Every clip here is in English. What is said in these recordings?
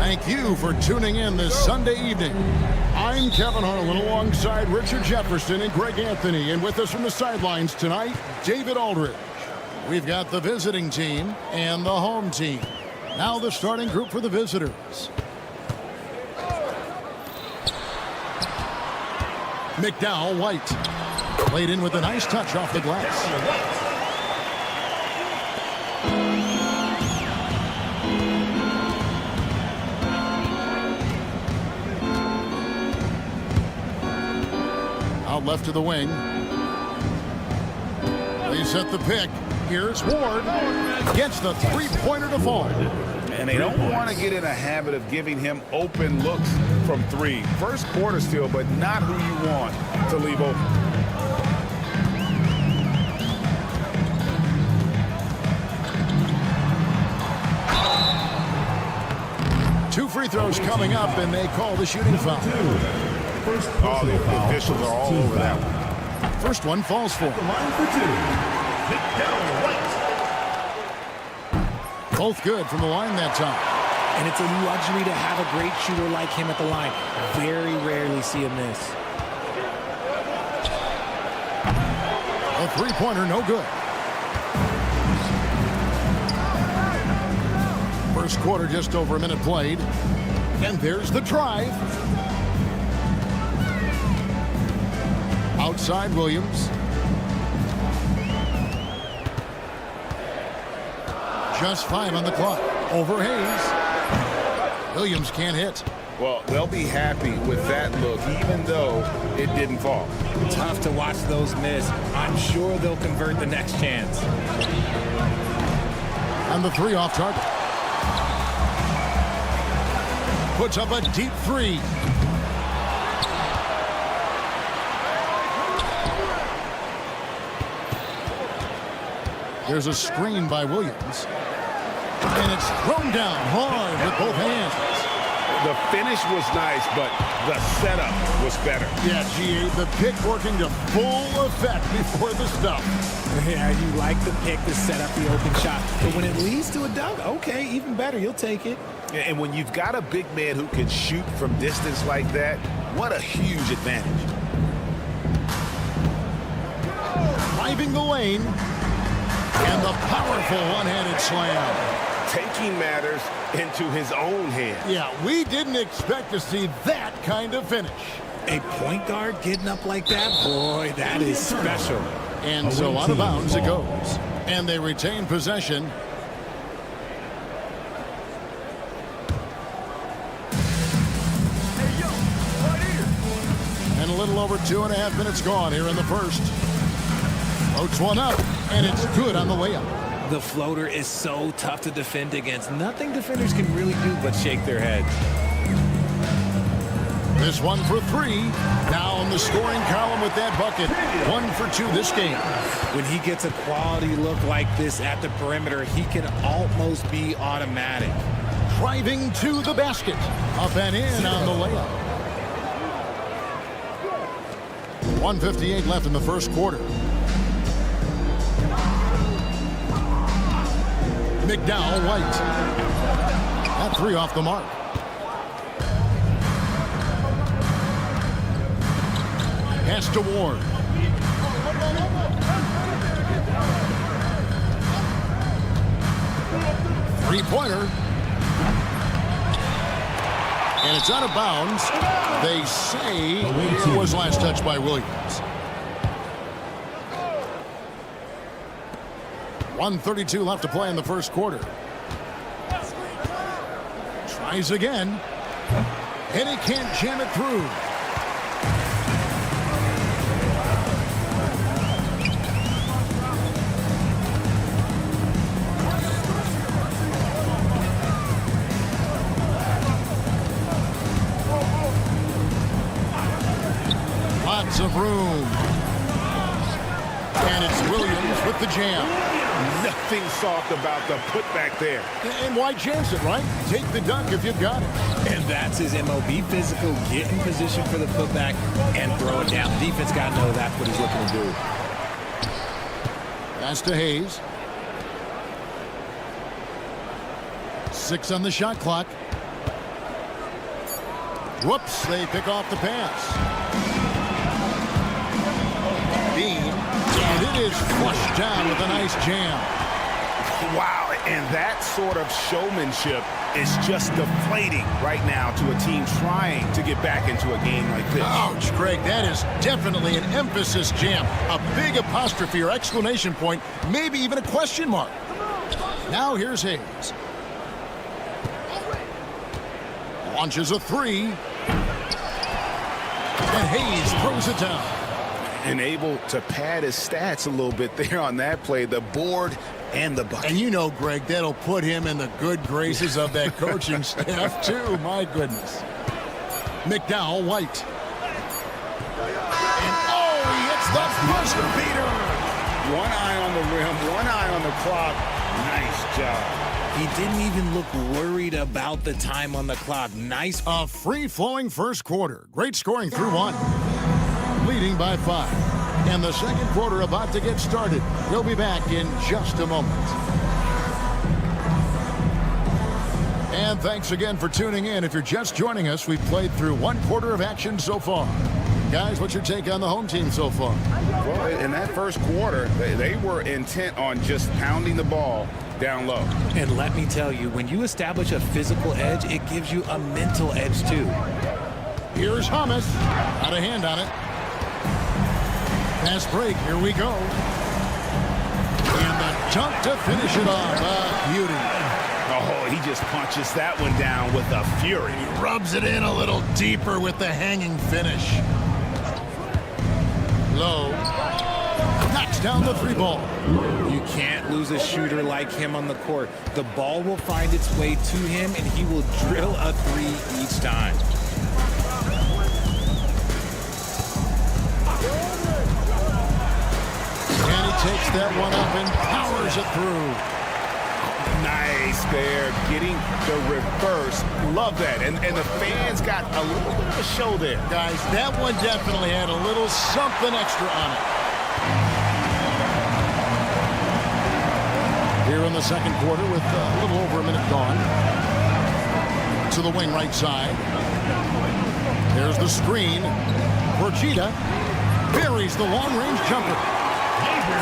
Thank you for tuning in this Sunday evening. I'm Kevin Harlan alongside Richard Jefferson and Greg Anthony. And with us from the sidelines tonight, David Aldridge. We've got the visiting team and the home team. Now the starting group for the visitors. McDowell White. Played in with a nice touch off the glass. Out left to the wing. They set the pick. Here's Ward. Gets the three-pointer to fall. And they don't want to get in a habit of giving him open looks from three. First quarter still, but not who you want to leave open. Two free throws coming up, and they call the shooting foul. Oh, the officials are all over that one. First one falls for. Both good from the line that time. And it's a luxury to have a great shooter like him at the line. Very rarely see a miss. A three-pointer, no good. First quarter, just over a minute played. And there's the drive. Outside Williams. Just 5 on the clock. Over Hayes. Williams can't hit. Well, they'll be happy with that look, even though it didn't fall. Tough to watch those miss. I'm sure they'll convert the next chance. And the three off target. Puts up a deep three. There's a screen by Williams. And it's thrown down hard with both hands. The finish was nice, but the setup was better. Yeah, G.A., the pick working to full effect before the stuff. Yeah, you like the pick to set up the open shot. But when it leads to a dunk, okay, even better. You'll take it. And when you've got a big man who can shoot from distance like that, what a huge advantage. Driving the lane. And the powerful one-handed slam. Taking matters into his own hands. Yeah, we didn't expect to see that kind of finish. A point guard getting up like that? Boy, that is special. And so out of bounds it goes. And they retain possession. And a little over 2.5 minutes gone here in the first. Floats one up, and it's good on the way up. The floater is so tough to defend against. Nothing defenders can really do but shake their heads. This one for three. Now in the scoring column with that bucket. 1 for 2 this game. When he gets a quality look like this at the perimeter, he can almost be automatic. Driving to the basket. Up and in on the layup. 1:58 left in the first quarter. McDowell White. That three off the mark. Pass to Ward. Three-pointer. And it's out of bounds. They say it was last touched by Williams. 1:32 left to play in the first quarter. Tries again. And he can't jam it through. Lots of room. And it's Williams with the jam. Nothing soft about the putback there. And why chance it, right? Take the dunk if you've got it. And that's his MO. Be physical, get in position for the putback, and throw it down. Defense got to know that's what he's looking to do. Pass to Hayes. 6 on the shot clock. Whoops, they pick off the pass. Bean, and it is flushed down with a nice jam. Wow, and that sort of showmanship is just deflating right now to a team trying to get back into a game like this. Ouch, Greg, that is definitely an emphasis jam. A big apostrophe or exclamation point, maybe even a question mark. Now here's Hayes. Launches a 3. And Hayes throws it down. And able to pad his stats a little bit there on that play. The board and the bucket. And you know, Greg, that'll put him in the good graces of that coaching staff, too. My goodness. McDowell, White. And, oh, he hits the buzzer beater. One eye on the rim, one eye on the clock. Nice job. He didn't even look worried about the time on the clock. Nice. A free-flowing first quarter. Great scoring through 1. Leading by 5. And the second quarter about to get started. We'll be back in just a moment. And thanks again for tuning in. If you're just joining us, we've played through 1 quarter of action so far. Guys, what's your take on the home team so far? Well, in that first quarter, they were intent on just pounding the ball down low. And let me tell you, when you establish a physical edge, it gives you a mental edge too. Here's Thomas. Got a hand on it. Fast break. Here we go. And the dunk to finish it off. Beauty. Oh, he just punches that one down with a fury. He rubs it in a little deeper with the hanging finish. Low. Knocks down the 3 ball. You can't lose a shooter like him on the court. The ball will find its way to him, and he will drill a 3 each time. And he takes that one up and powers it through. Nice there, getting the reverse. Love that. And the fans got a little bit of a show there. Guys, that one definitely had a little something extra on it. Here in the second quarter with a little over a minute gone. To the wing right side. There's the screen. Borgita buries the long-range jumper.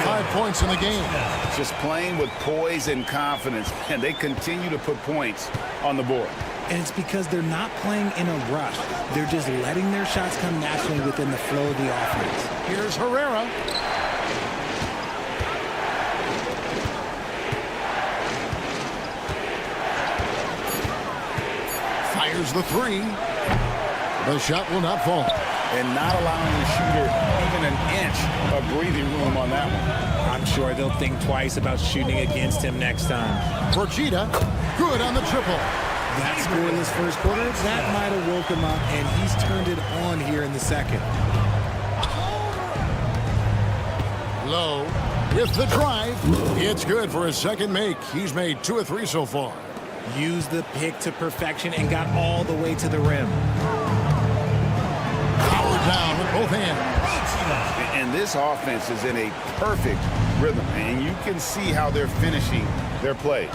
5 points in the game. Just playing with poise and confidence, and they continue to put points on the board. And it's because they're not playing in a rush. They're just letting their shots come naturally within the flow of the offense. Here's Herrera. Fires the 3. The shot will not fall. And not allowing the shooter even an inch of breathing room on that one. I'm sure they'll think twice about shooting against him next time. Borgita, good on the triple. That scoreless first quarter, that might have woke him up, and he's turned it on here in the second. Low with the drive. It's good for his second make. He's made 2 of 3 so far. Used the pick to perfection and got all the way to the rim. Powered down with both hands. And this offense is in a perfect rhythm, and you can see how they're finishing their plays.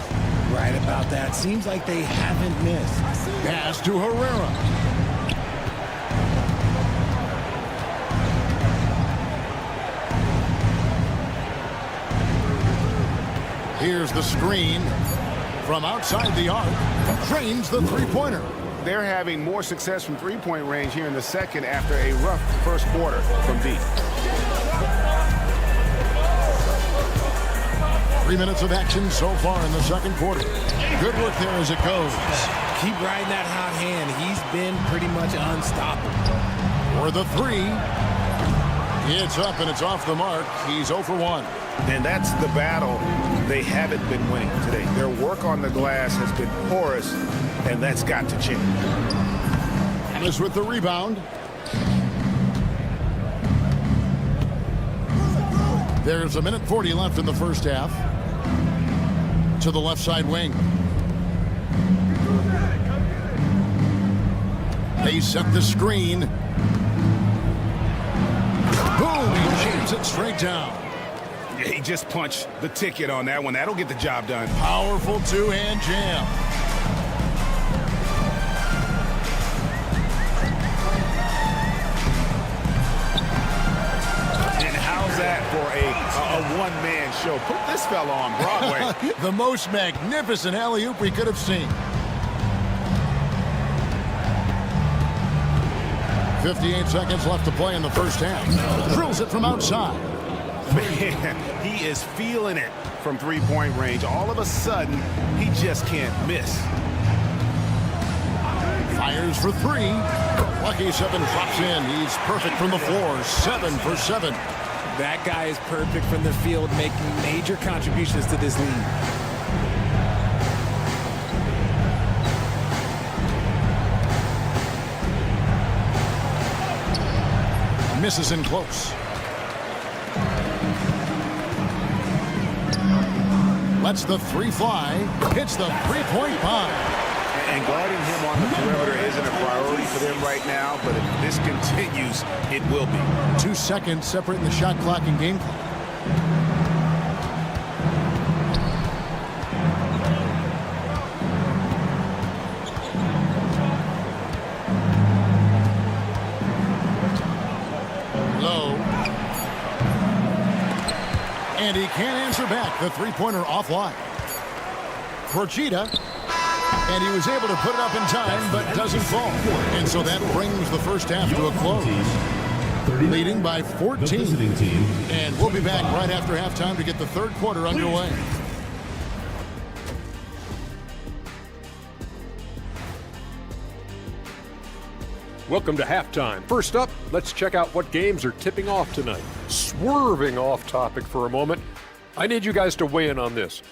Right about that. Seems like they haven't missed. Pass to Herrera. Here's the screen from outside the arc. Drains the 3-pointer. They're having more success from three-point range here in the second after a rough first quarter from deep. 3 minutes of action so far in the second quarter. Good work there as it goes. Keep riding that hot hand. He's been pretty much unstoppable. For the 3. It's up and it's off the mark. He's 0 for 1. And that's the battle they haven't been winning today. Their work on the glass has been porous, and that's got to change. Alice with the rebound. There's a minute 40 left in the first half. To the left side wing. They set the screen. Boom! He jams it straight down. Yeah, he just punched the ticket on that one. That'll get the job done. Powerful two-hand jam. And how's that for a one-man show? Put this fella on Broadway. The most magnificent alley-oop we could have seen. 58 seconds left to play in the first half. Drills it from outside. Man, he is feeling it from three-point range. All of a sudden, he just can't miss. Fires for three. Lucky 7 drops in. He's perfect from the floor. 7 for 7. That guy is perfect from the field, making major contributions to this lead. Misses in close. Lets the three fly. Hits the three-point bomb. And guarding him on the perimeter isn't a priority for them right now, but if this continues, it will be. 2 seconds separating the shot clock and game clock. Low. And he can't answer back. The three-pointer offline. Procida. And he was able to put it up in time, but doesn't fall. And so that brings the first half to a close. Leading by 14. And we'll be back right after halftime to get the third quarter underway. Welcome to halftime. First up, let's check out what games are tipping off tonight. Swerving off topic for a moment, I need you guys to weigh in on this.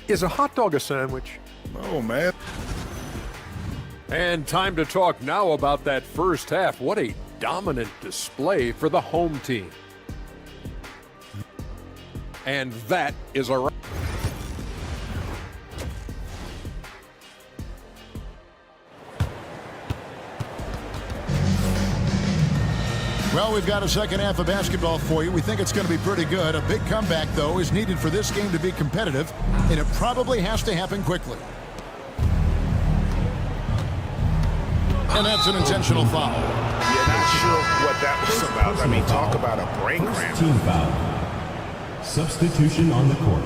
Is a hot dog a sandwich? Oh, man. And time to talk now about that first half. What a dominant display for the home team. And that is a... Well, we've got a second half of basketball for you. We think it's going to be pretty good. A big comeback, though, is needed for this game to be competitive, and it probably has to happen quickly. And that's an intentional foul. Yeah, not sure what that was about. I mean, talk about a brain cramp. Team foul. Substitution on the court.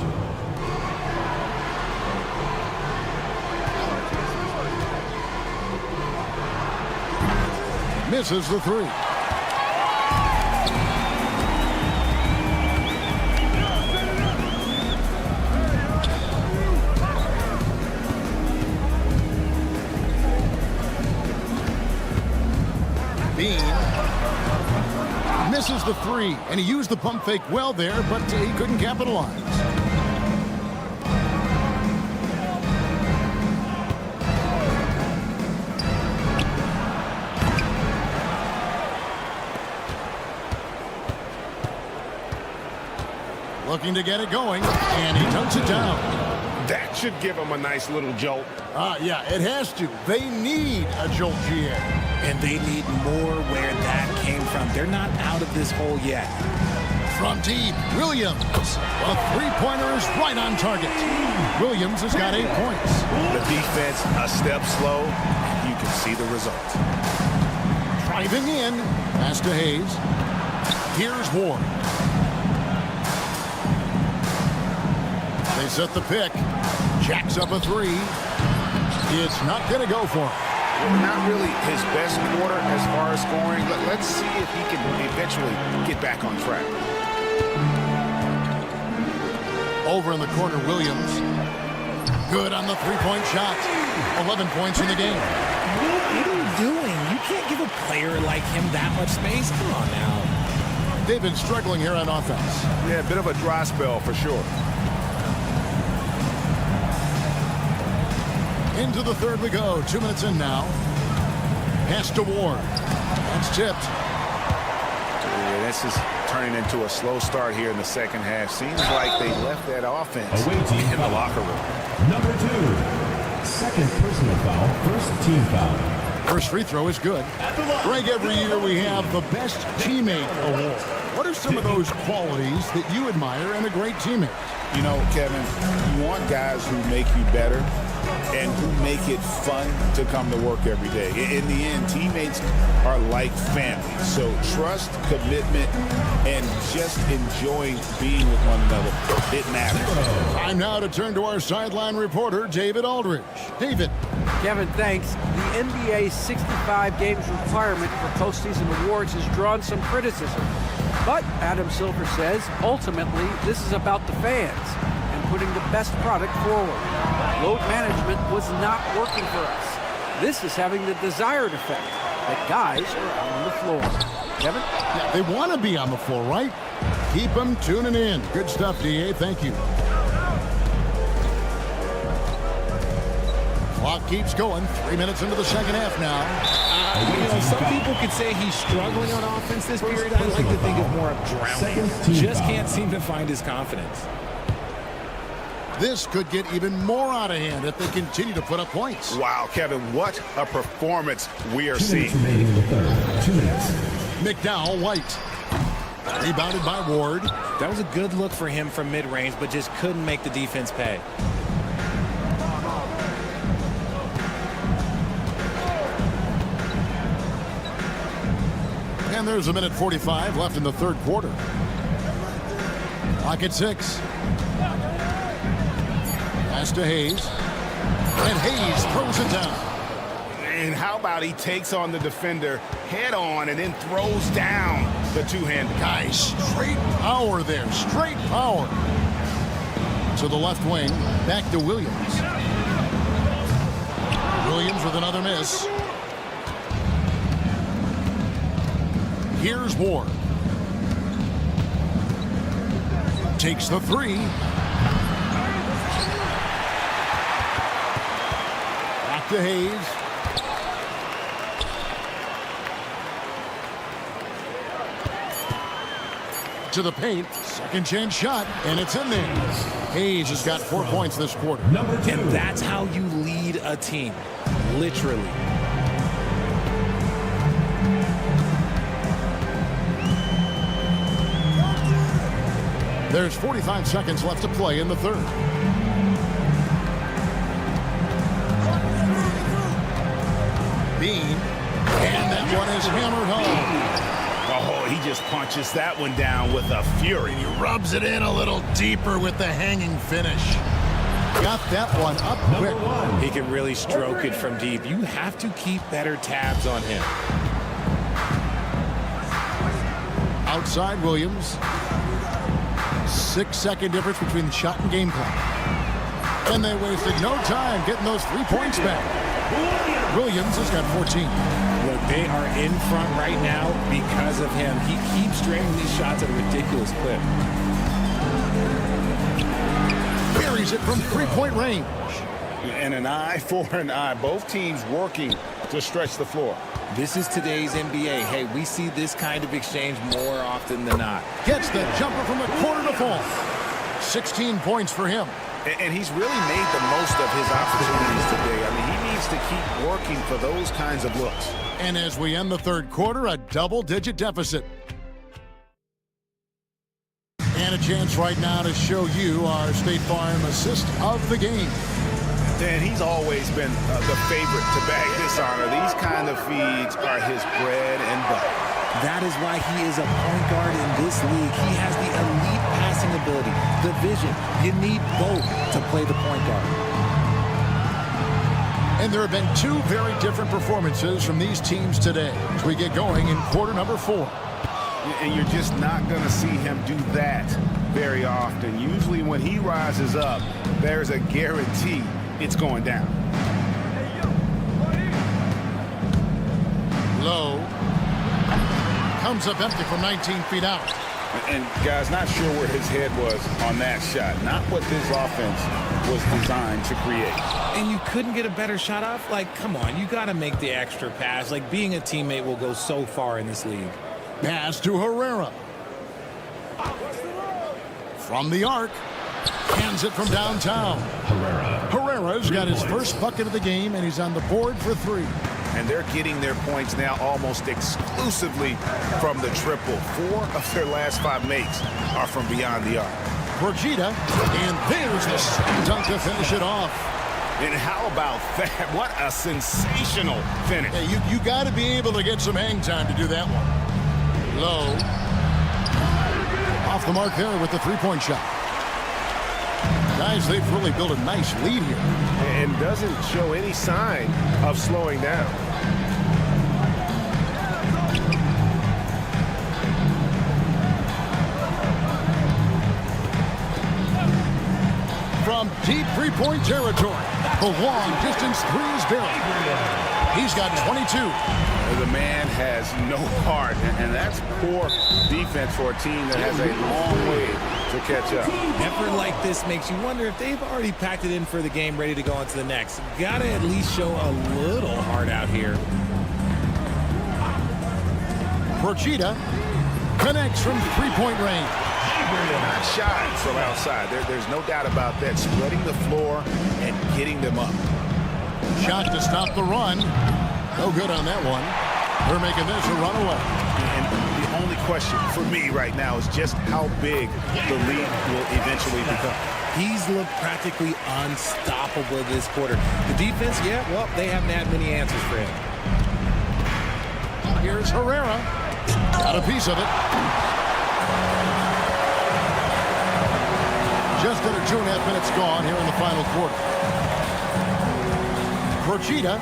Misses the three. Misses the three, and he used the pump fake well there, but he couldn't capitalize. Looking to get it going, and he dunks it down. That should give him a nice little jolt. Yeah, it has to. They need a jolt, GA. And they need more where that came from. They're not out of this hole yet. From deep, Williams. A three-pointer is right on target. Williams has got 8 points. The defense a step slow. You can see the result. Driving in. Pass to Hayes. Here's Ward. They set the pick. Jacks up a three. It's not going to go for him. Not really his best quarter as far as scoring. Let's see if he can eventually get back on track. Over in the corner, Williams. Good on the three-point shot. 11 points in the game. What are you doing? You can't give a player like him that much space. Come on now. They've been struggling here on offense. Yeah, a bit of a dry spell for sure. Into the third we go. 2 minutes in now. Pass to Ward. That's tipped. Yeah, this is turning into a slow start here in the second half. Seems like they left that offense Away team in the foul. locker room. Number 2. Second personal foul. First team foul. First free throw is good. Greg, every year we have the Best Teammate Award. What are some of those qualities that you admire in a great teammate? You know, Kevin, you want guys who make you better and who make it fun to come to work every day. In the end, teammates are like family. So trust, commitment, and just enjoying being with one another. It matters. Time now to turn to our sideline reporter, David Aldridge. David. Kevin, thanks. The NBA's 65 games requirement for postseason awards has drawn some criticism. But Adam Silver says, ultimately, this is about the fans and putting the best product forward. Load management was not working for us. This is having the desired effect, that guys are out on the floor. Kevin? Yeah, they want to be on the floor, right? Keep them tuning in. Good stuff, DA. Thank you. Clock keeps going. 3 minutes into the second half now. Some people could say he's struggling on offense this period. I like to think of more of drowning. Just can't seem to find his confidence. This could get even more out of hand if they continue to put up points. Wow, Kevin, what a performance we are 2 minutes seeing. remaining in the third. 2 minutes. McDowell White. Rebounded by Ward. That was a good look for him from mid-range, but just couldn't make the defense pay. And there's a minute 45 left in the third quarter. Clock at 6. Pass to Hayes. And Hayes throws it down. And how about he takes on the defender head on and then throws down the two-handed. Guys, straight power there. Straight power. To the left wing. Back to Williams. Williams with another miss. Here's Ward. Takes the three. Back to Hayes. To the paint. Second chance shot. And it's in there. Hayes has got 4 points this quarter. Number 2. And that's how you lead a team. Literally. There's 45 seconds left to play in the third. Bean. And that one is hammered home. Oh, he just punches that one down with a fury. He rubs it in a little deeper with the hanging finish. Got that one up quick. Number 1. He can really stroke it from deep. You have to keep better tabs on him. Outside Williams. 6-second difference between the shot and game clock. And they wasted no time getting those 3 points back. Williams has got 14. Look, they are in front right now because of him. He keeps draining these shots at a ridiculous clip. Buries it from 3-point range. And an eye for an eye. Both teams working to stretch the floor. This is today's NBA. Hey, we see this kind of exchange more often than not. Gets the jumper from the corner to fall. 16 points for him. And he's really made the most of his opportunities today. I mean, he needs to keep working for those kinds of looks. And as we end the third quarter, a double-digit deficit. And a chance right now to show you our State Farm assist of the game. Dan, he's always been the favorite to bag this honor. These kind of feeds are his bread and butter. That is why he is a point guard in this league. He has the elite passing ability, the vision. You need both to play the point guard. And there have been 2 very different performances from these teams today as we get going in quarter number 4. And you're just not going to see him do that very often. Usually when he rises up, there's a guarantee it's going down. Low. Comes up empty from 19 feet out. And guys, not sure where his head was on that shot. Not what this offense was designed to create. And you couldn't get a better shot off? Like, come on, you got to make the extra pass. Like, being a teammate will go so far in this league. Pass to Herrera. From the arc. Hands it from downtown. Herrera's got his first bucket of the game, and he's on the board for 3. And they're getting their points now almost exclusively from the triple. 4 of their last 5 makes are from beyond the arc. Brigida, and there's the slam dunk to finish it off. And how about that? What a sensational finish. Hey, you got to be able to get some hang time to do that one. Low. Off the mark there with the three-point shot. Guys, they've really built a nice lead here. And doesn't show any sign of slowing down. From deep three-point territory, the long-distance 3 is buried. He's got 22. The man has no heart, and that's poor defense for a team that has a long way to catch up. Effort like this makes you wonder if they've already packed it in for the game, ready to go on to the next. Gotta at least show a little heart out here. Brigida connects from three-point range. Not shy from outside. There's no doubt about that. Spreading the floor and getting them up. Shot to stop the run. No good on that one. They're making this a runaway. And the only question for me right now is just how big the lead will eventually become. He's looked practically unstoppable this quarter. The defense, yeah, well, they haven't had many answers for him. Here's Herrera. Got a piece of it. Just under 2.5 minutes gone here in the final quarter. Brigida.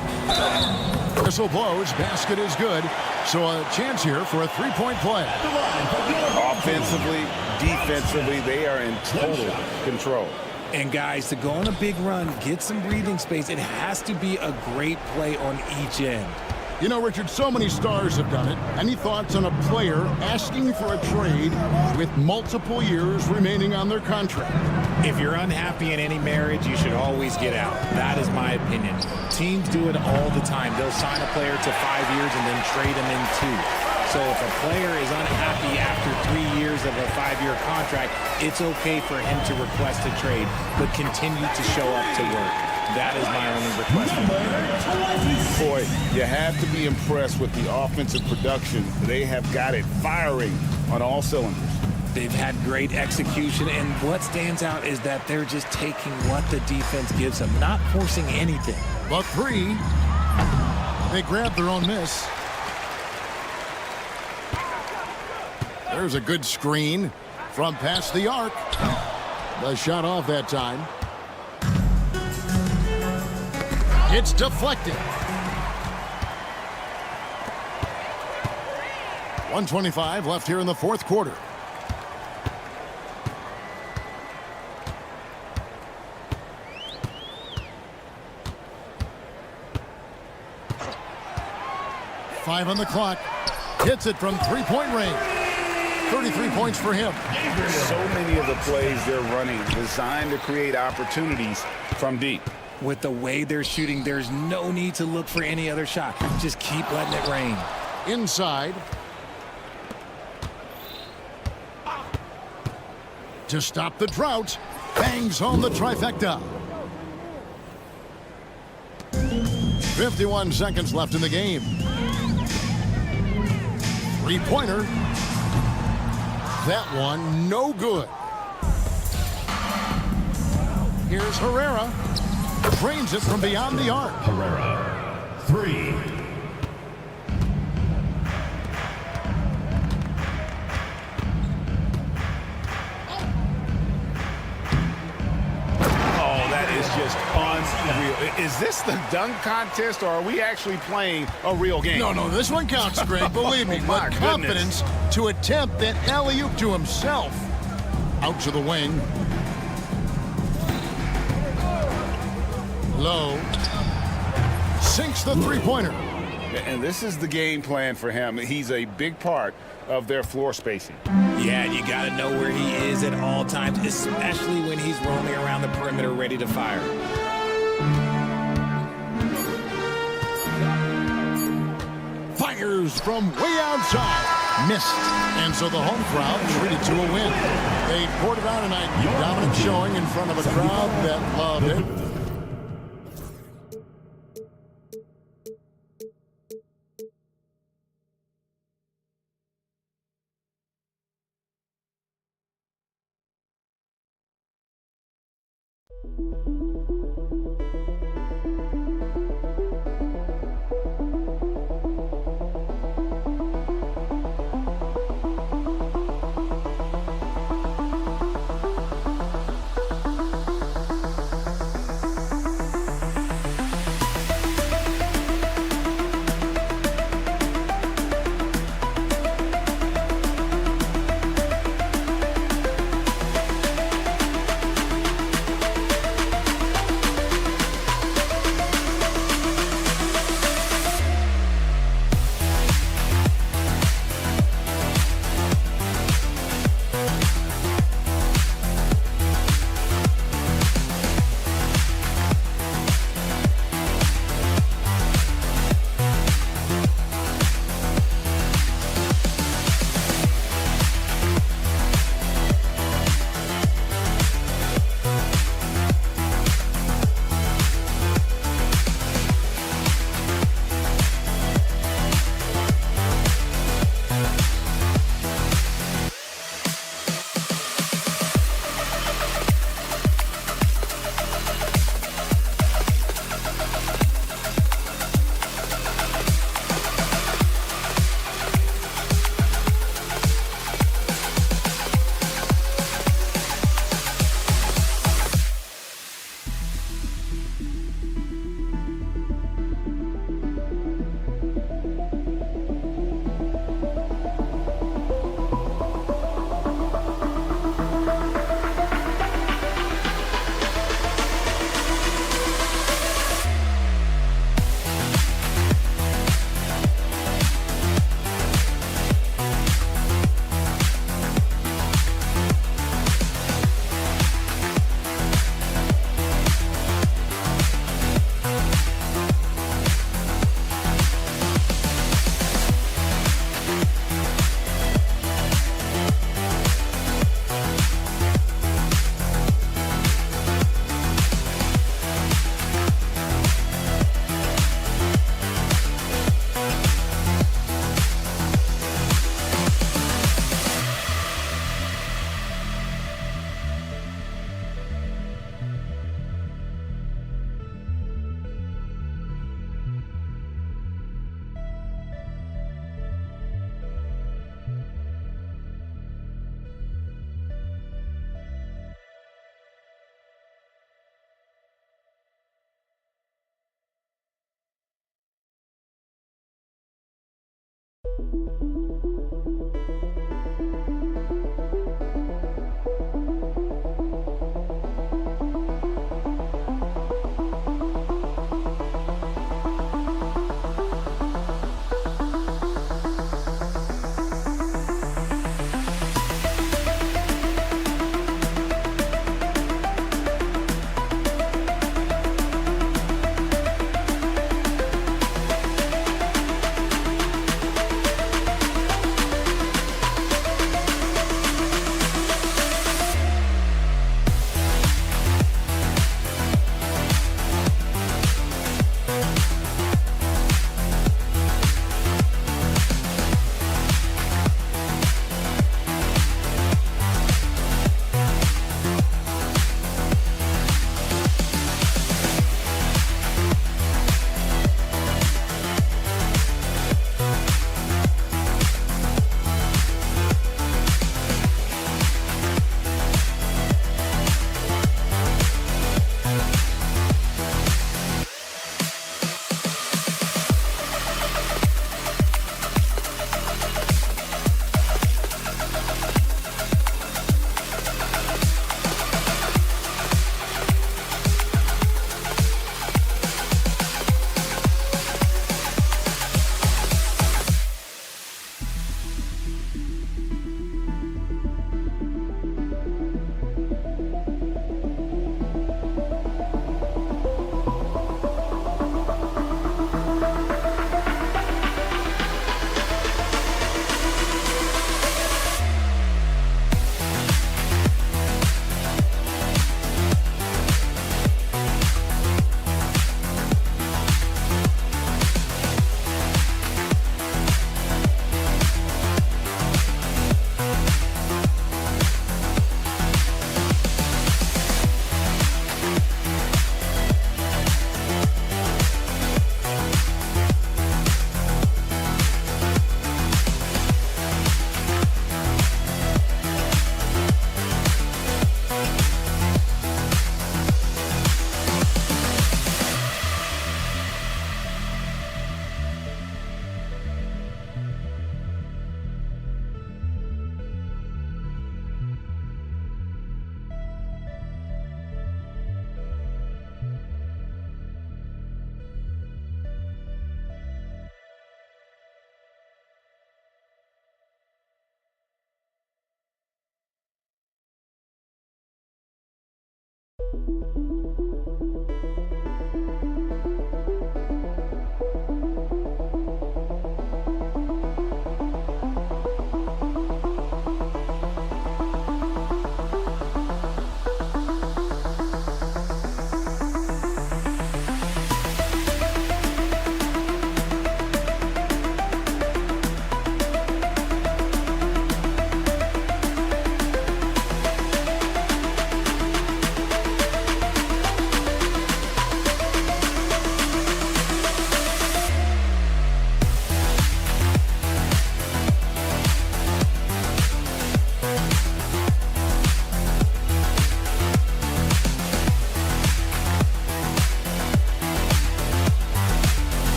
Whistle blows. Basket is good. So a chance here for a three-point play. Offensively, defensively, they are in total control. And guys, to go on a big run, get some breathing space, it has to be a great play on each end. You know, Richard, so many stars have done it. Any thoughts on a player asking for a trade with multiple years remaining on their contract? If you're unhappy in any marriage, you should always get out. That is my opinion. Teams do it all the time. They'll sign a player to 5 years and then trade him in 2. So if a player is unhappy after 3 years of a 5-year contract, it's okay for him to request a trade, but continue to show up to work. That is my only request. Boy, you have to be impressed with the offensive production. They have got it firing on all cylinders. They've had great execution, and what stands out is that they're just taking what the defense gives them, not forcing anything. But 3, they grab their own miss. There's a good screen from past the arc. The shot off that time. It's deflected. 1:25 left here in the fourth quarter. Five on the clock. Hits it from three-point range. 33 points for him. So many of the plays they're running designed to create opportunities from deep. With the way they're shooting, there's no need to look for any other shot. Just keep letting it rain. Inside. To stop the drought. Bangs home the trifecta. 51 seconds left in the game. Three-pointer. That one, no good. Here's Herrera. Trains it from beyond the arc. Herrera, 3. Oh, that is just unreal. Is this the dunk contest, or are we actually playing a real game? No, this one counts, Greg. Believe me. Oh, my But confidence to attempt that alley-oop to himself. Out to the wing. Low. Sinks the three-pointer. And this is the game plan for him. He's a big part of their floor spacing. Yeah, you got to know where he is at all times, especially when he's roaming around the perimeter ready to fire. fires from way outside. Missed. And so the home crowd treated to a win. They poured it on tonight. Dominant showing in front of a crowd that loved it.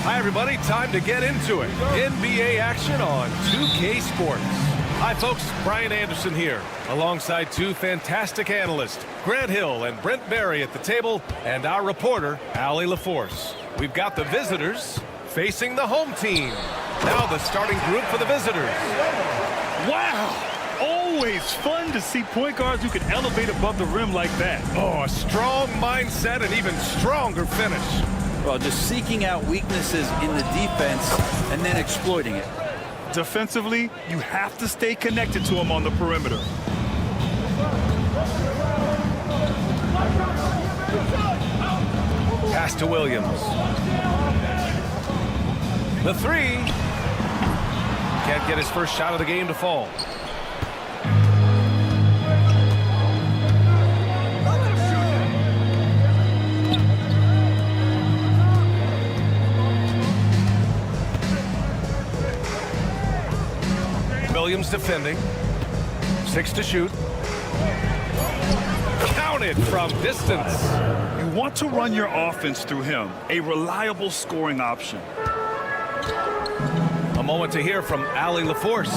Hi, everybody. Time to get into it. NBA action on 2K Sports. Hi, folks. Brian Anderson here, alongside two fantastic analysts, Grant Hill and Brent Barry at the table, and our reporter, Allie LaForce. We've got the visitors facing the home team. Now the starting group for the visitors. Wow! Always fun to see point guards who can elevate above the rim like that. Oh, a strong mindset and even stronger finish. Well, just seeking out weaknesses in the defense and then exploiting it. Defensively, you have to stay connected to him on the perimeter. Pass to Williams. The three. Can't get his first shot of the game to fall. Williams defending. 6 to shoot. Counted from distance. You want to run your offense through him, a reliable scoring option. A moment to hear from Allie LaForce.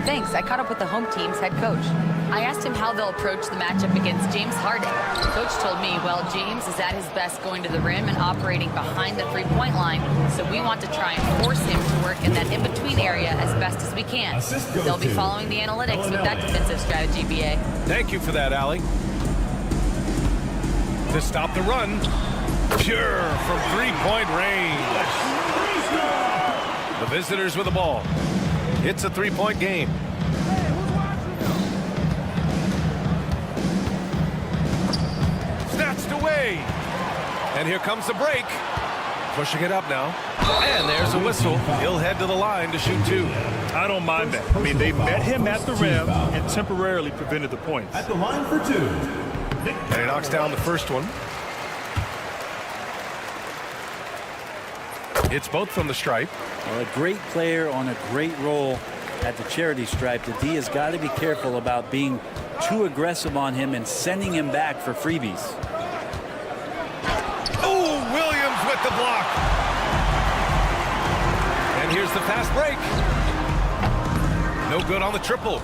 Thanks. I caught up with the home team's head coach. I asked him how they'll approach the matchup against James Harden. Coach told me, well, James is at his best going to the rim and operating behind the three-point line, so we want to try and force him to work in that in-between area as best as we can. They'll be following the analytics with that defensive strategy, BA. Thank you for that, Allie. To stop the run. Pure from three-point range. The visitors with the ball. It's a three-point game. Snatched away. And here comes the break. Pushing it up now. And there's a whistle. He'll head to the line to shoot two. I don't mind that. I mean, they met him at the rim and temporarily prevented the points. At the line for two. And he knocks down the first one. It's both from the stripe. Well, a great player on a great role at the charity stripe. The D has got to be careful about being too aggressive on him and sending him back for freebies. Oh, Williams with the block. And here's the fast break. No good on the triple.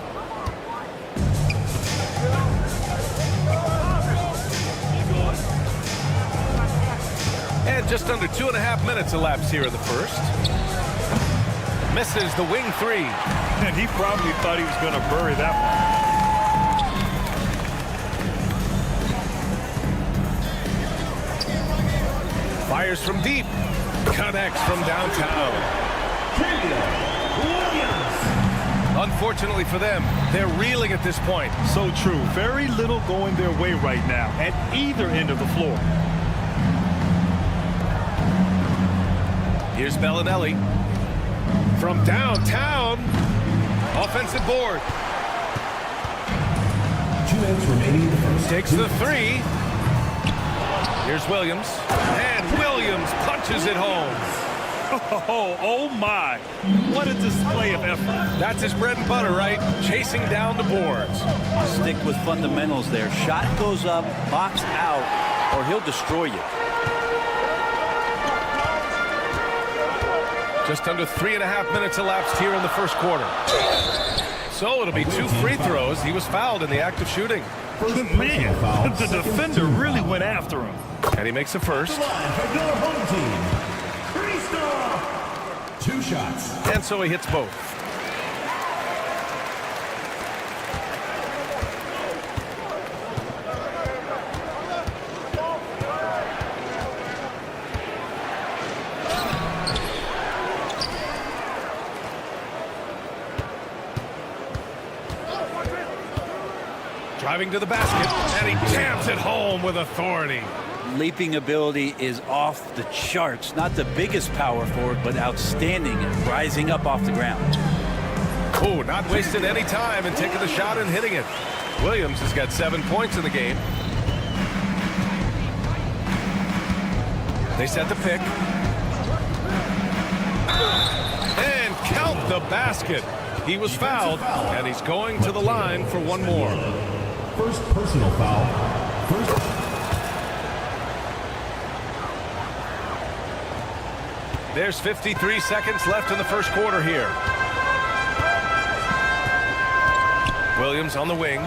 And just under 2.5 minutes elapsed here in the first. Misses the wing three. And he probably thought he was going to bury that one. Fires from deep. Connects from downtown. Unfortunately for them, they're reeling at this point. So true. Very little going their way right now at either end of the floor. Here's Bellinelli. From downtown. Offensive board. 2 minutes remaining in the first. Takes the three. Here's Williams. And Williams punches it home. Oh my. What a display of effort. That's his bread and butter, right? Chasing down the boards. Stick with fundamentals there. Shot goes up, box out, or he'll destroy you. Just under 3.5 minutes elapsed here in the first quarter. So it'll be 2 free throws. He was fouled in the act of shooting. Man, the defender really went after him. And he makes a first. Line for your home team. 2 shots. And so he hits both. Driving to the basket, and he jams it home with authority. Leaping ability is off the charts. Not the biggest power forward, but outstanding at rising up off the ground. Oh, not wasting any time and taking the shot and hitting it. Williams has got 7 points in the game. They set the pick. And count the basket. He was fouled, and he's going to the line for one more. First personal foul. There's 53 seconds left in the first quarter here. Williams on the wing.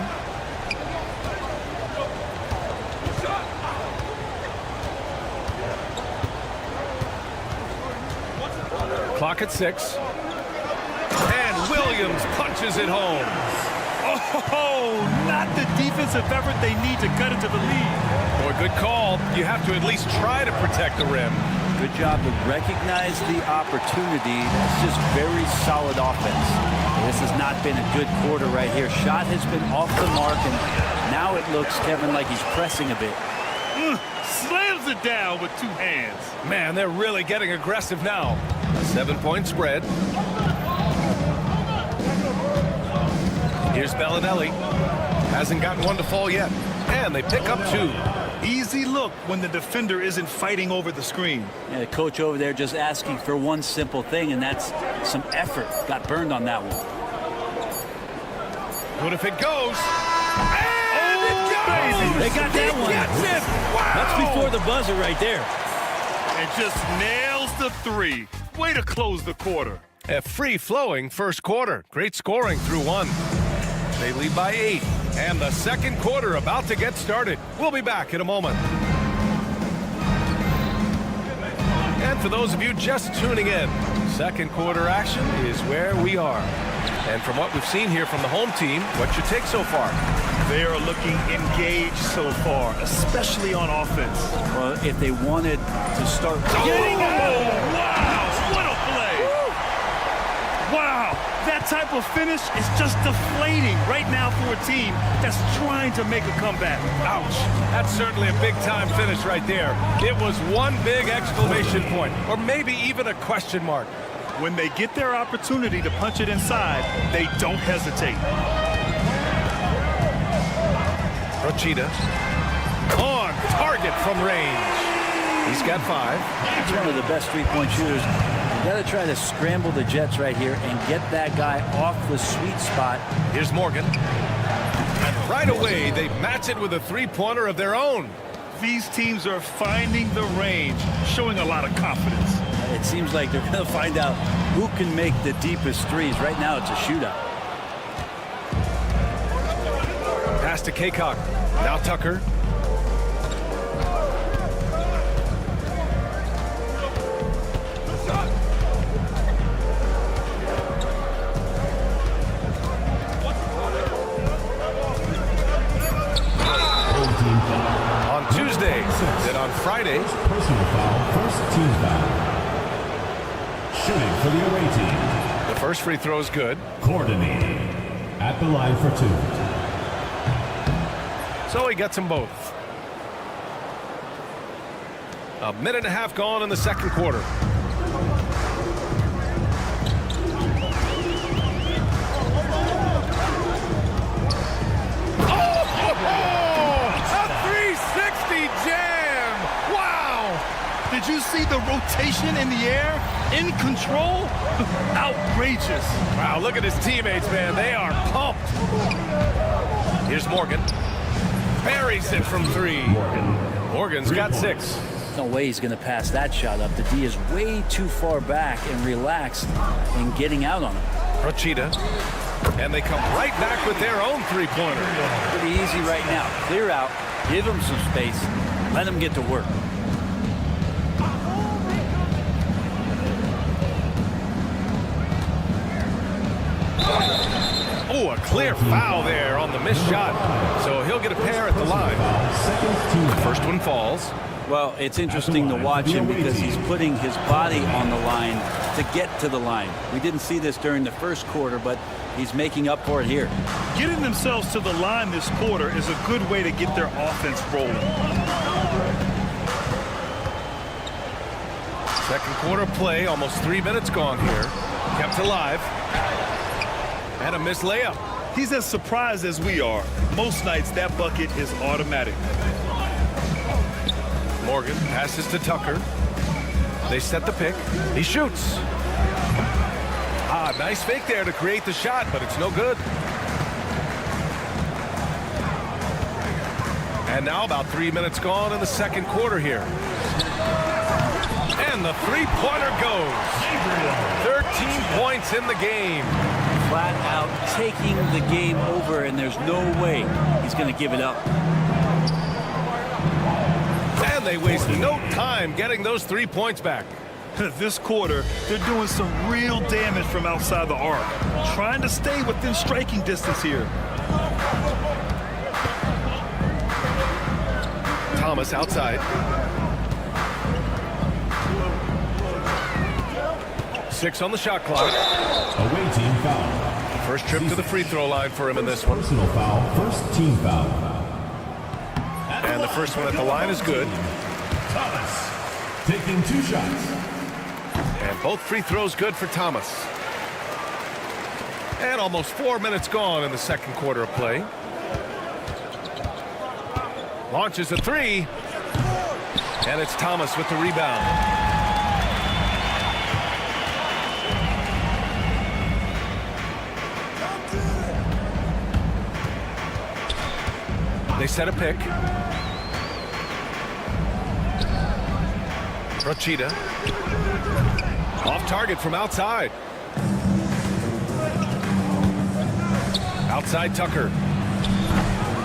Clock at 6. And Williams punches it home. Oh, not the defensive effort they need to cut into the lead. Boy, good call. You have to at least try to protect the rim. Good job to recognize the opportunity. That's just very solid offense. This has not been a good quarter right here. Shot has been off the mark, and now it looks, Kevin, like he's pressing a bit. Slams it down with 2 hands. Man, they're really getting aggressive now. A 7-point spread. Here's Bellinelli. Hasn't gotten one to fall yet. And they pick up 2. Easy look when the defender isn't fighting over the screen. Yeah, the coach over there just asking for one simple thing, and that's some effort. Got burned on that one. What if it goes? And it goes! They got that one. Gets it! Wow! That's before the buzzer right there. And just nails the 3. Way to close the quarter. A free-flowing first quarter. Great scoring through 1. They lead by 8. And the second quarter about to get started. We'll be back in a moment. And for those of you just tuning in, second quarter action is where we are. And from what we've seen here from the home team, what's your take so far? They are looking engaged so far, especially on offense. Well, if they wanted to start getting out. Wow, what a play. Woo. Wow, that type of finish is just deflating right now for a team that's trying to make a comeback. Ouch, that's certainly a big-time finish right there. It was one big exclamation point, or maybe even a question mark. When they get their opportunity to punch it inside, they don't hesitate. Rochita on target from range. He's got 5. He's one of the best three-point shooters. You got to try to scramble the Jets right here and get that guy off the sweet spot. Here's Morgan. And right away, they match it with a three-pointer of their own. These teams are finding the range, showing a lot of confidence. It seems like they're going to find out who can make the deepest threes. Right now, it's a shootout. Pass to Kaycock. Now Tucker. On Tuesday, then on Friday. Personal foul, first team foul. Shooting for the away team. The first free throw is good. Coordinating at the line for 2. So he gets them both. A minute and a half gone in the second quarter. Did you see the rotation in the air? In control? Outrageous. Wow, look at his teammates, man. They are pumped. Here's Morgan. Buries it from 3. Morgan's got 6. No way he's going to pass that shot up. The D is way too far back and relaxed in getting out on him. Rochita. And they come right back with their own three-pointer. Pretty easy right now. Clear out. Give him some space. Let him get to work. Oh, a clear foul there on the missed shot. So he'll get a pair at the line. The first one falls. Well, it's interesting to watch him because he's putting his body on the line to get to the line. We didn't see this during the first quarter, but he's making up for it here. Getting themselves to the line this quarter is a good way to get their offense rolling. Second quarter play, almost 3 minutes gone here. Kept alive. And a missed layup. He's as surprised as we are. Most nights that bucket is automatic. Morgan passes to Tucker. They set the pick. He shoots. Nice fake there to create the shot, but it's no good. And now about 3 minutes gone in the second quarter here. And the three-pointer goes. 13 points in the game. Flat out taking the game over, and there's no way he's going to give it up. And they waste no time getting those 3 points back. This quarter, they're doing some real damage from outside the arc. Trying to stay within striking distance here. Thomas outside. 6 on the shot clock. Away team foul. First trip to the free throw line for him in this one. Personal foul, first team foul. And the first one at the line is good. Thomas taking 2 shots. And both free throws good for Thomas. And almost 4 minutes gone in the second quarter of play. Launches a 3. And it's Thomas with the rebound. They set a pick. Rochita. Off target from outside. Outside Tucker.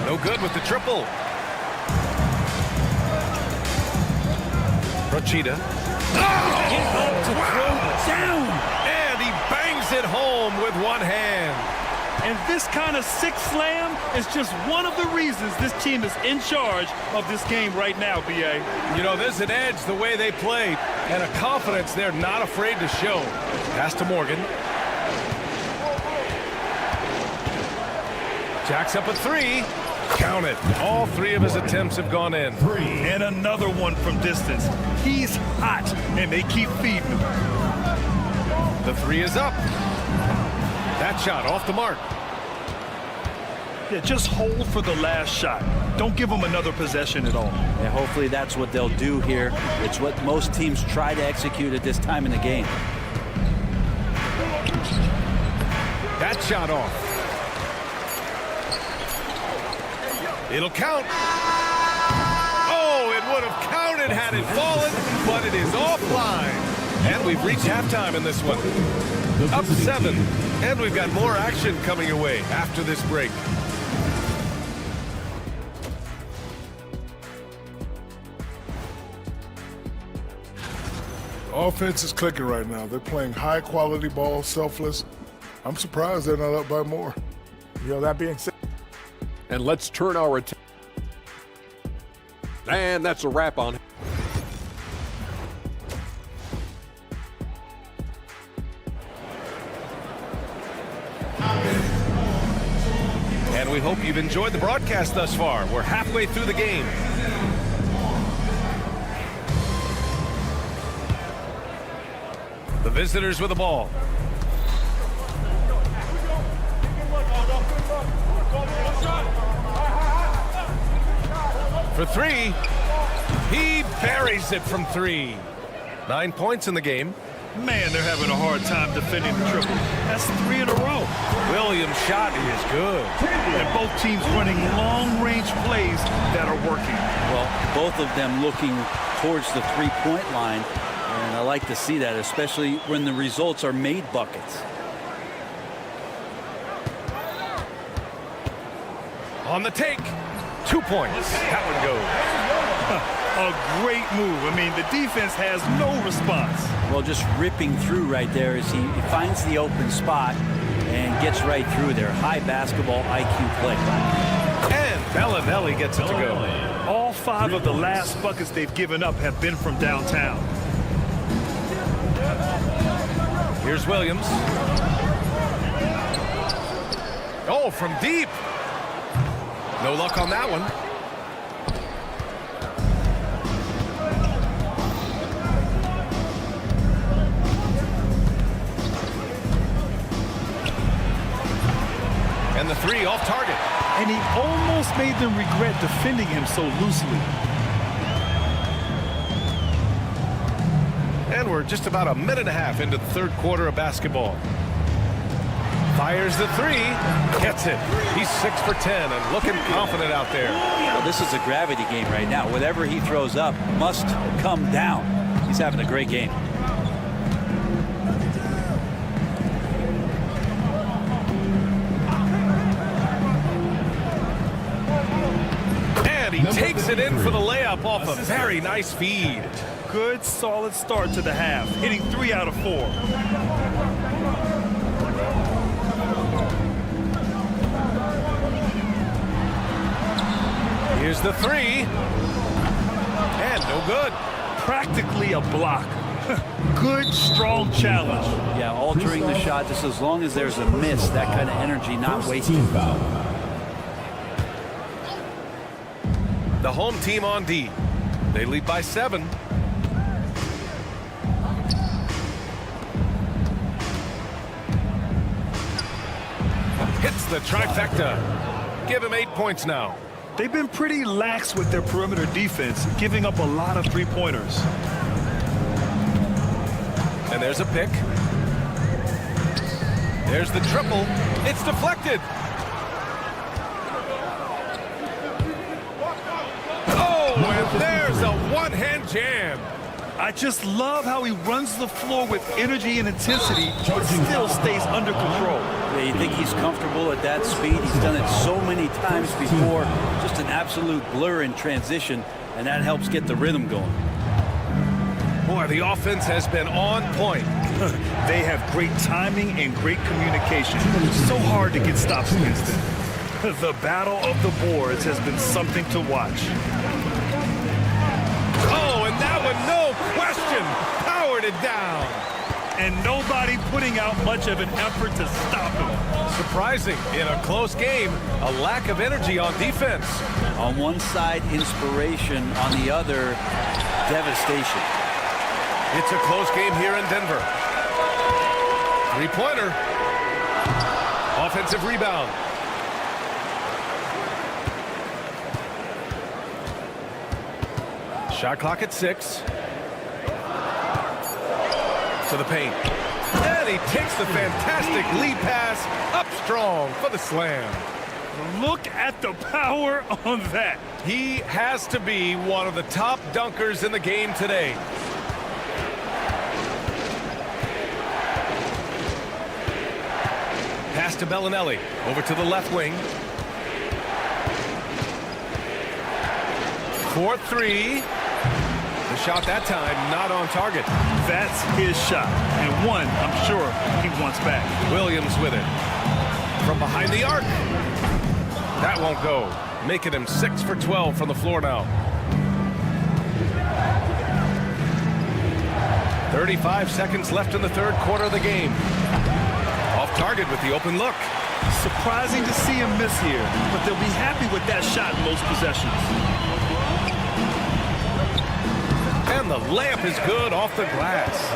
No good with the triple. Rochita. Down! And he bangs it home with one hand. And this kind of sick slam is just one of the reasons this team is in charge of this game right now, B.A. You know, there's an edge the way they play and a confidence they're not afraid to show. Pass to Morgan. Jacks up a 3. Count it. All 3 of his attempts have gone in. And another one from distance. He's hot, and they keep feeding him. The 3 is up. That shot off the mark. Yeah, just hold for the last shot. Don't give them another possession at all. And hopefully that's what they'll do here. It's what most teams try to execute at this time in the game. That shot off. It'll count. Oh, it would have counted had it fallen, but it is offline. And we've reached halftime in this one. Up 7. And we've got more action coming your way after this break. Offense is clicking right now. They're playing high-quality ball, selfless. I'm surprised they're not up by more. That being said. And let's turn our attention. And that's a wrap on. And we hope you've enjoyed the broadcast thus far. We're halfway through the game. The visitors with the ball. For 3. He buries it from 3. 9 points in the game. Man, they're having a hard time defending the triple. That's 3 in a row. Williams' shot is good. And both teams running long-range plays that are working. Well, both of them looking towards the three-point line. And I like to see that, especially when the results are made buckets. On the take. 2 points. That one goes. A great move. I mean, the defense has no response. Well, just ripping through right there as he finds the open spot and gets right through there. High basketball IQ play. And Bellinelli gets it to go. All 5 of the last buckets they've given up have been from downtown. Here's Williams. Oh, from deep. No luck on that one. And the three off target. And he almost made them regret defending him so loosely. And we're just about a minute and a half into the third quarter of basketball. Fires the three, gets it. He's 6 for 10 and looking confident out there. Well, this is a gravity game right now. Whatever he throws up must come down. He's having a great game. And he takes it in for the layup off a very nice feed. Good, solid start to the half, hitting 3 out of 4. Here's the three. And no good. Practically a block. Good, strong challenge. Yeah, altering the shot just as long as there's a miss, that kind of energy not wasted. Team foul. The home team on D. They lead by 7. Hits the trifecta. Give him 8 points now. They've been pretty lax with their perimeter defense, giving up a lot of three-pointers. And there's a pick. There's the triple. It's deflected. Oh, and there's a one-hand jam. I just love how he runs the floor with energy and intensity, but still stays under control. Yeah, you think he's comfortable at that speed? He's done it so many times before. Just an absolute blur in transition, and that helps get the rhythm going. Boy, the offense has been on point. They have great timing and great communication. It's so hard to get stops against them. The battle of the boards has been something to watch. Oh, and that one, no question, powered it down. And nobody putting out much of an effort to stop him. Surprising, in a close game, a lack of energy on defense. On one side, inspiration. On the other, devastation. It's a close game here in Denver. Three-pointer. Offensive rebound. Shot clock at 6. To the paint. And he takes the fantastic lead pass up strong for the slam. Look at the power on that. He has to be one of the top dunkers in the game today. Pass to Bellinelli. Over to the left wing. 4-3. The shot that time not on target. That's his shot, and one I'm sure he wants back. Williams with it. From behind the arc. That won't go. Making him 6 for 12 from the floor now. 35 seconds left in the third quarter of the game. Off target with the open look. Surprising to see him miss here, but they'll be happy with that shot in most possessions. And the layup is good off the glass.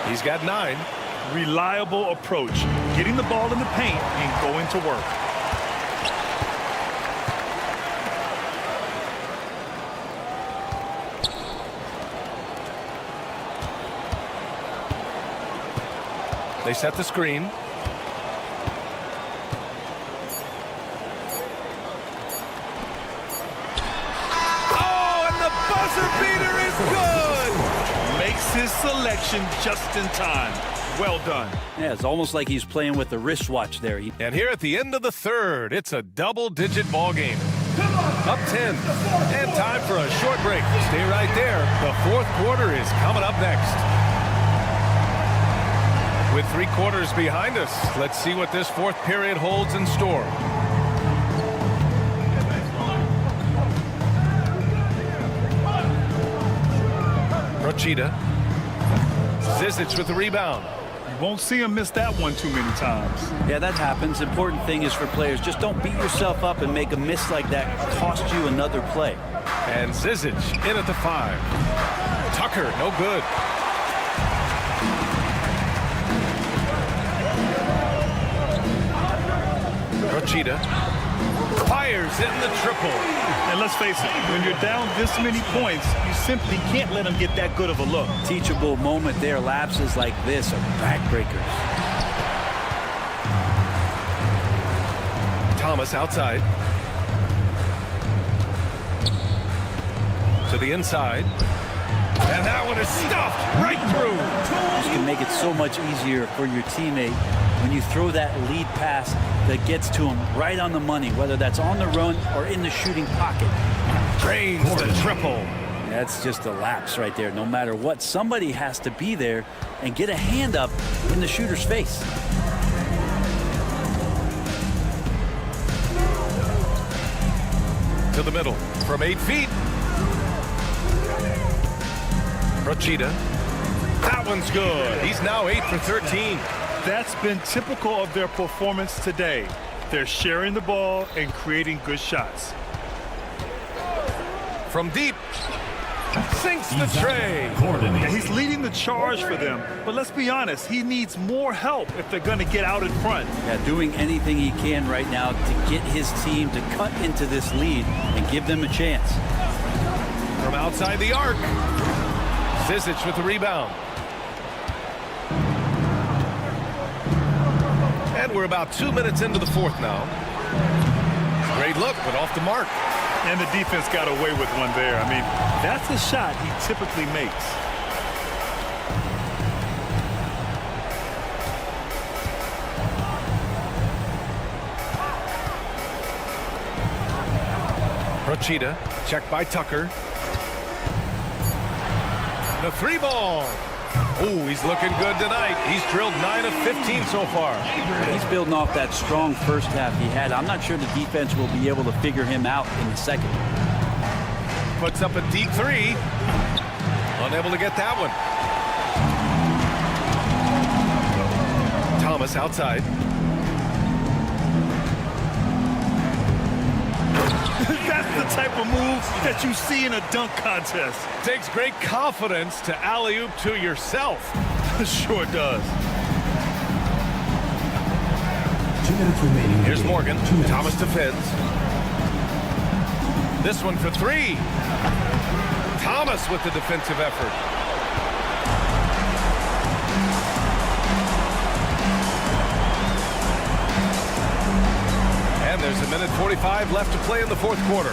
He's got 9. Reliable approach, getting the ball in the paint and going to work. They set the screen. Oh, and the buzzer beater is good! Makes his selection just in time. Well done. Yeah, it's almost like he's playing with the wristwatch there. And here at the end of the third, it's a double-digit ball game. Up 10. And time for a short break. Stay right there. The fourth quarter is coming up next. With 3 quarters behind us, let's see what this fourth period holds in store. Rochita. Zizic with the rebound. You won't see him miss that one too many times. Yeah, that happens. Important thing is for players, just don't beat yourself up and make a miss like that cost you another play. And Zizic in at the 5. Tucker, no good. Rochita fires in the triple. And let's face it, when you're down this many points, you simply can't let him get that good of a look. Teachable moment there. Lapses like this are backbreakers. Thomas outside. To the inside. And that one is stuffed right through. This can make it so much easier for your teammate when you throw that lead pass that gets to him right on the money, whether that's on the run or in the shooting pocket. Drains the triple. That's just a lapse right there. No matter what, somebody has to be there and get a hand up in the shooter's face. To the middle from 8 feet. Rochita. That one's good. He's now 8 for 13. That's been typical of their performance today. They're sharing the ball and creating good shots. From deep. Sinks the tray. And he's leading the charge for them. But let's be honest, he needs more help if they're going to get out in front. Yeah, doing anything he can right now to get his team to cut into this lead and give them a chance. From outside the arc. Zizic with the rebound. And we're about 2 minutes into the fourth now. Great look, but off the mark. And the defense got away with one there. I mean, that's a shot he typically makes. Rochita, checked by Tucker. The 3-ball. Oh, he's looking good tonight. He's drilled 9 of 15 so far. He's building off that strong first half he had. I'm not sure the defense will be able to figure him out in the second. Puts up a deep 3. Unable to get that one. Thomas outside. That's the type of move that you see in a dunk contest. Takes great confidence to alley-oop to yourself. Sure does. 2 minutes remaining. Here's Morgan. 2 minutes. Thomas defends. This one for 3. Thomas with the defensive effort. And there's a minute 45 left to play in the fourth quarter.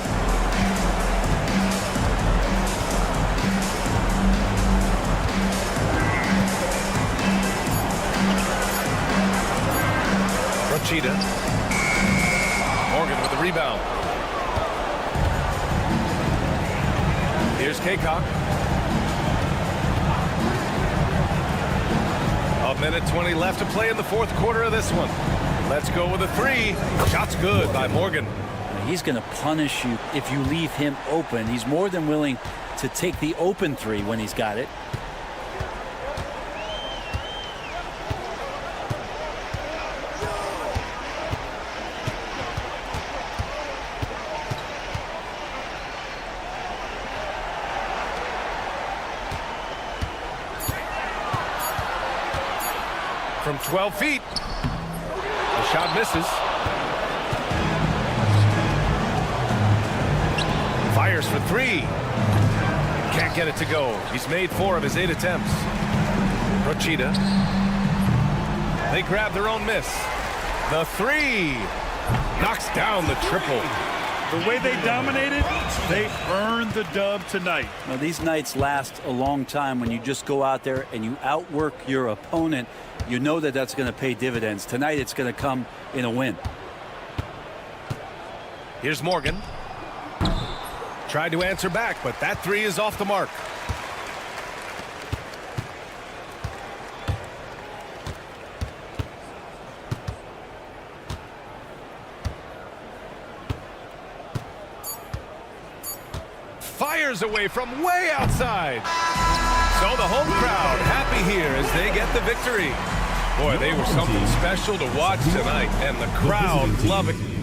Rochita. Morgan with the rebound. Here's Kaycock. A minute 20 left to play in the fourth quarter of this one. Let's go with a 3. Shot's good by Morgan. He's going to punish you if you leave him open. He's more than willing to take the open 3 when he's got it. From 12 feet. The shot misses. Fires for 3. Can't get it to go. He's made 4 of his 8 attempts. Rochita. They grab their own miss. The 3. Knocks down the triple. The way they dominated, they earned the dub tonight. Now, these nights last a long time when you just go out there and you outwork your opponent. You know that that's going to pay dividends. Tonight, it's going to come in a win. Here's Morgan. Tried to answer back, but that 3 is off the mark. Fires away from way outside. So the home crowd happy here as they get the victory. Boy, they were something special to watch tonight, and the crowd loving it.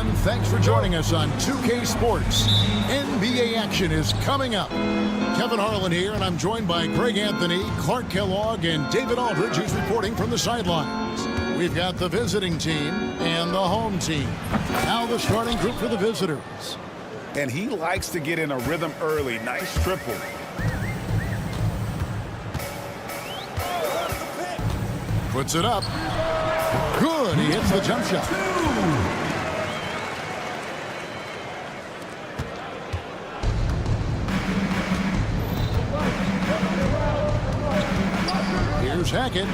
everyone. Thanks for joining us on 2K Sports. NBA action is coming up. Kevin Harlan here, and I'm joined by Greg Anthony, Clark Kellogg, and David Aldridge, who's reporting from the sidelines. We've got the visiting team and the home team. Now the starting group for the visitors. And he likes to get in a rhythm early. Nice triple. Puts it up. Good. He hits the jump shot. Here's Hackett.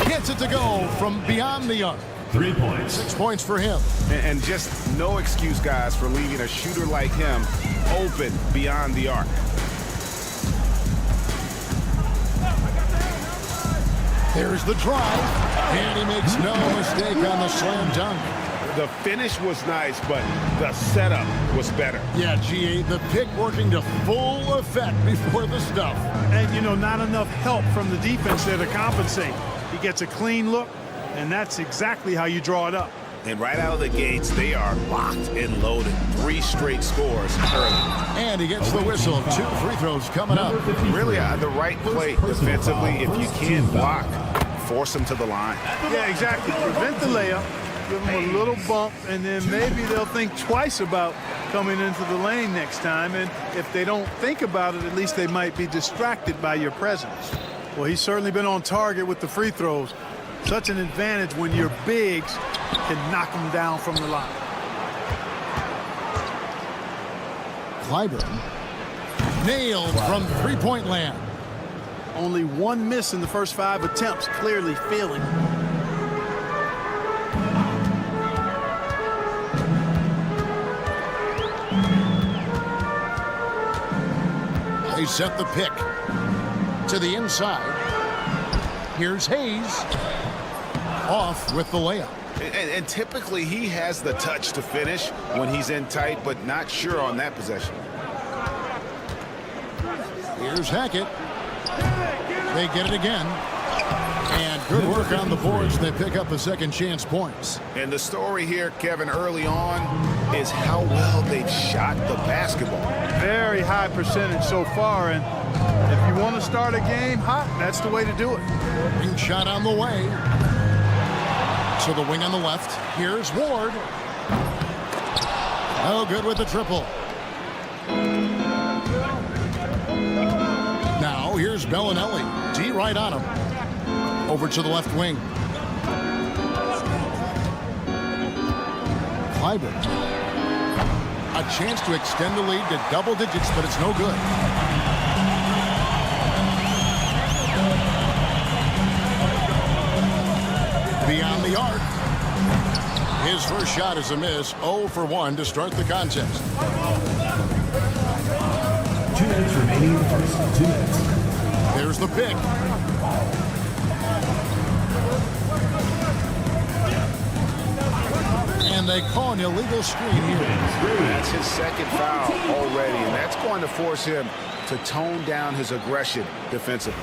Gets it to go from beyond the arc. 3 points. 6 points for him. And just no excuse, guys, for leaving a shooter like him open beyond the arc. There's the drive, and he makes no mistake on the slam dunk. The finish was nice, but the setup was better. Yeah, GA, the pick working to full effect before the stuff. And, you know, not enough help from the defense there to compensate. He gets a clean look, and that's exactly how you draw it up. And right out of the gates, they are locked and loaded. 3 straight scores early. And he gets the whistle. 2 free throws coming up. Really the right play defensively. If you can't block, force them to the line. Yeah, exactly. Prevent the layup, give them a little bump, and then maybe they'll think twice about coming into the lane next time. And if they don't think about it, at least they might be distracted by your presence. Well, he's certainly been on target with the free throws. Such an advantage when your bigs can knock them down from the line. Clyburn nailed from three-point land. Only 1 miss in the first 5 attempts, clearly failing. They set the pick to the inside. Here's Hayes. Off with the layup. And typically he has the touch to finish when he's in tight, but not sure on that possession. Here's Hackett. They get it again. And good work on the boards. They pick up the second chance points. And the story here, Kevin, early on is how well they've shot the basketball. Very high percentage so far, and if you want to start a game hot, that's the way to do it. Ring shot on the way. So the wing on the left. Here's Ward. Oh, good with the triple. Now here's Bellinelli. D right on him. Over to the left wing. Clyburn. A chance to extend the lead to double digits, but it's no good. Beyond the arc. His first shot is a miss. 0 for 1 to start the contest. 2 minutes remaining in the first. 2 minutes. There's the pick. And they call an illegal screen here. That's his second foul already, and that's going to force him to tone down his aggression defensively.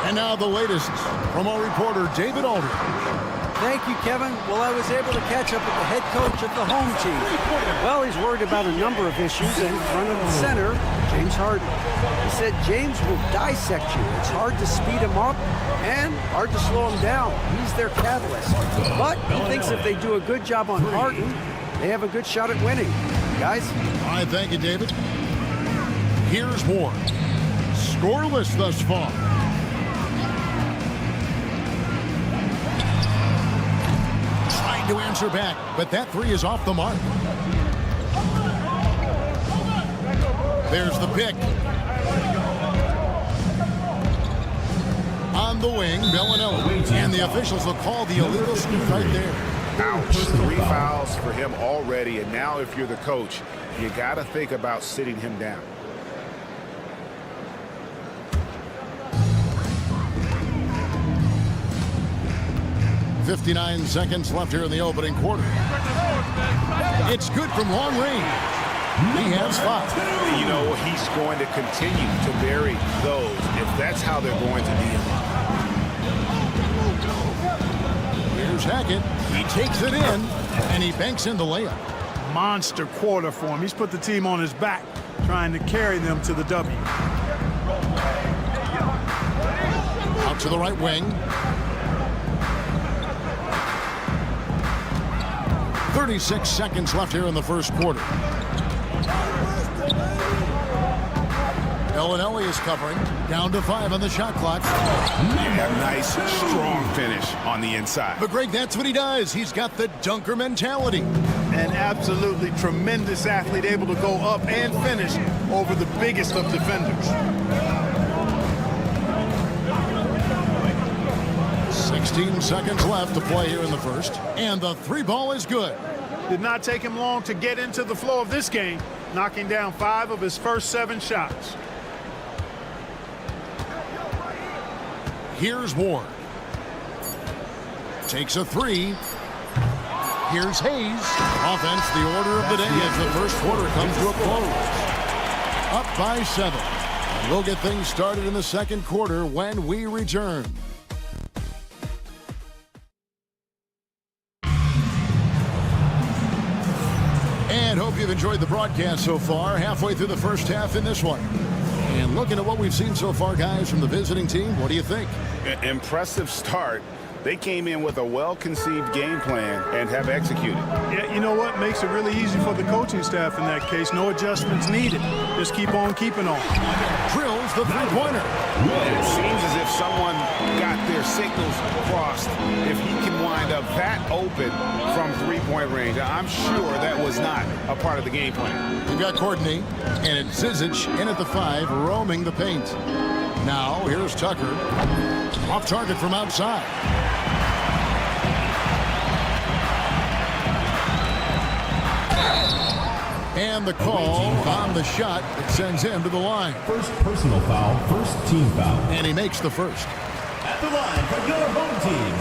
And now the latest from our reporter, David Aldridge. Thank you, Kevin. Well, I was able to catch up with the head coach of the home team. Well, he's worried about a number of issues, and in front of the center, James Harden. He said James will dissect you. It's hard to speed him up and hard to slow him down. He's their catalyst. But he thinks if they do a good job on Harden, they have a good shot at winning. Guys? All right, thank you, David. Here's Ward. Scoreless thus far. Trying to answer back, but that three is off the mark. There's the pick. On the wing, Bellinelli. And the officials will call the illegal scoop right there. Ouch. 3 fouls for him already, and now if you're the coach, you got to think about sitting him down. .59 seconds left here in the opening quarter. It's good from long range. He has 5. You know, he's going to continue to vary those if that's how they're going to be. Here's Hackett. He takes it in, and he banks in the layup. Monster quarter for him. He's put the team on his back, trying to carry them to the W. Out to the right wing. 36 seconds left here in the first quarter. Bellinelli is covering. Down to 5 on the shot clock. Yeah, nice, strong finish on the inside. But Greg, that's what he does. He's got the dunker mentality. An absolutely tremendous athlete, able to go up and finish over the biggest of defenders. 16 seconds left to play here in the first. And the 3 ball is good. Did not take him long to get into the flow of this game, knocking down 5 of his first 7 shots. Here's Ward. Takes a 3. Here's Hayes. Offense, the order of the day as the first quarter comes to a close. Up by 7. We'll get things started in the second quarter when we return. And hope you've enjoyed the broadcast so far. Halfway through the first half in this one. And looking at what we've seen so far, guys, from the visiting team, what do you think? Impressive start. They came in with a well-conceived game plan and have executed. Yeah, you know what? Makes it really easy for the coaching staff in that case. No adjustments needed. Just keep on keeping on. Drills the three-pointer. It seems as if someone got their signals crossed. If he can wind up that open from three-point range, I'm sure that was not a part of the game plan. We've got Courtney, and it's Zizic in at the 5, roaming the paint. Now, here's Tucker. Off target from outside. And the call on the shot that sends him to the line. First personal foul, first team foul. And he makes the first. At the line for your home team,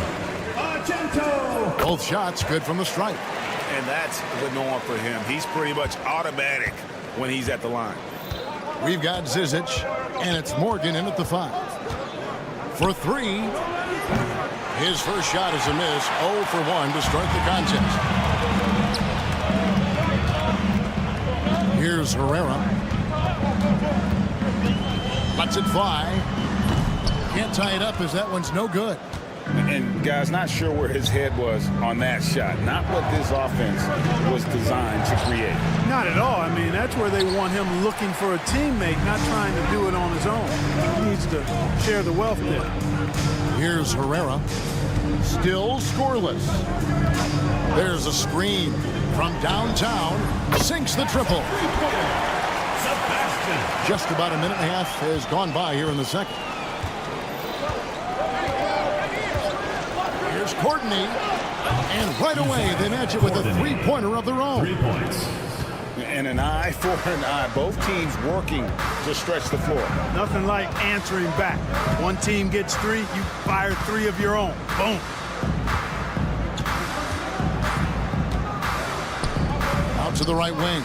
Argento. Both shots good from the stripe. And that's the norm for him. He's pretty much automatic when he's at the line. We've got Zizic, and it's Morgan in at the 5. For 3. His first shot is a miss. 0 for 1 to start the contest. Here's Herrera. Lets it fly. Can't tie it up as that one's no good. And, guys, not sure where his head was on that shot. Not what this offense was designed to create. Not at all. I mean, that's where they want him looking for a teammate, not trying to do it on his own. He needs to share the wealth there. Here's Herrera. Still scoreless. There's a screen from downtown. Sinks the triple. Just about a minute and a half has gone by here in the second. Here's Courtney. And right away they match it with a three-pointer of their own. 3 points. And an eye for an eye. Both teams working to stretch the floor. Nothing like answering back. One team gets 3, you fire 3 of your own. Boom. Out to the right wing.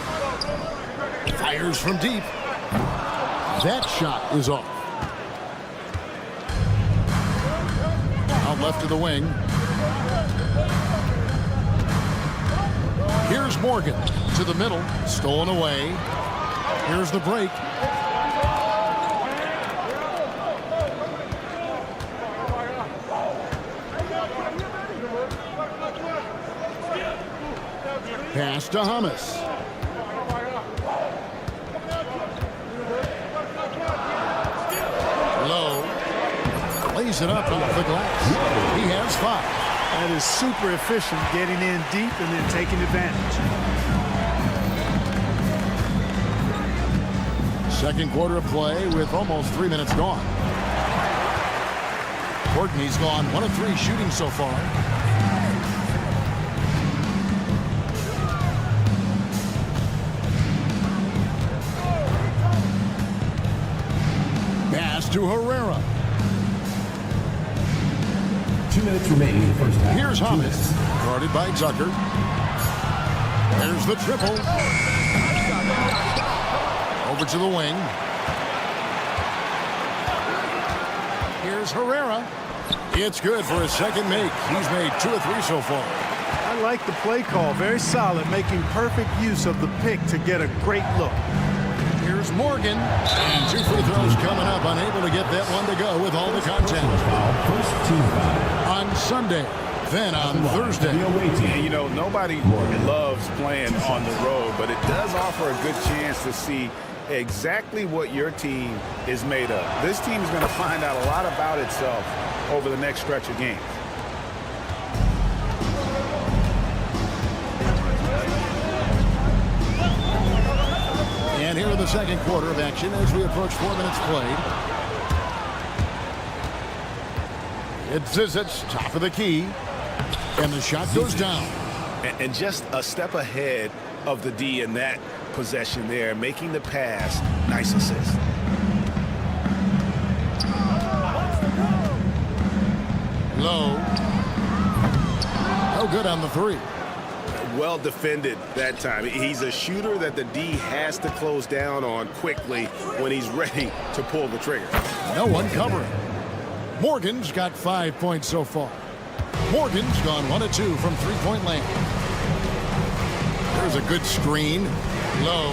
Fires from deep. That shot is off. Out left to the wing. Here's Morgan to the middle. Stolen away. Here's the break. Pass to Hamas. Low. Lays it up off the glass. He has 5. That is super efficient, getting in deep and then taking advantage. Second quarter of play with almost 3 minutes gone. Courtney's gone 1 of 3 shooting so far. Pass to Herrera. 2 minutes remaining in the first half. Here's Hamas, guarded by Tucker. There's the triple. Over to the wing. Here's Herrera. It's good for his second make. He's made 2 of 3 so far. I like the play call. Very solid, making perfect use of the pick to get a great look. Here's Here's Morgan. And 2 free throws coming up. Unable to get that one to go with all the contact. First team foul. On Sunday, then on Thursday. And, you know, nobody loves playing on the road, but it does offer a good chance to see exactly what your team is made of. This team is going to find out a lot about itself over the next stretch of games. And here in the second quarter of action as we approach 4 minutes played. It's Zizic's top of the key. And the shot goes down. And just a step ahead of the D in that possession there, making the pass. Nice assist. Low. No good on the three. Well defended that time. He's a shooter that the D has to close down on quickly when he's ready to pull the trigger. No one covering. Morgan's got 5 points so far. Morgan's gone 1 of 2 from three-point land. There's a good screen. Low.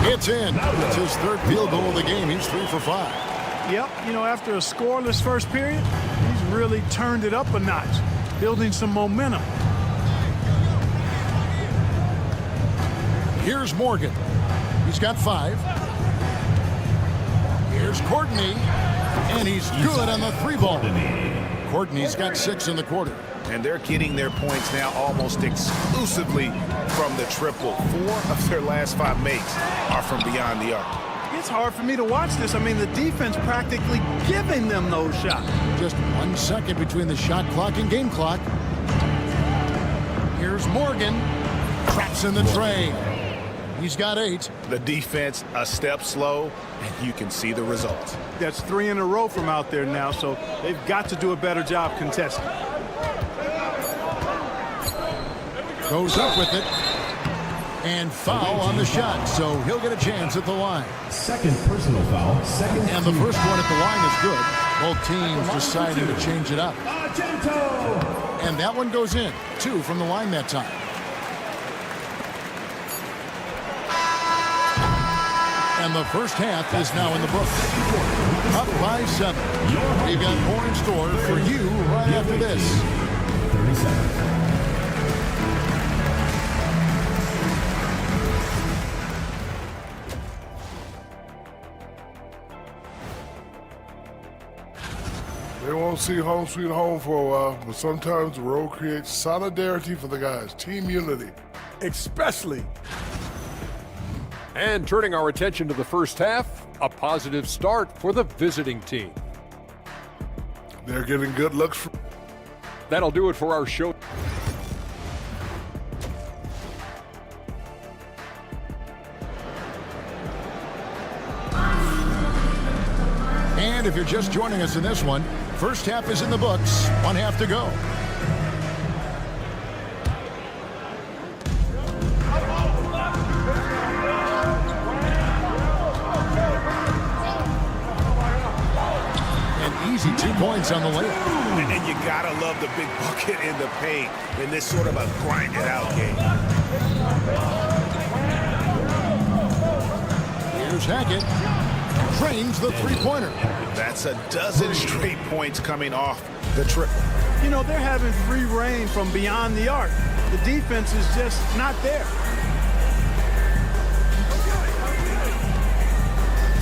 It's in. It's his third field goal of the game. He's 3 for 5. Yep, you know, after a scoreless first period, he's really turned it up a notch, building some momentum. Here's Morgan. He's got 5. Here's Courtney. And he's good on the 3-ball. Courtney's got 6 in the quarter. And they're getting their points now almost exclusively from the triple. 4 of their last 5 makes are from beyond the arc. It's hard for me to watch this. I mean, the defense practically giving them those shots. Just 1 second between the shot clock and game clock. Here's Morgan. Traps in the tray. He's got 8. The defense a step slow, and you can see the result. That's 3 in a row from out there now, so they've got to do a better job contesting. Goes up with it. And foul on the shot, so he'll get a chance at the line. Second personal foul. Second. And the first one at the line is good. Both teams deciding to change it up. And that one goes in. 2 from the line that time. And the first half is now in the books. Up by 7. We've got more in store for you right after this. 37. They won't see home sweet home for a while, but sometimes the road creates solidarity for the guys. Team unity. Especially. And turning our attention to the first half, a positive start for the visiting team. They're getting good looks. That'll do it for our show. And if you're just joining us in this one, first half is in the books. 1 half to go. An easy 2 points on the layup. And you gotta love the big bucket in the paint in this sort of a grind-it-out game. Here's Hackett. Trains the three-pointer. That's a dozen straight points coming off the triple. You know, they're having free reign from beyond the arc. The defense is just not there.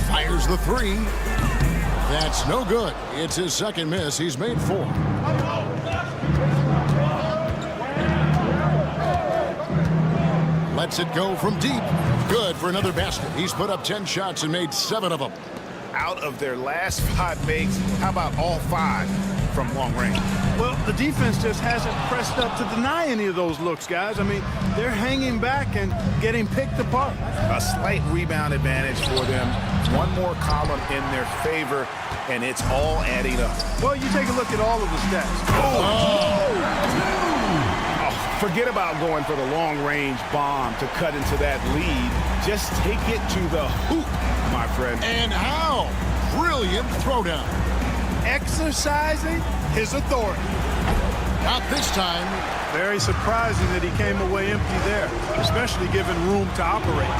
Fires the 3. That's no good. It's his second miss. He's made 4. Lets it go from deep. Good for another basket. He's put up 10 shots and made 7 of them. Out of their last 5 makes, how about all 5 from long range? Well, the defense just hasn't pressed up to deny any of those looks, guys. I mean, they're hanging back and getting picked apart. A slight rebound advantage for them. One more column in their favor, and it's all adding up. Well, you take a look at all of the stats. Forget about going for the long-range bomb to cut into that lead. Just take it to the hoop, my friend. And how? Brilliant throwdown. Exercising his authority. Not this time. Very surprising that he came away empty there, especially given room to operate.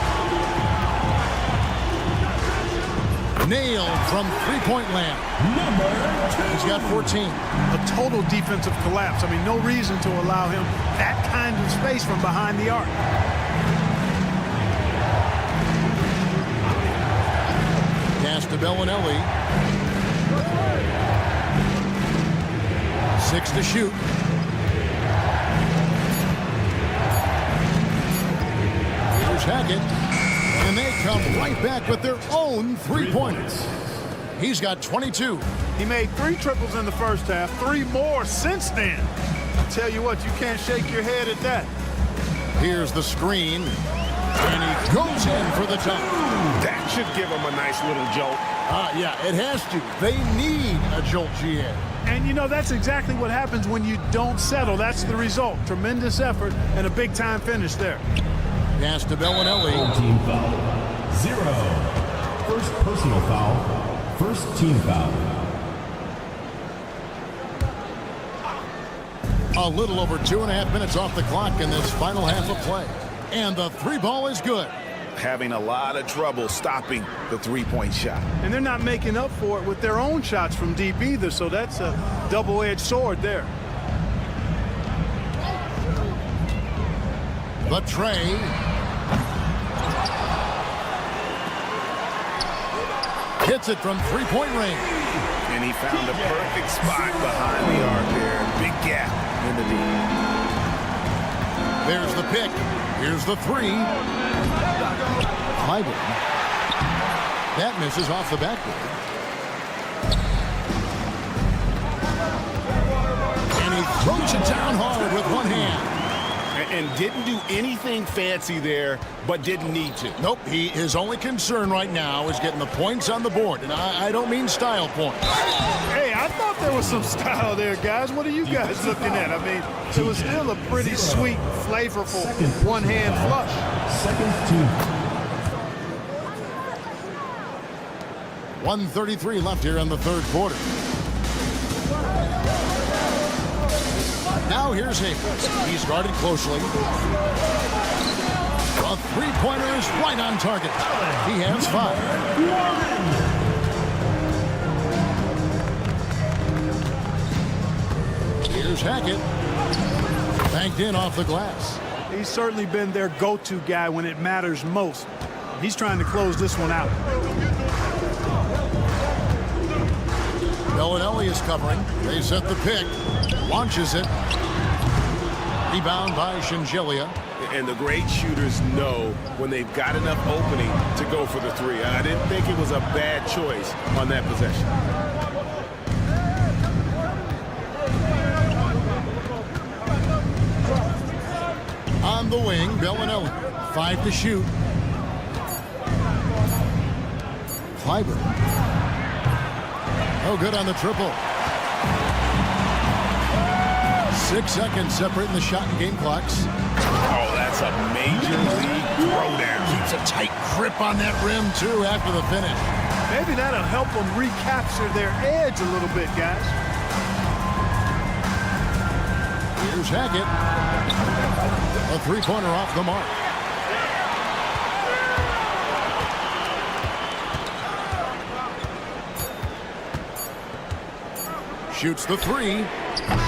Nailed from three-point land. He's got 14. A total defensive collapse. I mean, no reason to allow him that kind of space from behind the arc. Pass to Bellinelli. 6 to shoot. Here's Hackett. And they come right back with their own three-pointers. He's got 22. He made 3 triples in the first half, 3 more since then. I tell you what, you can't shake your head at that. Here's the screen. And he goes in for the dunk. That should give him a nice little jolt. Yeah, it has to. They need a jolt, GA. And, you know, that's exactly what happens when you don't settle. That's the result. Tremendous effort and a big-time finish there. Pass to Bellinelli. Team foul. 0. First personal foul. First team foul. A little over 2.5 minutes off the clock in this final half of play. And the 3-ball is good. Having a lot of trouble stopping the three-point shot. And they're not making up for it with their own shots from deep either, so that's a double-edged sword there. The tray. Hits it from three-point range. And he found a perfect spot behind the arc there. Big gap in the D. There's the pick. Here's the 3. Clyburn. That misses off the backboard. And he throws it down hard with one hand. And didn't do anything fancy there, but didn't need to. Nope, his only concern right now is getting the points on the board. And I don't mean style points. Hey, I thought there was some style there, guys. What are you guys looking at? I mean, it was still a pretty sweet, flavorful one-hand flush. Second team. 1:33 left here in the third quarter. Now here's Havens. He's guarded closely. A three-pointer is right on target. He has 5. Here's Hackett. Banked in off the glass. He's certainly been their go-to guy when it matters most. He's trying to close this one out. Bellinelli is covering. They set the pick. Launches it. Rebound by Shingelia. And the great shooters know when they've got enough opening to go for the 3. I didn't think it was a bad choice on that possession. On the wing, Bellinelli. 5 to shoot. Clyburn. No good on the triple. 6 seconds separating the shot and game clocks. Oh, that's a major league throwdown. Keeps a tight grip on that rim, too, after the finish. Maybe that'll help them recapture their edge a little bit, guys. Here's Hackett. A three-pointer off the mark. Shoots the 3.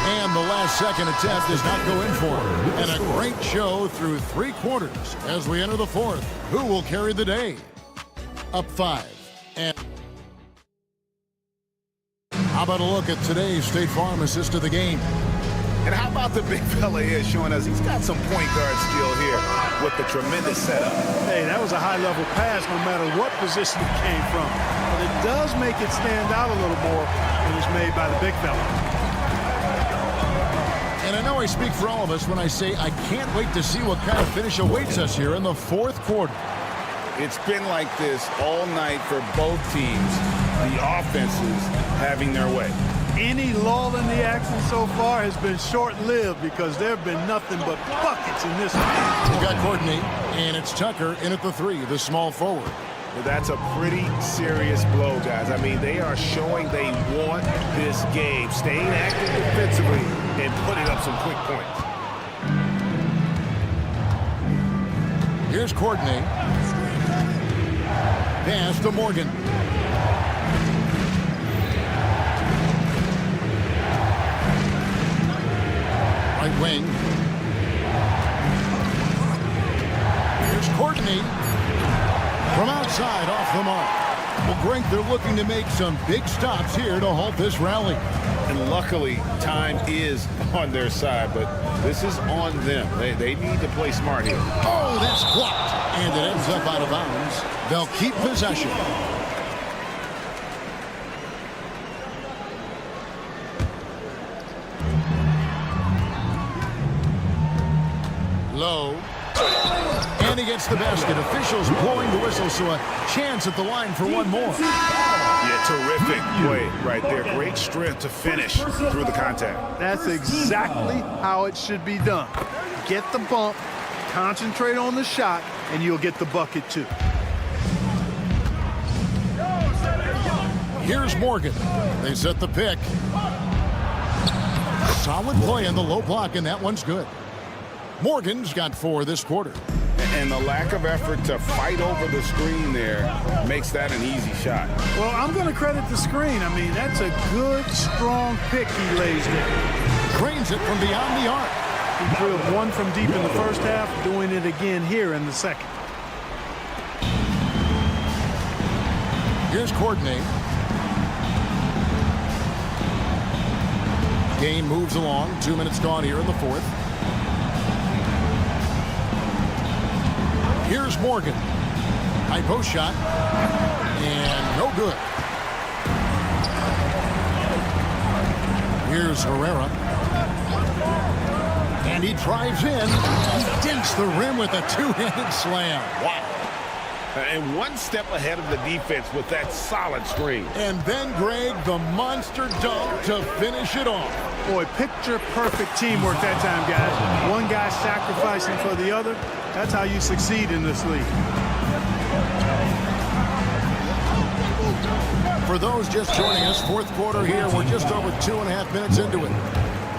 And the last second attempt does not go in for it. And a great show through 3 quarters as we enter the 4th. Who will carry the day? Up 5. And how about a look at today's State Farm assist of the game? And how about the big fella here showing us he's got some point guard skill here with the tremendous setup. Hey, that was a high-level pass no matter what position it came from. But it does make it stand out a little more when it's made by the big fella. And I know I speak for all of us when I say I can't wait to see what kind of finish awaits us here in the 4th quarter. It's been like this all night for both teams. The offenses having their way. Any lull in the action so far has been short-lived because there have been nothing but buckets in this one. We've got Courtney, and it's Tucker in at the 3, the small forward. Well, that's a pretty serious blow, guys. I mean, they are showing they want this game, staying active defensively and putting up some quick points. Here's Courtney. Pass to Morgan. wing. Here's Courtney. From outside, off the mark. Well, Greg, they're looking to make some big stops here to halt this rally. And luckily, time is on their side, but this is on them. They need to play smart here. Oh, that's blocked. And it ends up out of bounds. They'll keep possession. Low. And he gets the basket. Officials blowing the whistle, so a chance at the line for one more. Yeah, terrific play right there. Great strength to finish through the contact. That's exactly how it should be done. Get the bump, concentrate on the shot, and you'll get the bucket too. Here's Morgan. They set the pick. Solid play in the low block, and that one's good. Morgan's got 4 this quarter. And the lack of effort to fight over the screen there makes that an easy shot. Well, I'm going to credit the screen. I mean, that's a good, strong pick he lays there. Drains it from beyond the arc. He drilled one from deep in the first half, doing it again here in the second. Here's Courtney. Game moves along. 2 minutes gone here in the fourth. Here's Morgan. High post shot. And no good. Here's Herrera. And he drives in. He dinks the rim with a two-handed slam. Wow. And one step ahead of the defense with that solid screen. And then, Greg, the monster dunk to finish it off. Boy, picture-perfect teamwork that time, guys. One guy sacrificing for the other. That's how you succeed in this league. For those just joining us, fourth quarter here. We're just over 2.5 minutes into it.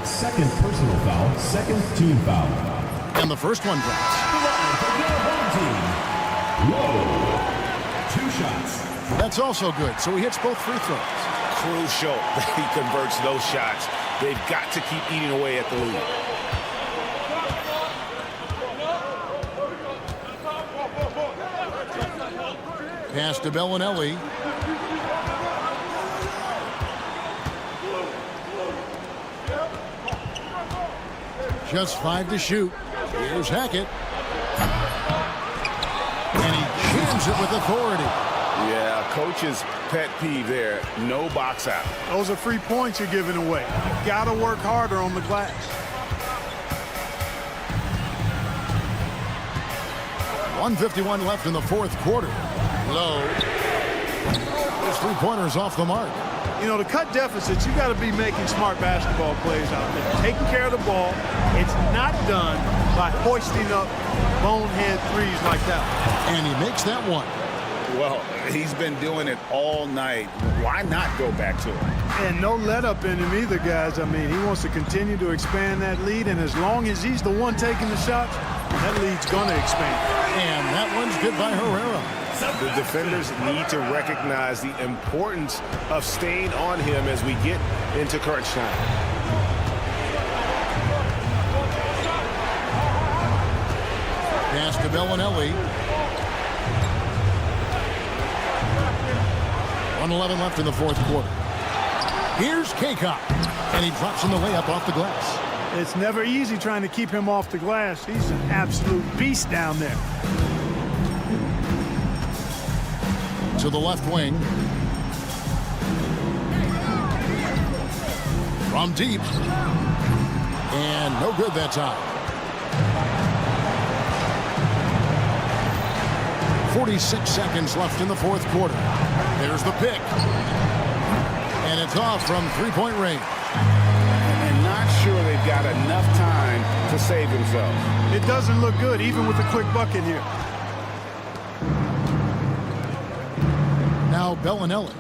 Second personal foul, second team foul. And the first one drops. Whoa. 2 shots. That's also good. So he hits both free throws. Crucial that he converts those shots. They've got to keep eating away at the lead. Pass to Bellinelli. Just 5 to shoot. Here's Hackett. And he jams it with authority. Yeah, coach's pet peeve there. No box out. Those are free points you're giving away. You got to work harder on the glass. .151 left in the fourth quarter. Low. Those 3-pointers off the mark. You know, to cut deficits, you got to be making smart basketball plays out there. Taking care of the ball. It's not done by hoisting up bonehead threes like that. And he makes that one. Well, he's been doing it all night. Why not go back to it? And no let up in him either, guys. I mean, he wants to continue to expand that lead, and as long as he's the one taking the shots, that lead's going to expand. And that one's good by Herrera. The defenders need to recognize the importance of staying on him as we get into crunch time. Pass to Bellinelli. 1:11 left in the fourth quarter. Here's Kaycock. And he drops in the layup off the glass. It's never easy trying to keep him off the glass. He's an absolute beast down there. To the left wing. From deep. And no good that time. 46 seconds left in the fourth quarter. There's the pick. And it's off from three-point range. And not sure they've got enough time to save themselves. It doesn't look good, even with a quick bucket here. Now Bellinelli.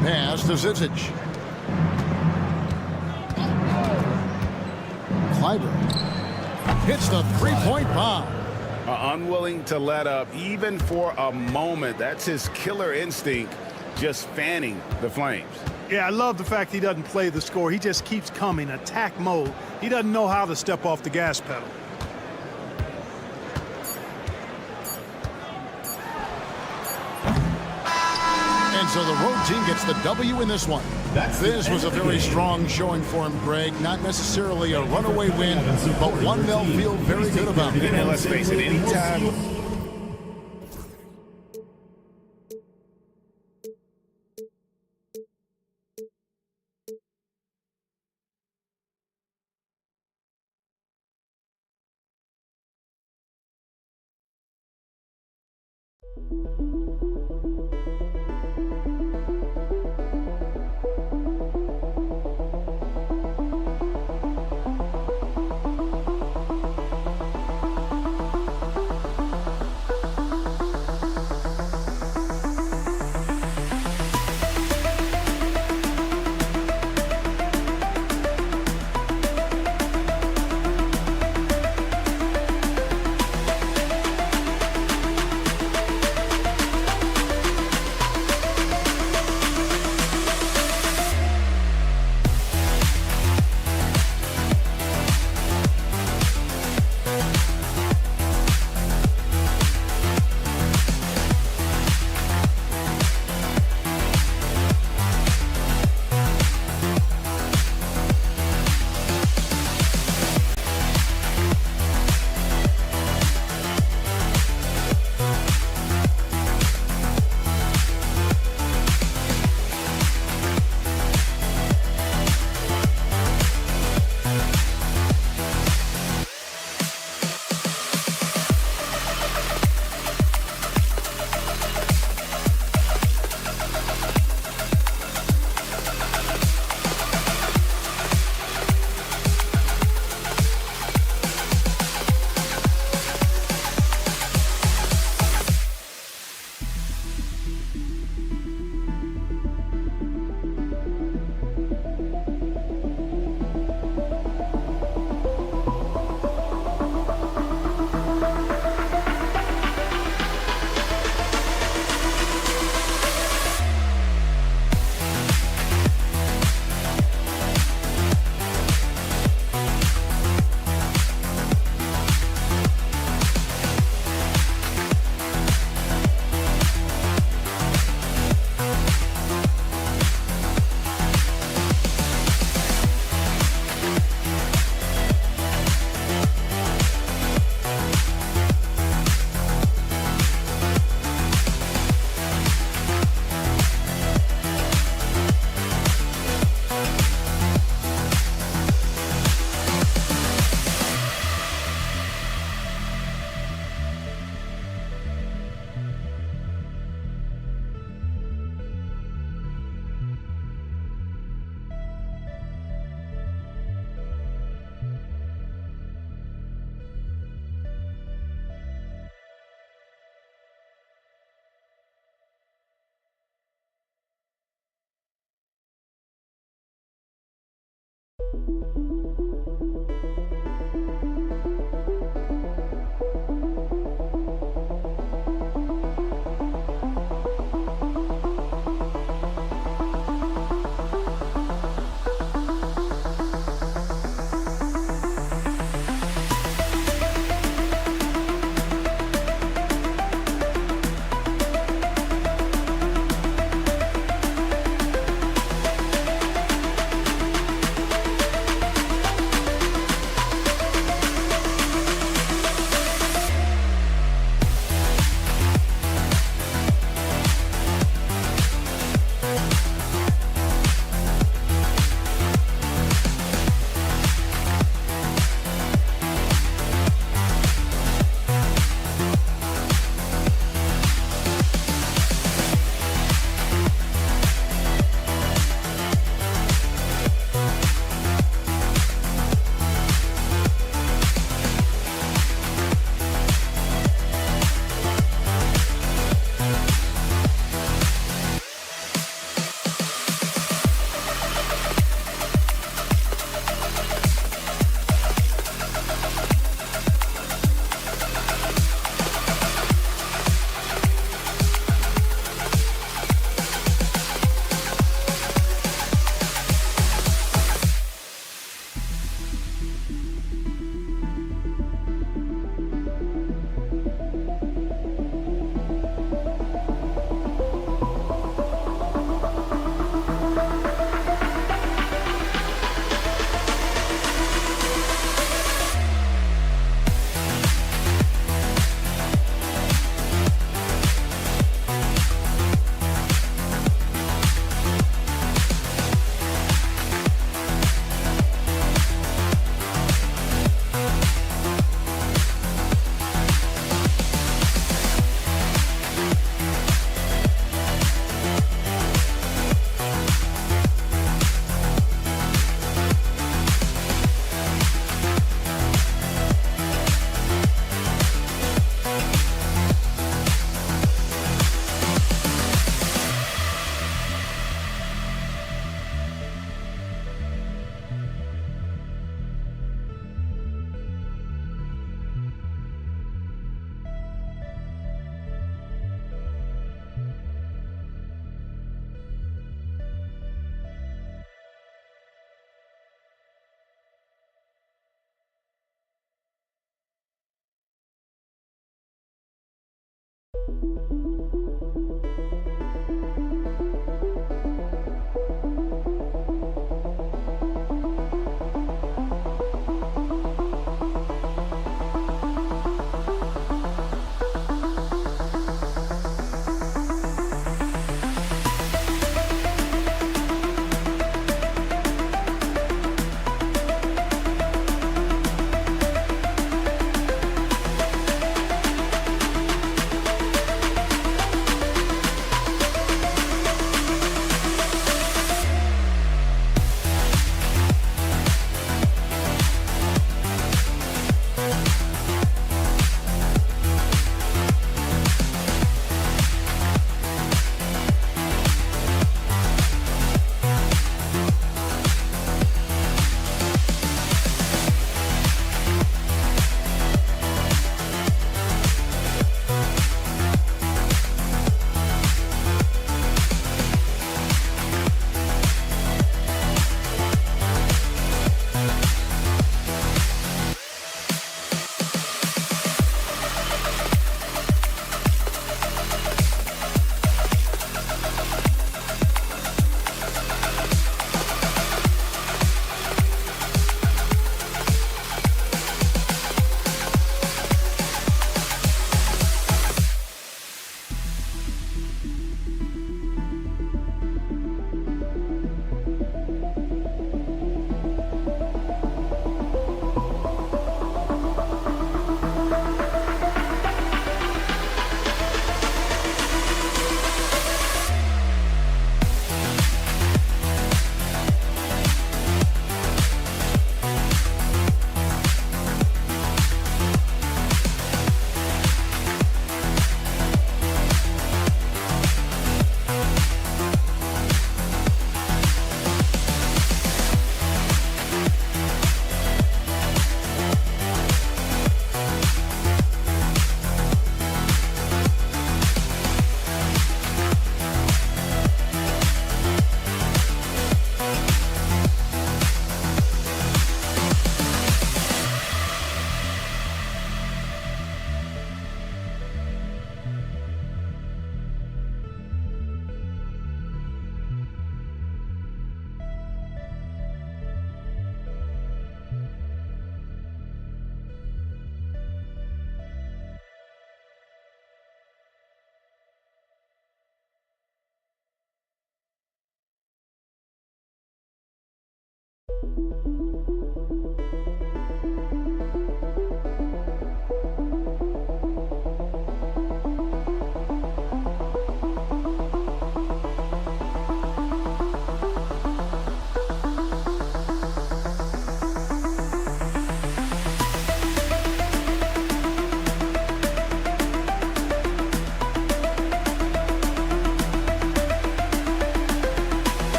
Pass to Zizic. Kleiber hits the three-point bomb. Unwilling to let up even for a moment. That's his killer instinct, just fanning the flames. Yeah, I love the fact he doesn't play the score. He just keeps coming, attack mode. He doesn't know how to step off the gas pedal. And so the road team gets the W in this one. This was a very strong showing for him, Greg. Not necessarily a runaway win, but one they'll feel very good about. And let's face it, anytime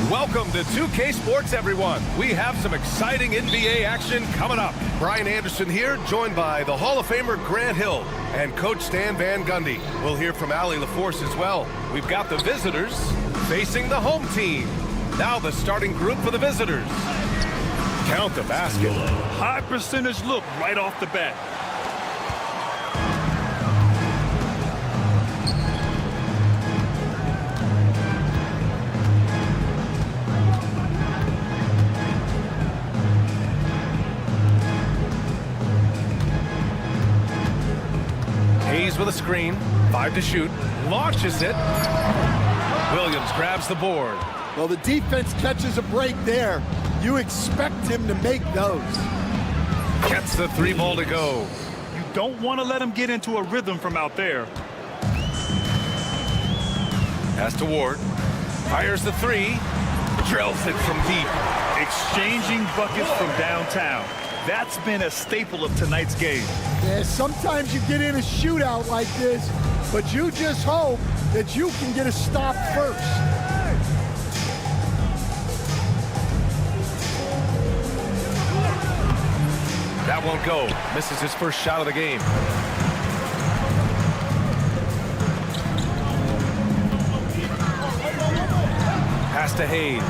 Welcome to 2K Sports, everyone. We have some exciting NBA action coming up. Brian Anderson here, joined by the Hall of Famer Grant Hill and Coach Stan Van Gundy. We'll hear from Allie LaForce as well. We've got the visitors facing the home team. Now the starting group for the visitors. Count the basket. High percentage look right off the bat. With a screen, 5 to shoot, launches it. Williams grabs the board. Well, the defense catches a break there. You expect him to make those. Gets the 3 ball to go. You don't want to let him get into a rhythm from out there. Pass to Ward. Fires the 3. Drills it from deep. Exchanging buckets from downtown. That's been a staple of tonight's game. Yeah, sometimes you get in a shootout like this, but you just hope that you can get a stop first. That won't go. Misses his first shot of the game. Pass to Hayes.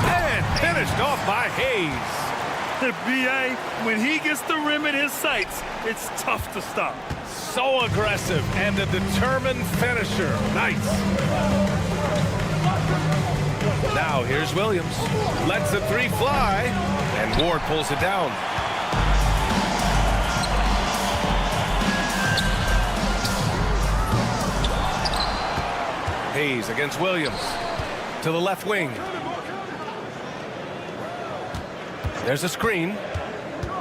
And finished off by Hayes. B.A., when he gets the rim in his sights, it's tough to stop. So aggressive and a determined finisher. Nice. Now here's Williams. Lets the 3 fly, and Ward pulls it down. Hayes against Williams. To the left wing. There's a screen.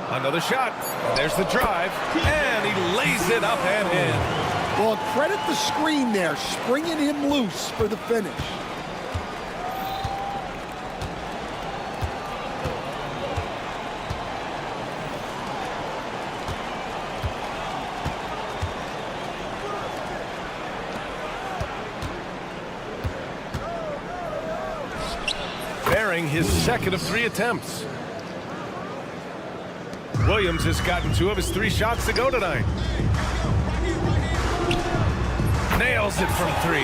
Another shot. And there's the drive. And he lays it up and in. Well, credit the screen there, springing him loose for the finish. Bearing his second of 3 attempts. Williams has gotten 2 of his 3 shots to go tonight. Nails it from 3.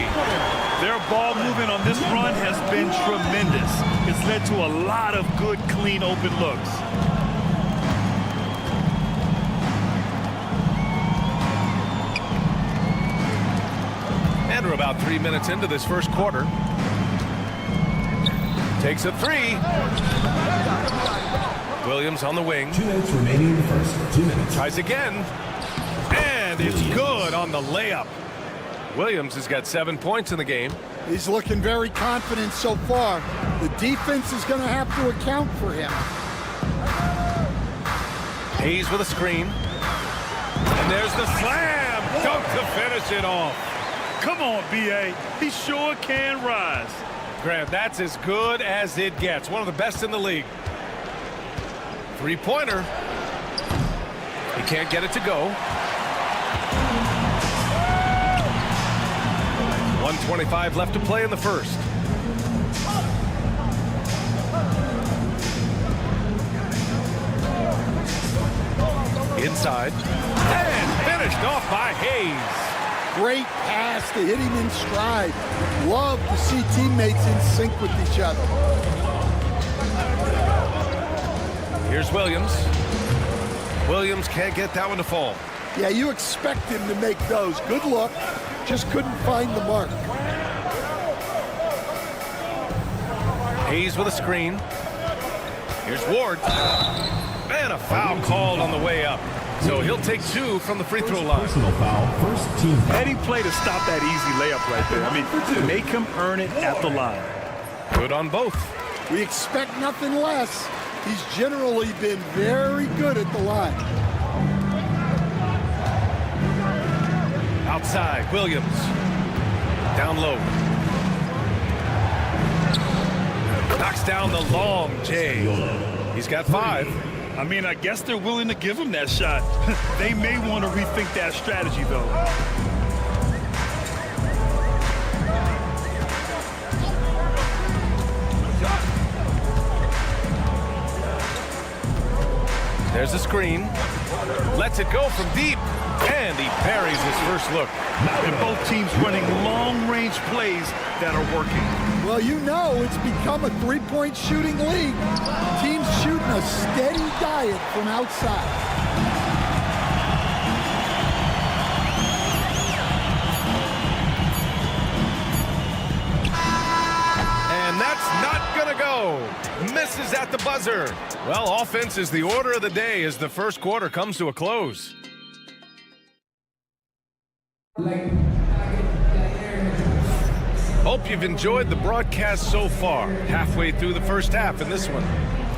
Their ball movement on this run has been tremendous. It's led to a lot of good, clean, open looks. And we're about 3 minutes into this first quarter. Takes a 3. Williams on the wing. 2 minutes remaining in the first. 2 minutes. Tries again. And it's good on the layup. Williams has got 7 points in the game. He's looking very confident so far. The defense is going to have to account for him. Hayes with a screen. And there's the slam. Dunk to finish it off. Come on, B.A. He sure can rise. Grant, that's as good as it gets. One of the best in the league. Three-pointer. He can't get it to go. 1:25 left to play in the first. Inside. And finished off by Hayes. Great pass to hit him in stride. Love to see teammates in sync with each other. Here's Williams. Williams can't get that one to fall. Yeah, you expect him to make those. Good luck. Just couldn't find the mark. Hayes with a screen. Here's Ward. And a foul called on the way up. So he'll take 2 from the free throw line. Personal foul, first team foul. Heady play to stop that easy layup right there. I mean, make him earn it at the line. Good on both. We expect nothing less. He's generally been very good at the line. Outside, Williams. Down low. Knocks down the long J. He's got 5. I mean, I guess they're willing to give him that shot. They may want to rethink that strategy, though. There's a screen. Lets it go from deep. And he parries his first look. And both teams running long-range plays that are working. Well, you know it's become a three-point shooting league. Teams shooting a steady diet from outside. And that's not going to go. Misses at the buzzer. Well, offense is the order of the day as the first quarter comes to a close. Hope you've enjoyed the broadcast so far, halfway through the first half in this one.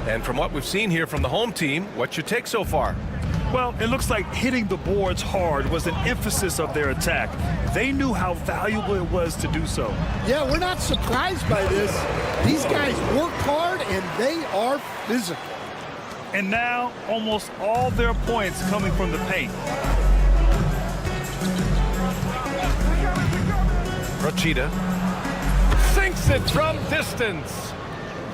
And from what we've seen here from the home team, what's your take so far? Well, it looks like hitting the boards hard was an emphasis of their attack. They knew how valuable it was to do so. Yeah, we're not surprised by this. These guys work hard and they are physical. And now, almost all their points coming from the paint. Rochita sinks it from distance.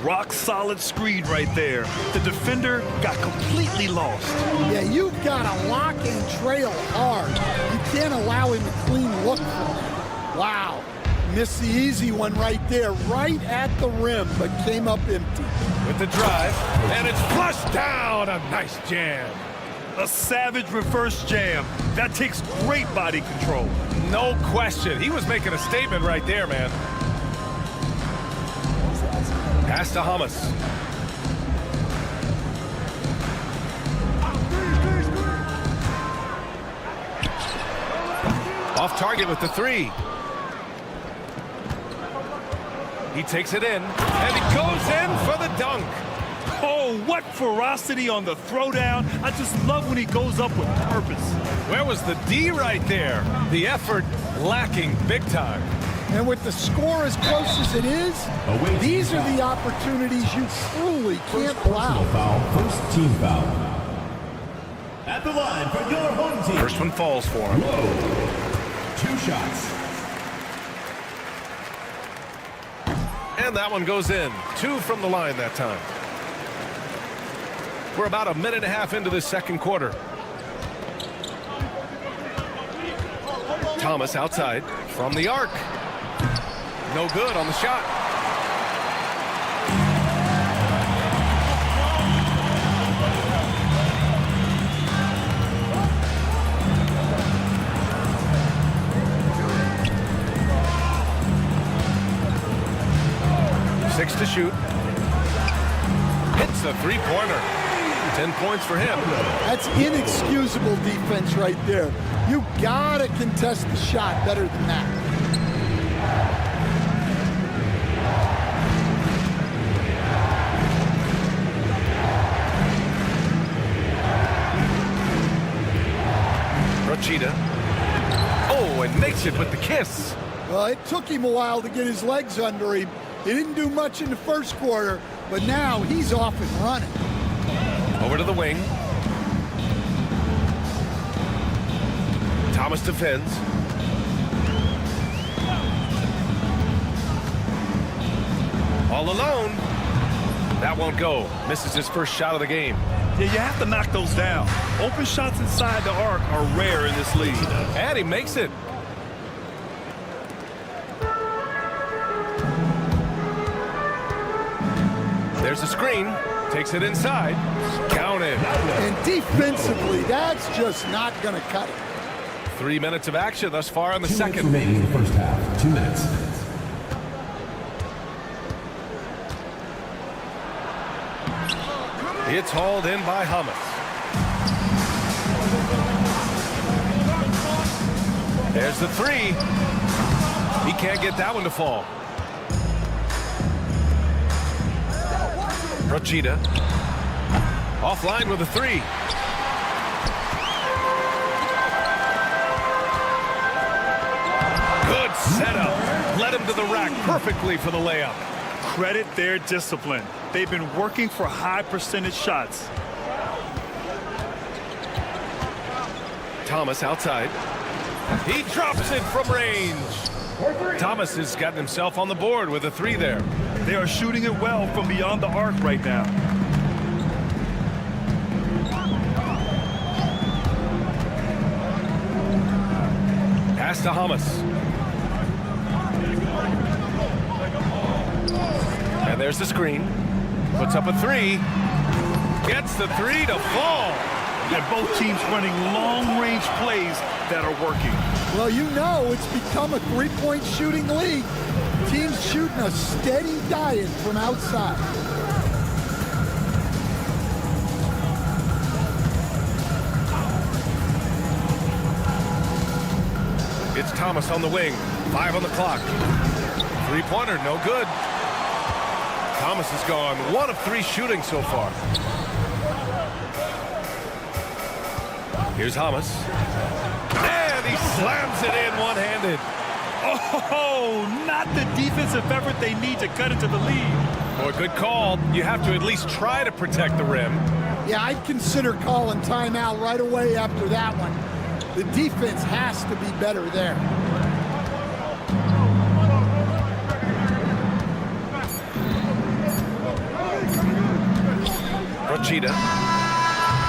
Rock solid screen right there. The defender got completely lost. Yeah, you've got to lock and trail hard. You can't allow him a clean look from that. Wow. Missed the easy one right there, right at the rim, but came up empty. With the drive, and it's flushed down. A nice jam. A savage reverse jam. That takes great body control. No question. He was making a statement right there, man. Pass to Hamas. Off target with the 3. He takes it in, and he goes in for the dunk. Oh, what ferocity on the throwdown. I just love when he goes up with purpose. Where was the D right there? The effort lacking big time. And with the score as close as it is, these are the opportunities you truly can't allow. Foul, first team foul. At the line for your home team. First one falls for him. Whoa. 2 shots. And that one goes in. 2 from the line that time. We're about a minute and a half into the second quarter. Thomas outside from the arc. No good on the shot. Six to shoot. Hits a three-pointer. 10 points for him. That's inexcusable defense right there. You gotta contest the shot better than that. Rochita. Oh, and makes it with the kick. miss. Well, it took him a while to get his legs under him. He didn't do much in the first quarter, but now he's off and running. Over to the wing. Thomas defends. All alone. That won't go. Misses his first shot of the game. Yeah, you have to knock those down. Open shots inside the arc are rare in this league. And he makes it. There's a screen. Takes it inside. Counted. And defensively, that's just not going to cut it. 3 minutes of action thus far in the 2 minutes second. remaining in the first half. 2 minutes. It's hauled in by Hummus. There's the three. He can't get that one to fall. Rochita. Offline with a three. Good setup. Led him to the rack perfectly for the layup. Credit their discipline. They've been working for high percentage shots. Thomas outside. He drops it from range. Thomas has gotten himself on the board with a three there. They are shooting it well from beyond the arc right now. Pass to Hummus. And there's the screen. Puts up a three. Gets the three to fall. And both teams running long-range plays that are working. Well, you know it's become a three-point shooting league. Teams shooting a steady diet from outside. It's Thomas on the wing. 5 on the clock. Three-pointer, no good. Thomas has gone 1 of 3 shooting so far. Here's Hummus. And he slams it in one-handed. Oh, not the defensive effort they need to cut into the lead. Boy, good call. You have to at least try to protect the rim. Yeah, I'd consider calling timeout right away after that one. The defense has to be better there. Rochita.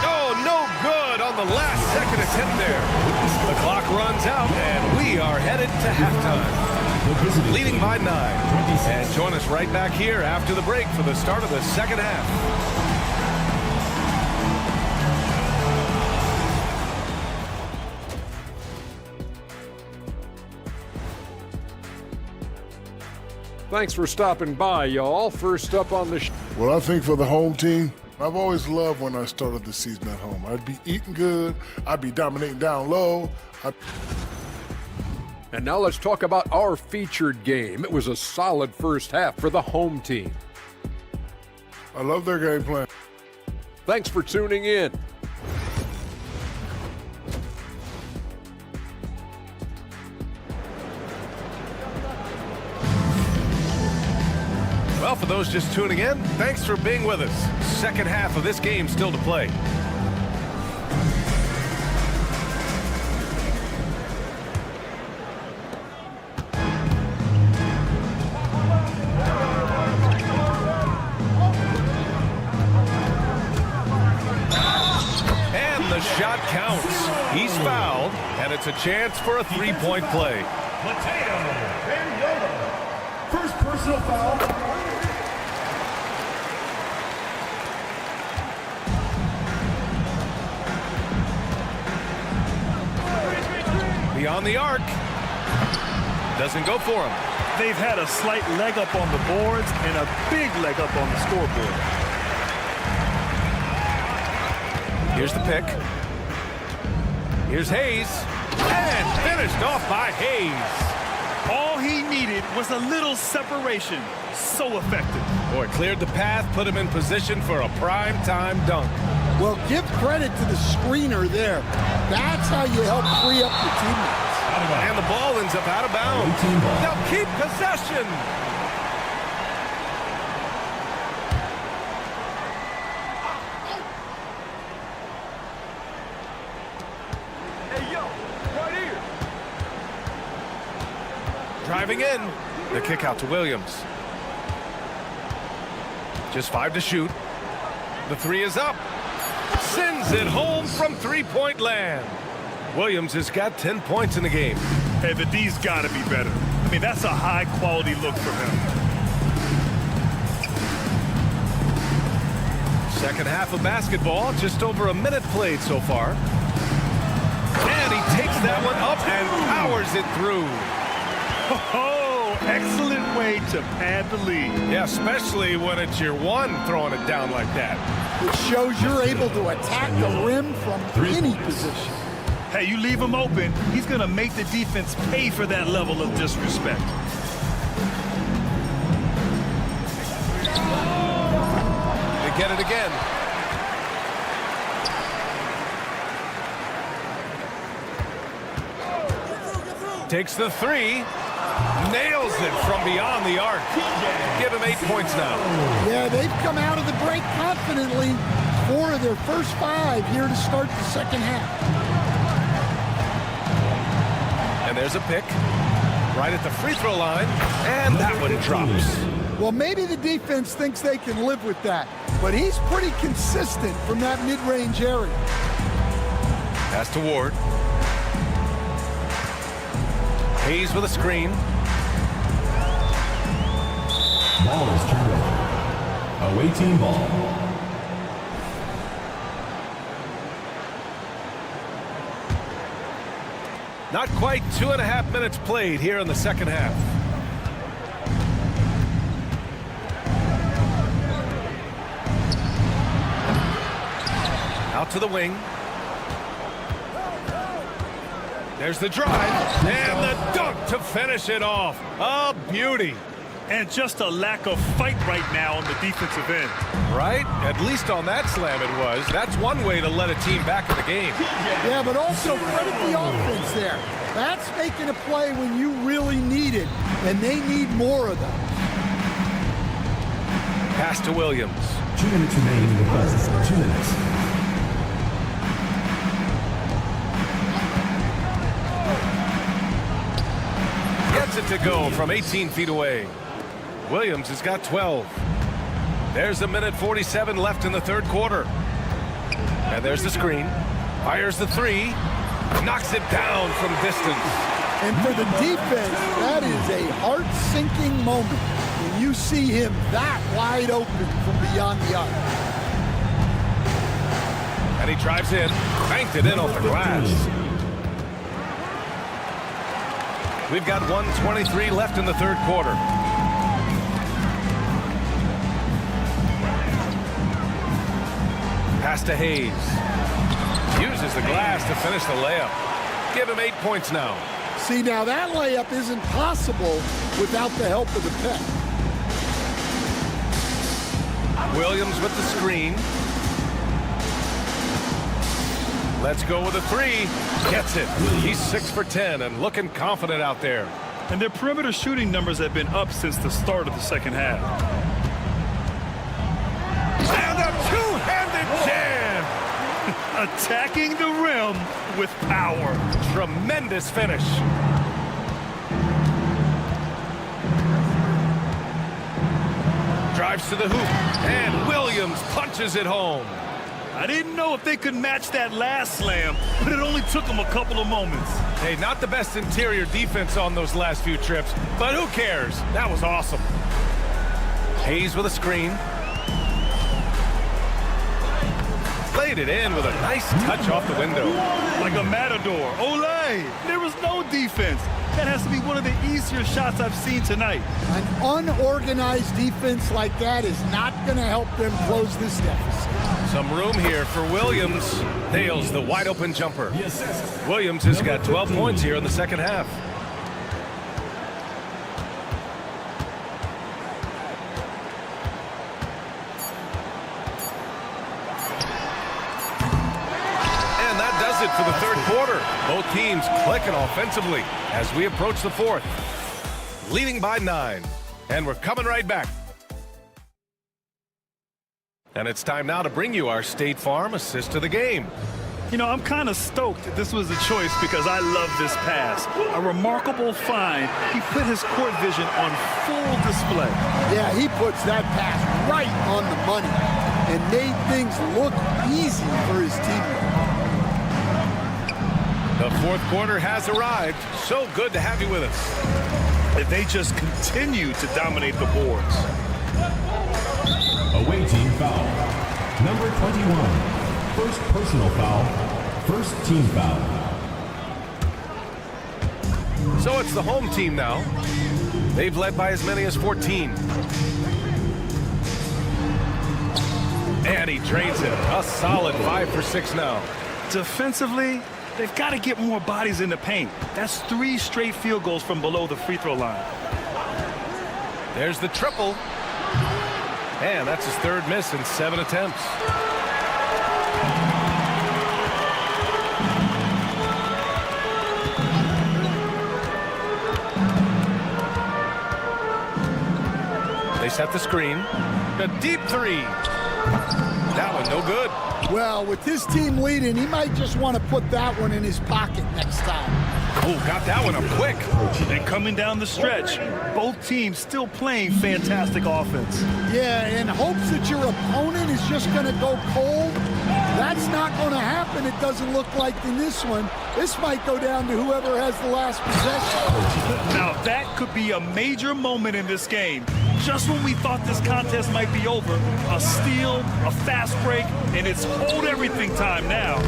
Oh, no good on the last second attempt there. The clock runs out, and we are headed to halftime. Leading by 9. And join us right back here after the break for the start of the second half. Thanks for stopping by, y'all. First up on the Well, I think for the home team, I've always loved when I started the season at home. I'd be eating good. I'd be dominating down low. And now let's talk about our featured game. It was a solid first half for the home team. I love their game plan. Thanks for tuning in. Well, for those just tuning in, thanks for being with us. Second half of this game still to play. And the shot counts. He's fouled, and it's a chance for a three-point play. First personal foul. Beyond the arc. Doesn't go for him. They've had a slight leg up on the boards and a big leg up on the scoreboard. Here's the pick. Here's Hayes. And finished off by Hayes. All he needed was a little separation. So effective. Boy, cleared the path, put him in position for a prime-time dunk. Well, give credit to the screener there. That's how you help free up your teammates. And the ball ends up out of bounds. They'll keep possession. Driving in. The kick out to Williams. Just 5 to shoot. The 3 is up. Sends it home from three-point land. Williams has got 10 points in the game. Hey, the D's got to be better. I mean, that's a high-quality look from him. Second half of basketball, just over a minute played so far. And he takes that one up and powers it through. Oh, excellent way to pad the lead. Yeah, especially when it's your one throwing it down like that. It shows you're able to attack the rim from any position. Hey, you leave him open, he's going to make the defense pay for that level of disrespect. They get it again. Takes the 3. Nails it from beyond the arc. Give him 8 points now. Yeah, they've come out of the break confidently. 4 of their first 5 here to start the second half. And there's a pick right at the free throw line, and that one drops. Well, maybe the defense thinks they can live with that, but he's pretty consistent from that mid-range area. Pass to Ward. Hayes with a screen. Ball is turned over. Away team ball. Not quite 2.5 minutes played here in the second half. Out to the wing. There's the drive, and the dunk to finish it off. A beauty. And just a lack of fight right now on the defensive end. Right? At least on that slam it was. That's one way to let a team back in the game. Yeah, but also credit the offense there. That's making a play when you really need it, and they need more of them. Pass to Williams. 2 minutes remaining in the quarter. 2 minutes. Gets it to go from 18 feet away. Williams has got 12. There's 1:47 left in the third quarter. And there's the screen. Fires the 3. Knocks it down from distance. And for the defense, that is a heart-sinking moment when you see him that wide open from beyond the arc. And he drives in. Banked it in off the glass. We've got 1:23 left in the third quarter. Pass to Hayes. Uses the glass to finish the layup. Give him 8 points now. See, now that layup isn't possible without the help of the pick. Williams with the screen. Let's go with a 3. Gets it. He's 6 for 10 and looking confident out there. And their perimeter shooting numbers have been up since the start of the second half. And a two-handed jam. Attacking the rim with power. Tremendous finish. Drives to the hoop. And Williams punches it home. I didn't know if they could match that last slam, but it only took them a couple of moments. Hey, not the best interior defense on those last few trips, but who cares? That was awesome. Hayes with a screen. Played it in with a nice touch off the window. Like a matador. Olay! There was no defense. That has to be one of the easier shots I've seen tonight. An unorganized defense like that is not going to help them close this deficit. Some room here for Williams. Nails the wide open jumper. Williams has got 12 points here in the second half. And that does it for the third quarter. Both teams clicking offensively as we approach the fourth. Leading by 9. And we're coming right back. And it's time now to bring you our State Farm assist of the game. You know, I'm kind of stoked this was a choice because I love this pass. A remarkable find. He put his court vision on full display. Yeah, he puts that pass right on the money and made things look easy for his teammate. The fourth quarter has arrived. So good to have you with us. And they just continue to dominate the boards. Away team foul. Number 21. First personal foul. First team foul. So it's the home team now. They've led by as many as 14. And he drains it. A solid 5 for 6 now. Defensively, they've got to get more bodies in the paint. That's 3 straight field goals from below the free throw line. There's the triple. And that's his 3rd miss in 7 attempts. They set the screen. A deep 3. That one no good. Well, with his team leading, he might just want to put that one in his pocket next time. Oh, got that one up quick. And coming down the stretch, both teams still playing fantastic offense. Yeah, in hopes that your opponent is just going to go cold. That's not going to happen, it doesn't look like in this one. This might go down to whoever has the last possession. Now, that could be a major moment in this game. Just when we thought this contest might be over, a steal, a fast break, and it's hold everything time now.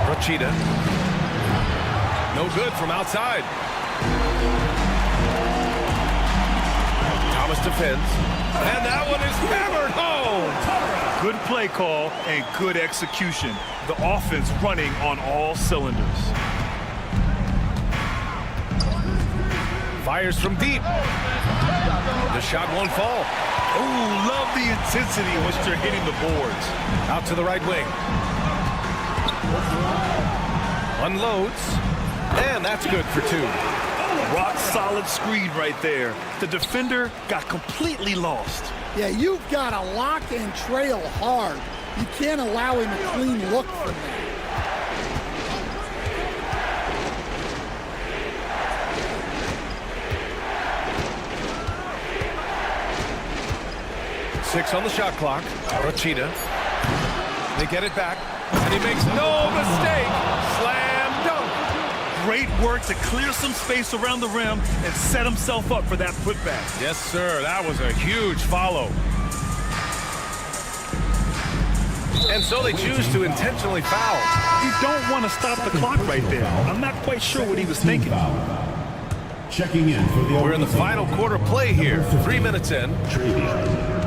Rochita. No good from outside. Thomas defends. And that one is hammered home. Good play call and good execution. The offense running on all cylinders. Fires from deep. The shot won't fall. Oh, love the intensity in which they're hitting the boards. Out to the right wing. Unloads. And that's good for 2. Rock solid screen right there. The defender got completely lost. Yeah, you've got to lock and trail hard. You can't allow him a clean look from that. Six on the shot clock. Rochita. They get it back. And he makes no mistake. Slam dunk. Great work to clear some space around the rim and set himself up for that putback. Yes, sir. That was a huge follow. And so they choose to intentionally foul. You don't want to stop the clock right there. I'm not quite sure what he was thinking. Checking in for the We're in the final quarter play here. 3 minutes in.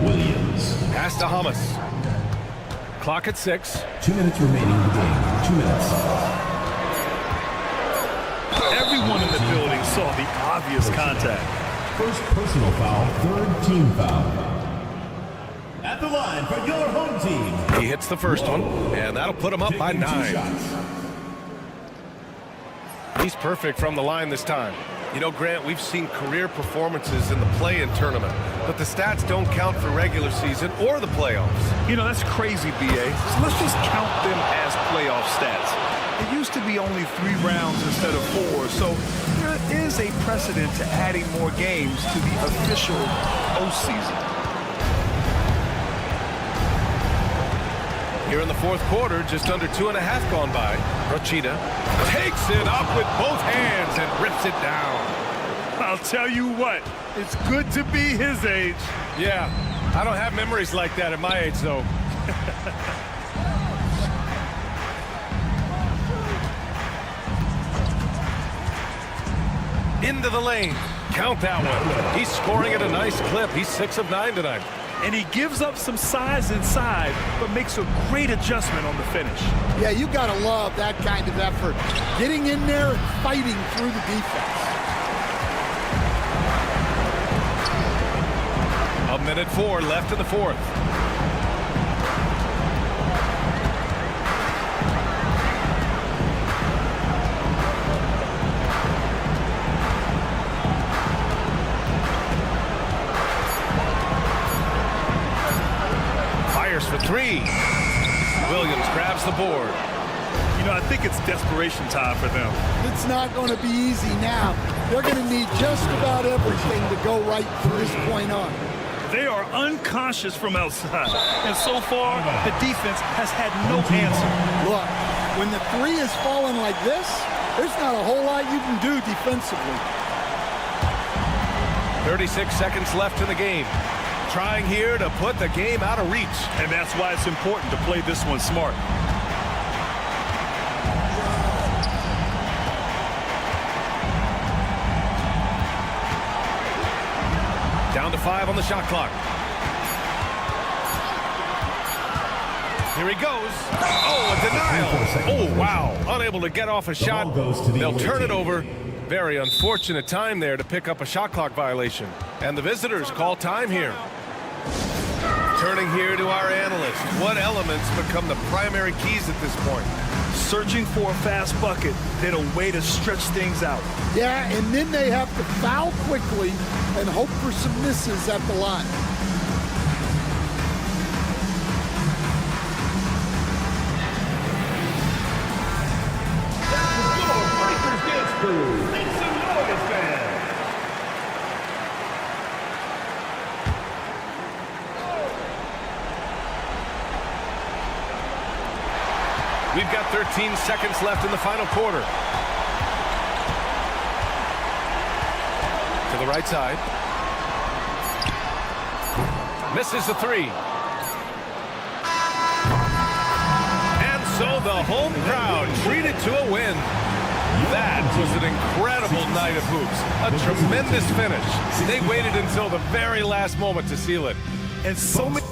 Williams. Pass to Hamas. Clock at 6. 2 minutes remaining in the game. 2 minutes. Everyone in the building saw the obvious contact. First personal foul, 3rd team foul. At the line for your home team. He hits the first one, and that'll put him up by 9. He's perfect from the line this time. You know, Grant, we've seen career performances in the play-in tournament, but the stats don't count for regular season or the playoffs. You know, that's crazy, B.A. So let's just count them as playoff stats. It used to be only 3 rounds instead of 4, so there is a precedent to adding more games to the official postseason. Here in the fourth quarter, just under 2.5 gone by. Rochita takes it up with both hands and rips it down. I'll tell you what, it's good to be his age. Yeah, I don't have memories like that at my age, though. Into the lane. Count that one. He's scoring at a nice clip. He's 6 of 9 tonight. And he gives up some size inside, but makes a great adjustment on the finish. Yeah, you got to love that kind of effort. Getting in there and fighting through the defense. 1:04 left in the fourth. Fires for three. Williams grabs the board. You know, I think it's desperation time for them. It's not going to be easy now. They're going to need just about everything to go right from this point on. They are unconscious from outside, and so far, the defense has had no answer. Look, when the three is falling like this, there's not a whole lot you can do defensively. 36 seconds left in the game. Trying here to put the game out of reach. And that's why it's important to play this one smart. Down to 5 on the shot clock. Here he goes. Oh, a denial. Oh, wow. Unable to get off a shot. They'll turn it over. Very unfortunate time there to pick up a shot clock violation. And the visitors call time here. Turning here to our analyst. What elements become the primary keys at this point? Searching for a fast bucket, then a way to stretch things out. Yeah, and then they have to foul quickly and hope for some misses at the line. We've got 13 seconds left in the final quarter. To the right side. Misses the three. And so the home crowd treated to a win. That was an incredible night of hoops. A tremendous finish. They waited until the very last moment to seal it. And so many...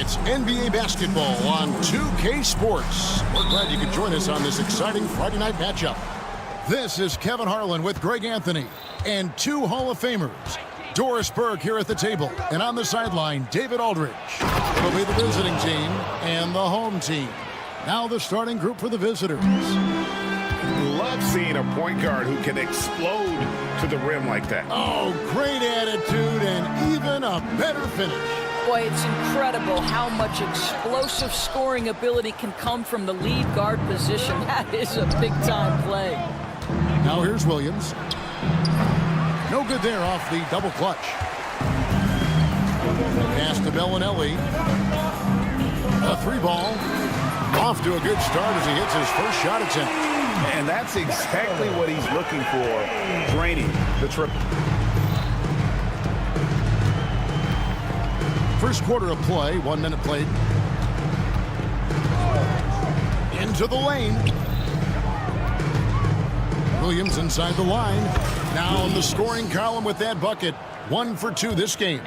It's NBA basketball on 2K Sports. We're glad you could join us on this exciting Friday night matchup. This is Kevin Harlan with Greg Anthony and two Hall of Famers. Doris Burke here at the table, and on the sideline, David Aldridge. It'll be the visiting team and the home team. Now the starting group for the visitors. Love seeing a point guard who can explode to the rim like that. Oh, great attitude and even a better finish. Boy, it's incredible how much explosive scoring ability can come from the lead guard position. That is a big-time play. Now here's Williams. No good there off the double clutch. Pass to Bellinelli. A three ball. Off to a good start as he hits his first shot attempt. And that's exactly what he's looking for, draining the triple. First quarter of play, 1 minute played. Into the lane. Williams inside the line. Now in the scoring column with that bucket. 1 for 2 this game.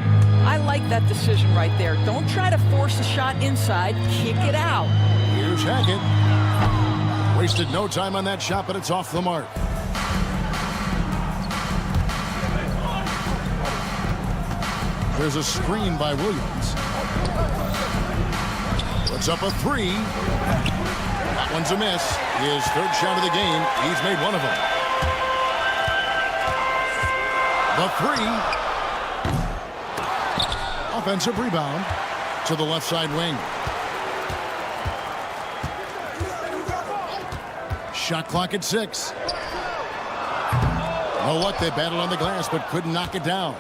I like that decision right there. Don't try to force a shot inside. Kick it out. Here's Hackett. Wasted no time on that shot, but it's off the mark. There's a screen by Williams. Puts up a three. That one's a miss. His third shot of the game. He's made one of them. The three. Offensive rebound to the left side wing. Shot clock at 6. You know what? They battled on the glass but couldn't knock it down.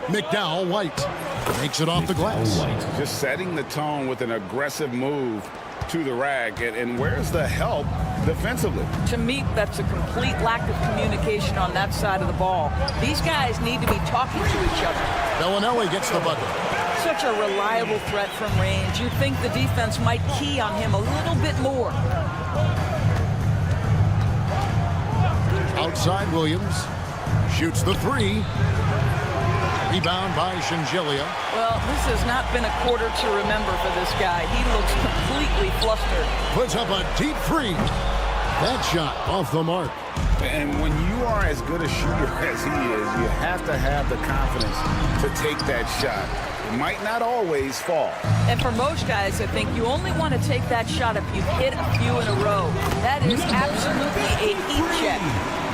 McDowell, White makes it off the glass. Just setting the tone with an aggressive move to the rack. And where's the help defensively? To me, that's a complete lack of communication on that side of the ball. These guys need to be talking to each other. Bellinelli gets the bucket. Such a reliable threat from range. You'd think the defense might key on him a little bit more. Outside Williams. Shoots the three. Rebound by Shingelia. Well, this has not been a quarter to remember for this guy. He looks completely flustered. Puts up a deep three. That shot off the mark. And when you are as good a shooter as he is, you have to have the confidence to take that shot. It might not always fall. And for most guys, I think you only want to take that shot if you've hit a few in a row. That is absolutely a heat check.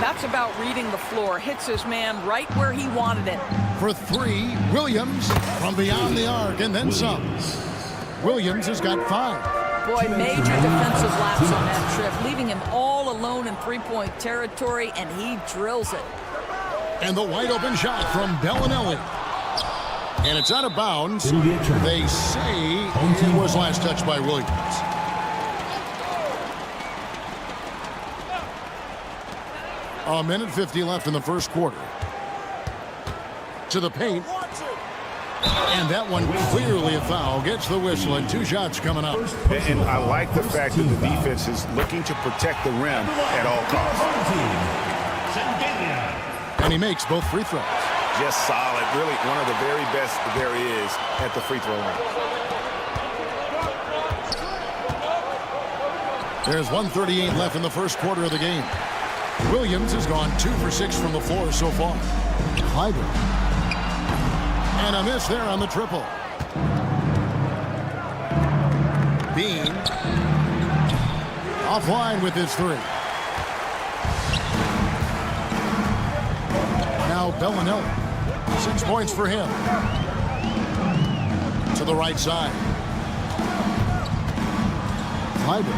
That's about reading the floor. Hits his man right where he wanted it. For three, Williams from beyond the arc and then some. Williams has got 5. Boy, major defensive lapse on that trip, leaving him all alone in three-point territory, and he drills it. And the wide open shot from Bellinelli. And it's out of bounds. They say it was last touched by Williams. A minute 50 left in the first quarter. To the paint. And that one clearly a foul. Gets the whistle, and 2 shots coming up. And I like the fact that the defense is looking to protect the rim at all costs. And he makes both free throws. Just solid. Really one of the very best there is at the free throw line. There's 1:38 left in the first quarter of the game. Williams has gone 2 for 6 from the floor so far. Hyder. And a miss there on the triple. Bean. Offline with his 3. Now Bellinelli. 6 points for him. To the right side. Hyder.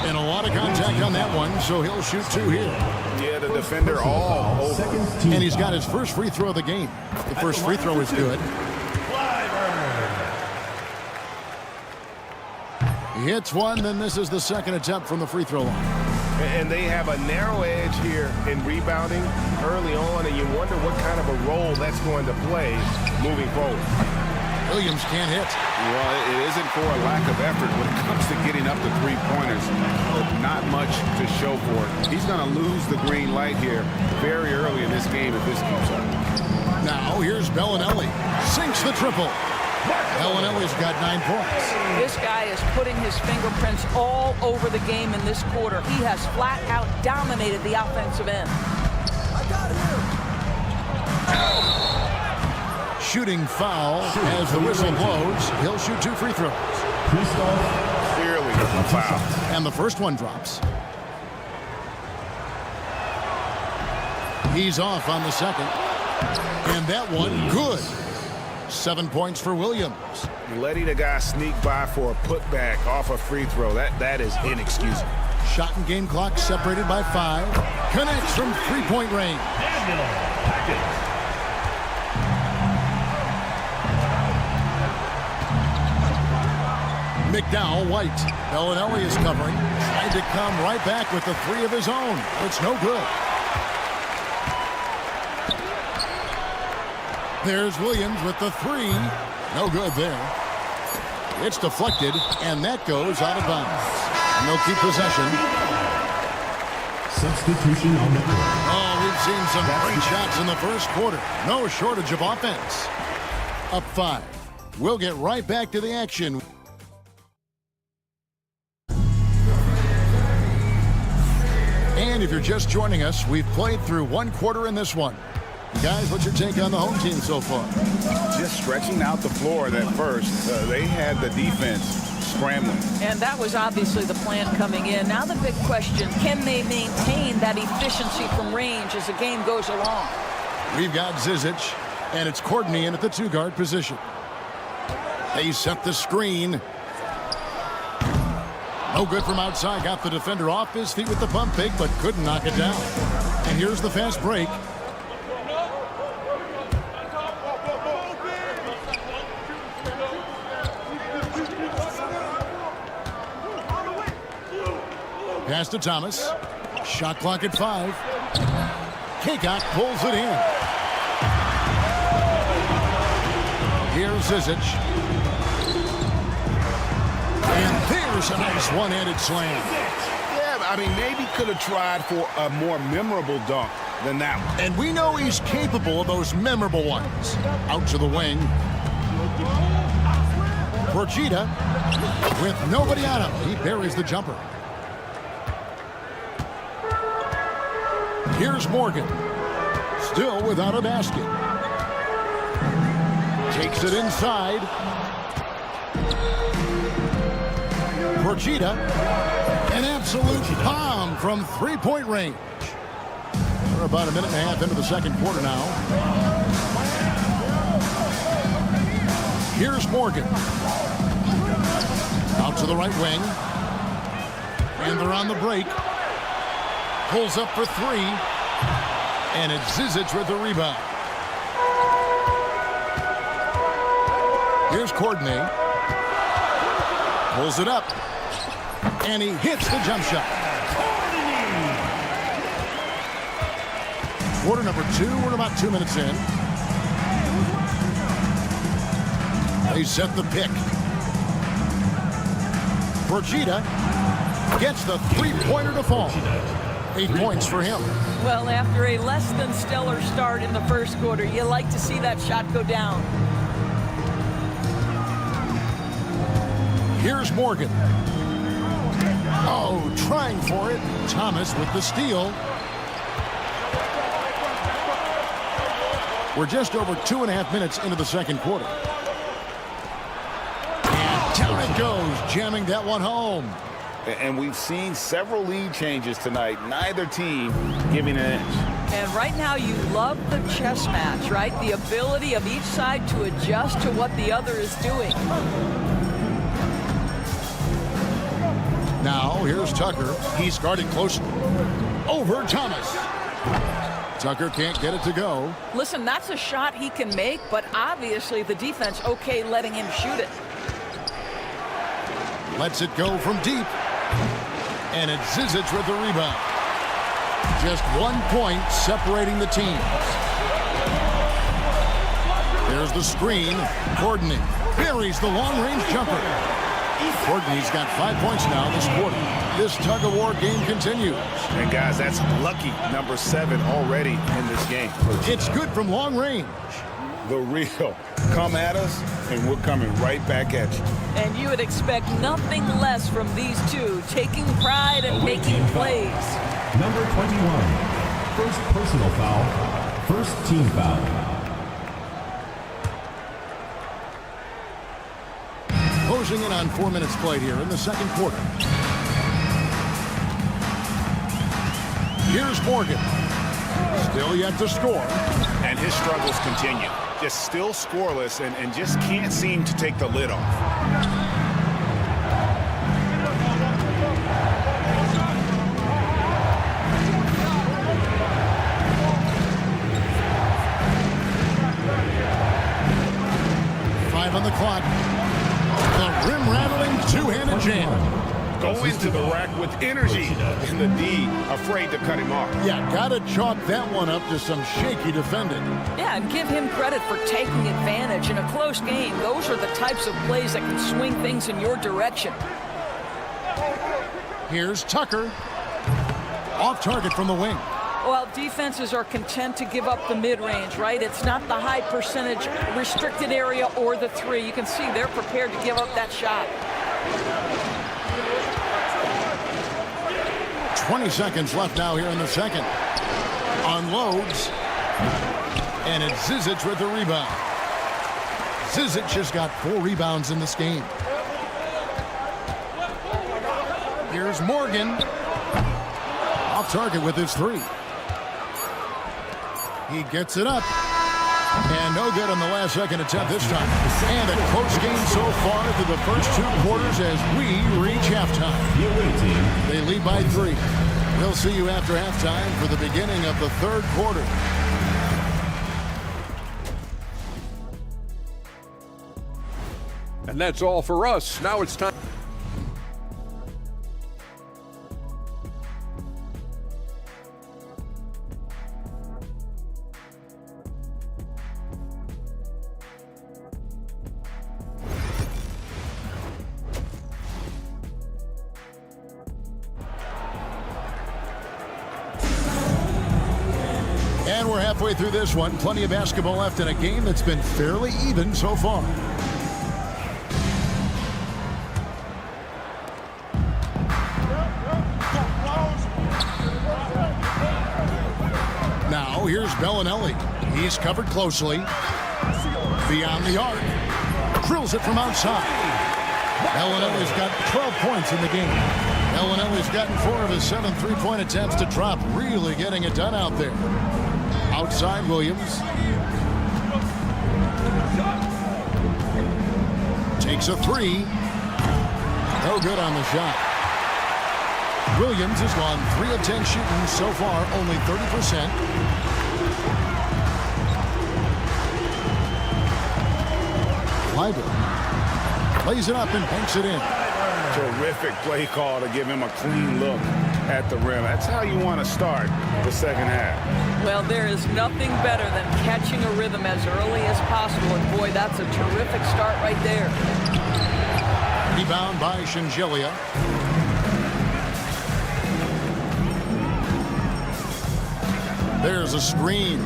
And a lot of contact on that one, so he'll shoot 2 here. Yeah, the defender all over. And he's got his first free throw of the game. The first free throw is good. He hits one, then misses the second attempt from the free throw line. And they have a narrow edge here in rebounding early on, and you wonder what kind of a role that's going to play moving forward. Williams can't hit. Well, it isn't for a lack of effort when it comes to getting up to 3-pointers. Not much to show for it. He's going to lose the green light here very early in this game if this keeps up. Now here's Bellinelli. Sinks the triple. Bellinelli's got 9 points. This guy is putting his fingerprints all over the game in this quarter. He has flat out dominated the offensive end. Shooting foul as the whistle blows. He'll shoot 2 free throws. Clearly a foul. And the first one drops. He's off on the second. And that one good. 7 points for Williams. Letting a guy sneak by for a putback off a free throw, that is inexcusable. Shot and game clock separated by 5. Connects from 3-point range. McDowell White. Bellinelli is covering. Tried to come right back with the 3 of his own. It's no good. There's Williams with the 3. No good there. It's deflected, and that goes out of bounds. And they'll keep possession. Substitution on the court. Oh, we've seen some great shots in the first quarter. No shortage of offense. Up 5. We'll get right back to the action. And if you're just joining us, we've played through 1 quarter in this one. Guys, what's your take on the home team so far? Just stretching out the floor at first. They had the defense scrambling. And that was obviously the plan coming in. Now the big question, can they maintain that efficiency from range as the game goes along? We've got Zizic, and it's Courtney in at the 2-guard position. They set the screen. No good from outside. Got the defender off his feet with the pump fake, but couldn't knock it down. And here's the fast break. Pass to Thomas. Shot clock at 5. Kakak pulls it in. Here's Zizic. And there's a nice one-handed slam. Yeah, I mean, maybe could have tried for a more memorable dunk than that one. And we know he's capable of those memorable ones. Out to the wing. Procida with nobody on him. He buries the jumper. Here's Morgan. Still without a basket. Takes it inside. Procida. An absolute bomb from 3-point range. We're about a minute and a half into the second quarter now. Here's Morgan. Out to the right wing. And they're on the break. Pulls up for 3. And it's Zizic with the rebound. Here's Courtney. Pulls it up. And he hits the jump shot. Quarter number 2. We're about 2 minutes in. They set the pick. Brigida gets the three-pointer to fall. 8 points for him. Well, after a less than stellar start in the first quarter, you like to see that shot go down. Here's Morgan. Oh, trying for it. Thomas with the steal. We're just over 2.5 minutes into the second quarter. And down it goes, jamming that one home. And we've seen several lead changes tonight. Neither team giving an inch. And right now you love the chess match, right? The ability of each side to adjust to what the other is doing. Now here's Tucker. He's guarded close over Thomas. Tucker can't get it to go. Listen, that's a shot he can make, but obviously the defense okay letting him shoot it. Lets it go from deep. And it's Zizic with the rebound. Just 1 point separating the teams. There's the screen. Courtney buries the long-range jumper. Courtney's got 5 points now this quarter. This tug-of-war game continues. And guys, that's lucky number 7 already in this game. It's good from long range. The real. Come at us, and we're coming right back at you. And you would expect nothing less from these two, taking pride and making plays. Number 21. First personal foul. First team foul. Closing in on 4 minutes played here in the second quarter. Here's Morgan. Still yet to score. And his struggles continue. Just still scoreless and just can't seem to take the lid off. On the clock. The rim-rattling two-handed jam. Go into the rack with energy. And the D afraid to cut him off. Yeah, gotta chalk that one up to some shaky defending. Yeah, and give him credit for taking advantage. In a close game, those are the types of plays that can swing things in your direction. Here's Tucker. Off target from the wing. Well, defenses are content to give up the mid-range, right? It's not the high percentage restricted area or the three. You can see they're prepared to give up that shot. 20 seconds left now here in the second. Unloads. And it's Zizic with the rebound. Zizic has got 4 rebounds in this game. Here's Morgan. Off target with his 3. He gets it up. And no good on the last second attempt this time. And a close game so far through the first 2 quarters as we reach halftime. They lead by 3. We'll see you after halftime for the beginning of the third quarter. And that's all for us. Now it's time. And we're halfway through this one. Plenty of basketball left in a game that's been fairly even so far. Now here's Bellinelli. He's covered closely. Beyond the arc. Drills it from outside. Bellinelli's got 12 points in the game. Bellinelli's gotten 4 of his 7 3-point attempts to drop. Really getting it done out there. Outside Williams. Takes a 3. No good on the shot. Williams has gone 3 of 10 shooting so far, only 30%. Kleiber plays it up and banks it in. Terrific play call to give him a clean look. at the rim. That's how you want to start the second half. Well, there is nothing better than catching a rhythm as early as possible. And boy, that's a terrific start right there. Rebound by Shengelia. There's a screen.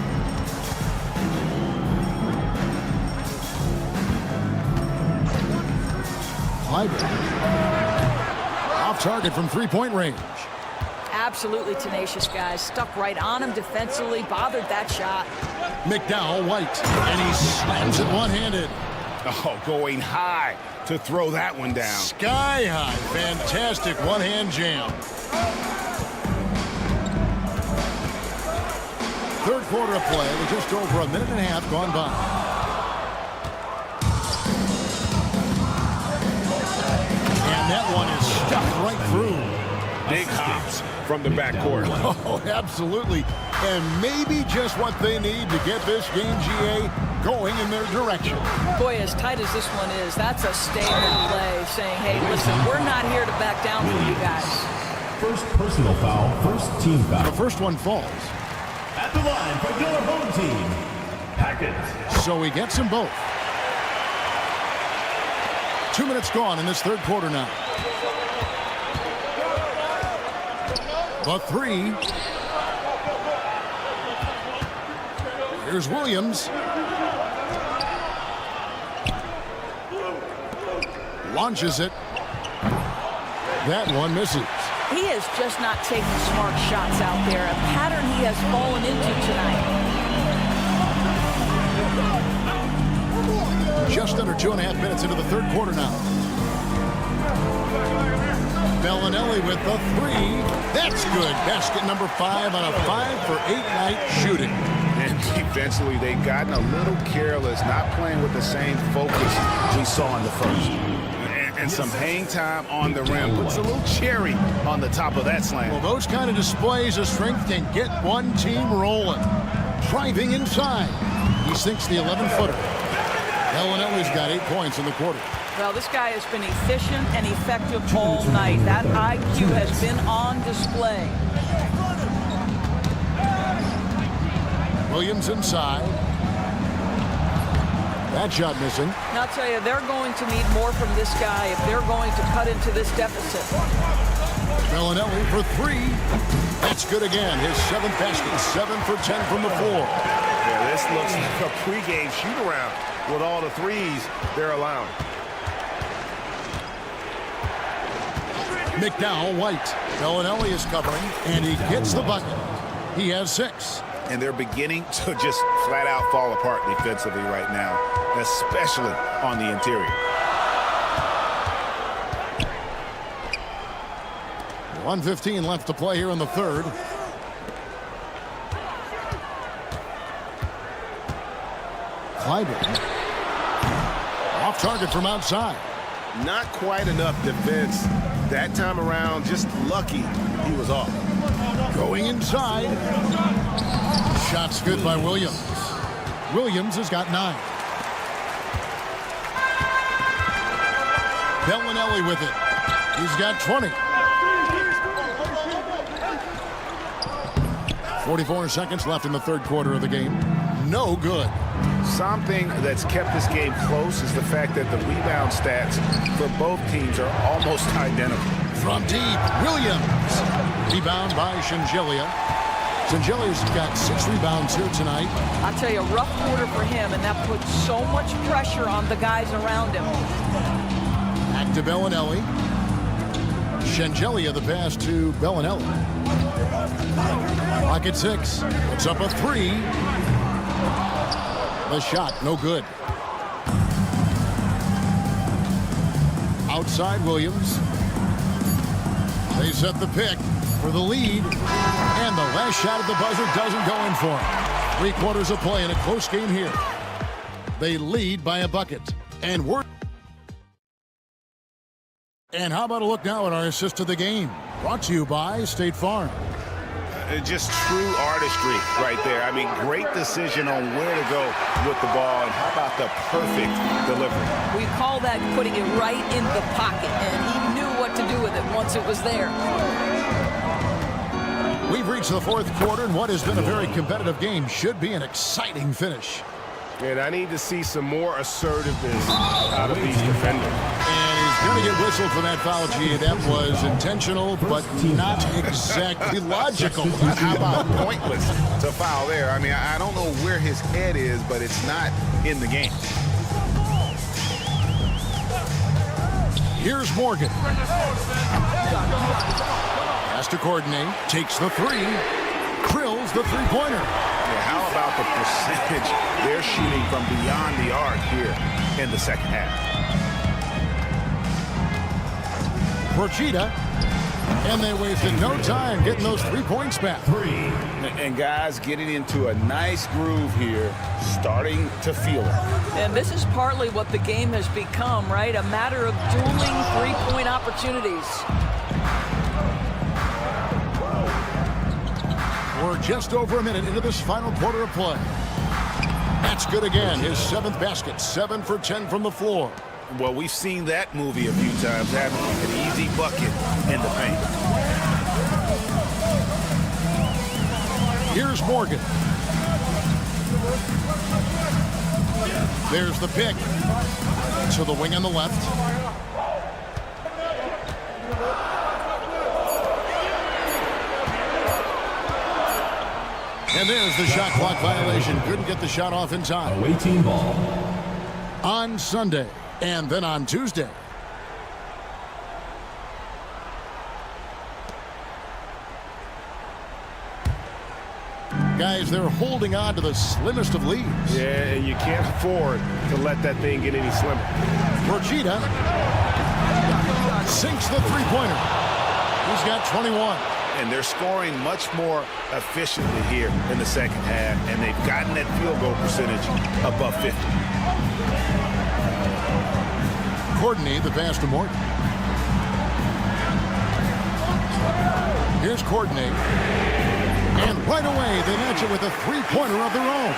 Off target from three-point range. Absolutely tenacious, guys. Stuck right on him defensively, bothered that shot. McDowell White, and he slams it one-handed. Oh, going high to throw that one down. Sky high. Fantastic one-hand jam. Third quarter of play with just over a minute and a half gone by. And that one is stuck right through. Big hops from the backcourt. Oh, absolutely. And maybe just what they need to get this game, GA, going in their direction. Boy, as tight as this one is, that's a statement play saying, hey, listen, we're not here to back down for you guys. First personal foul, first team foul. The first one falls. At the line for your home team, Hackett. So he gets them both. 2 minutes gone in this third quarter now. The three. Here's Williams. Launches it. That one misses. He is just not taking smart shots out there, a pattern he has fallen into tonight. Just under 2.5 minutes into the third quarter now. Bellinelli with the three. That's good. Basket number 5 on a 5-for-8 night shooting. And defensively, they've gotten a little careless, not playing with the same focus we saw in the first. And some hang time on the rim. Puts a little cherry on the top of that slam. Well, those kind of displays of strength can get one team rolling. Driving inside. He sinks the 11-footer. Bellinelli's got 8 points in the quarter. Well, this guy has been efficient and effective all night. That IQ has been on display. Williams inside. That shot missing. Now, I'll tell you, they're going to need more from this guy if they're going to cut into this deficit. Bellinelli for 3. That's good again. His 7th basket, 7 for 10 from the floor. Yeah, this looks like a pregame shoot-around with all the threes they're allowing. McDowell White. Bellinelli is covering, and he gets the bucket. He has 6. And they're beginning to just flat out fall apart defensively right now, especially on the interior. 1:15 left to play here in the third. Clyburn. Off target from outside. Not quite enough defense that time around. Just lucky he was off. Going inside. Shots good by Williams. Williams has got 9. Bellinelli with it. He's got 20. 44 seconds left in the third quarter of the game. No good. Something that's kept this game close is the fact that the rebound stats for both teams are almost identical. From deep, Williams. Rebound by Shengelia. Shengelia's got 6 rebounds here tonight. I'll tell you, a rough quarter for him, and that puts so much pressure on the guys around him. Back to Bellinelli. Shengelia the pass to Bellinelli. Clock at 6. It's up a 3. The shot, no good. Outside Williams. They set the pick for the lead. And the last shot at the buzzer doesn't go in for him. 3 quarters of play in a close game here. They lead by a bucket. And how about a look now at our assist to the game? Brought to you by State Farm. Just true artistry right there. I mean, great decision on where to go with the ball, and how about the perfect delivery? We call that putting it right in the pocket, and he knew what to do with it once it was there. We've reached the fourth quarter, and what has been a very competitive game should be an exciting finish. And I need to see some more assertiveness out of these defenders. And he's going to get whistled for that foul, G. That was intentional, but not exactly logical. How about pointless to foul there? I mean, I don't know where his head is, but it's not in the game. Here's Morgan. Has to coordinate. Takes the three. Drills the three-pointer. Yeah, how about the percentage they're shooting from beyond the arc here in the second half? Procida. And they wasted no time getting those 3 points back. And guys getting into a nice groove here, starting to feel it. And this is partly what the game has become, right? A matter of dueling three-point opportunities. We're just over a minute into this final quarter of play. That's good again. His 7th basket, 7 for 10 from the floor. Well, we've seen that movie a few times, having an easy bucket in the paint. Here's Morgan. There's the pick. To the wing on the left. And there's the shot clock violation. Couldn't get the shot off in time. Away team ball. On Sunday. And then on Tuesday. Guys, they're holding on to the slimmest of leads. Yeah, and you can't afford to let that thing get any slimmer. Procida sinks the three-pointer. He's got 21. And they're scoring much more efficiently here in the second half, and they've gotten that field goal percentage above 50. Courtney, the pass to Morgan. Here's Courtney. And right away, they match it with a three-pointer of their own.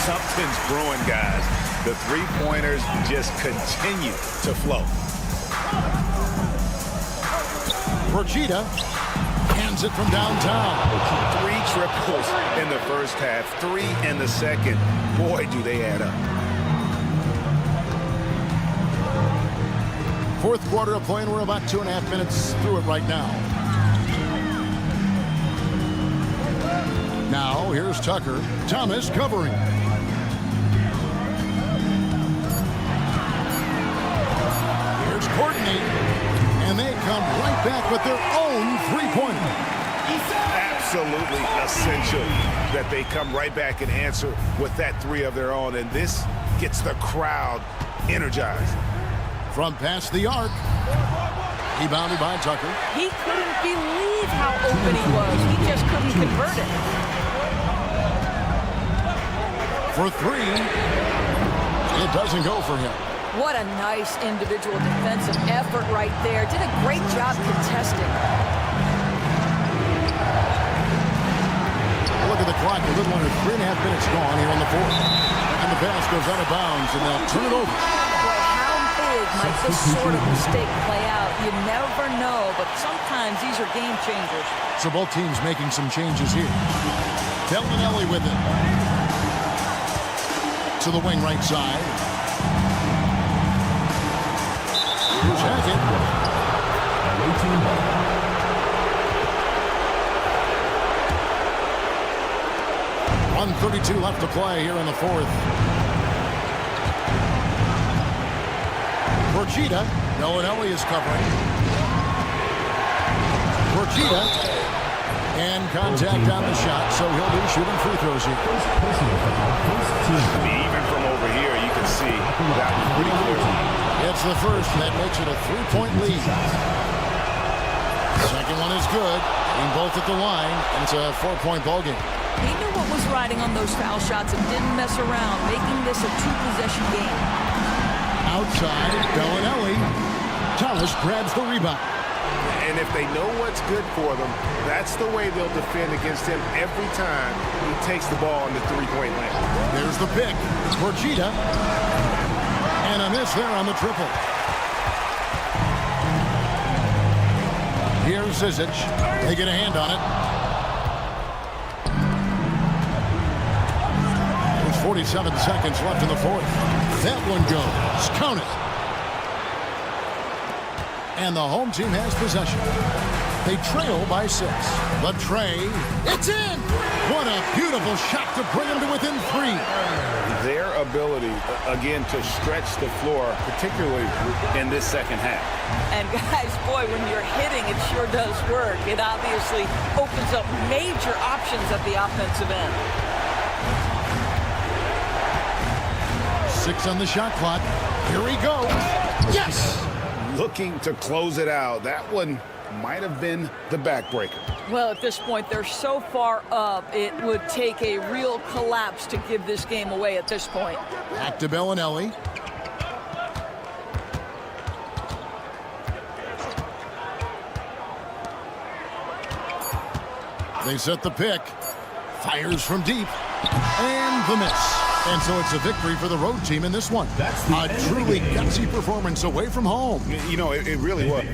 Something's brewing, guys. The three-pointers just continue to flow. Procida hands it from downtown. 3 triples in the first half, 3 in the second. Boy, do they add up. Fourth quarter of play, and we're about 2.5 minutes through it right now. Now, here's Tucker. Thomas covering. Here's Courtney. And they come right back with their own three-pointer. Absolutely essential that they come right back and answer with that 3 of their own. And this gets the crowd energized. From past the arc. Rebounded by Tucker. He couldn't believe how open he was. He just couldn't convert it. For 3. It doesn't go for him. What a nice individual defensive effort right there. Did a great job contesting. Look at the clock. A little under 3.5 minutes gone here in the fourth. And the pass goes out of bounds, and they'll turn it over. Might this sort of mistake play out? You never know, but sometimes these are game changers. So both teams making some changes here. Bellinelli with it. To the wing right side. Here's Hackett. 1:32 left to play here in the fourth. Procida. Bellinelli is covering. Procida. And contact on the shot, so he'll be shooting free throws here. I mean, even from over here, you can see that was pretty clear. It's the first, and that makes it a 3-point lead. Second one is good. Being both at the line, and it's a 4-point ball game. He knew what was riding on those foul shots and didn't mess around, making this a 2-possession game. Outside, Bellinelli. Thomas grabs the rebound. And if they know what's good for them, that's the way they'll defend against him every time he takes the ball in the three-point line. There's the pick. Procida. And a miss there on the triple. Here's Zizic. They get a hand on it. There's 47 seconds left in the fourth. That one goes. Count it. And the home team has possession. They trail by 6. The tray. It's in! What a beautiful shot to bring them to within 3. Their ability, again, to stretch the floor, particularly in this second half. And guys, boy, when you're hitting, it sure does work. It obviously opens up major options at the offensive end. 6 on the shot clock. Here he goes. Yes! Looking to close it out. That one might have been the backbreaker. Well, at this point, they're so far up, it would take a real collapse to give this game away at this point. Back to Bellinelli. They set the pick. Fires from deep. And the miss. And so it's a victory for the road team in this one. A truly gutsy performance away from home. You know, it really was.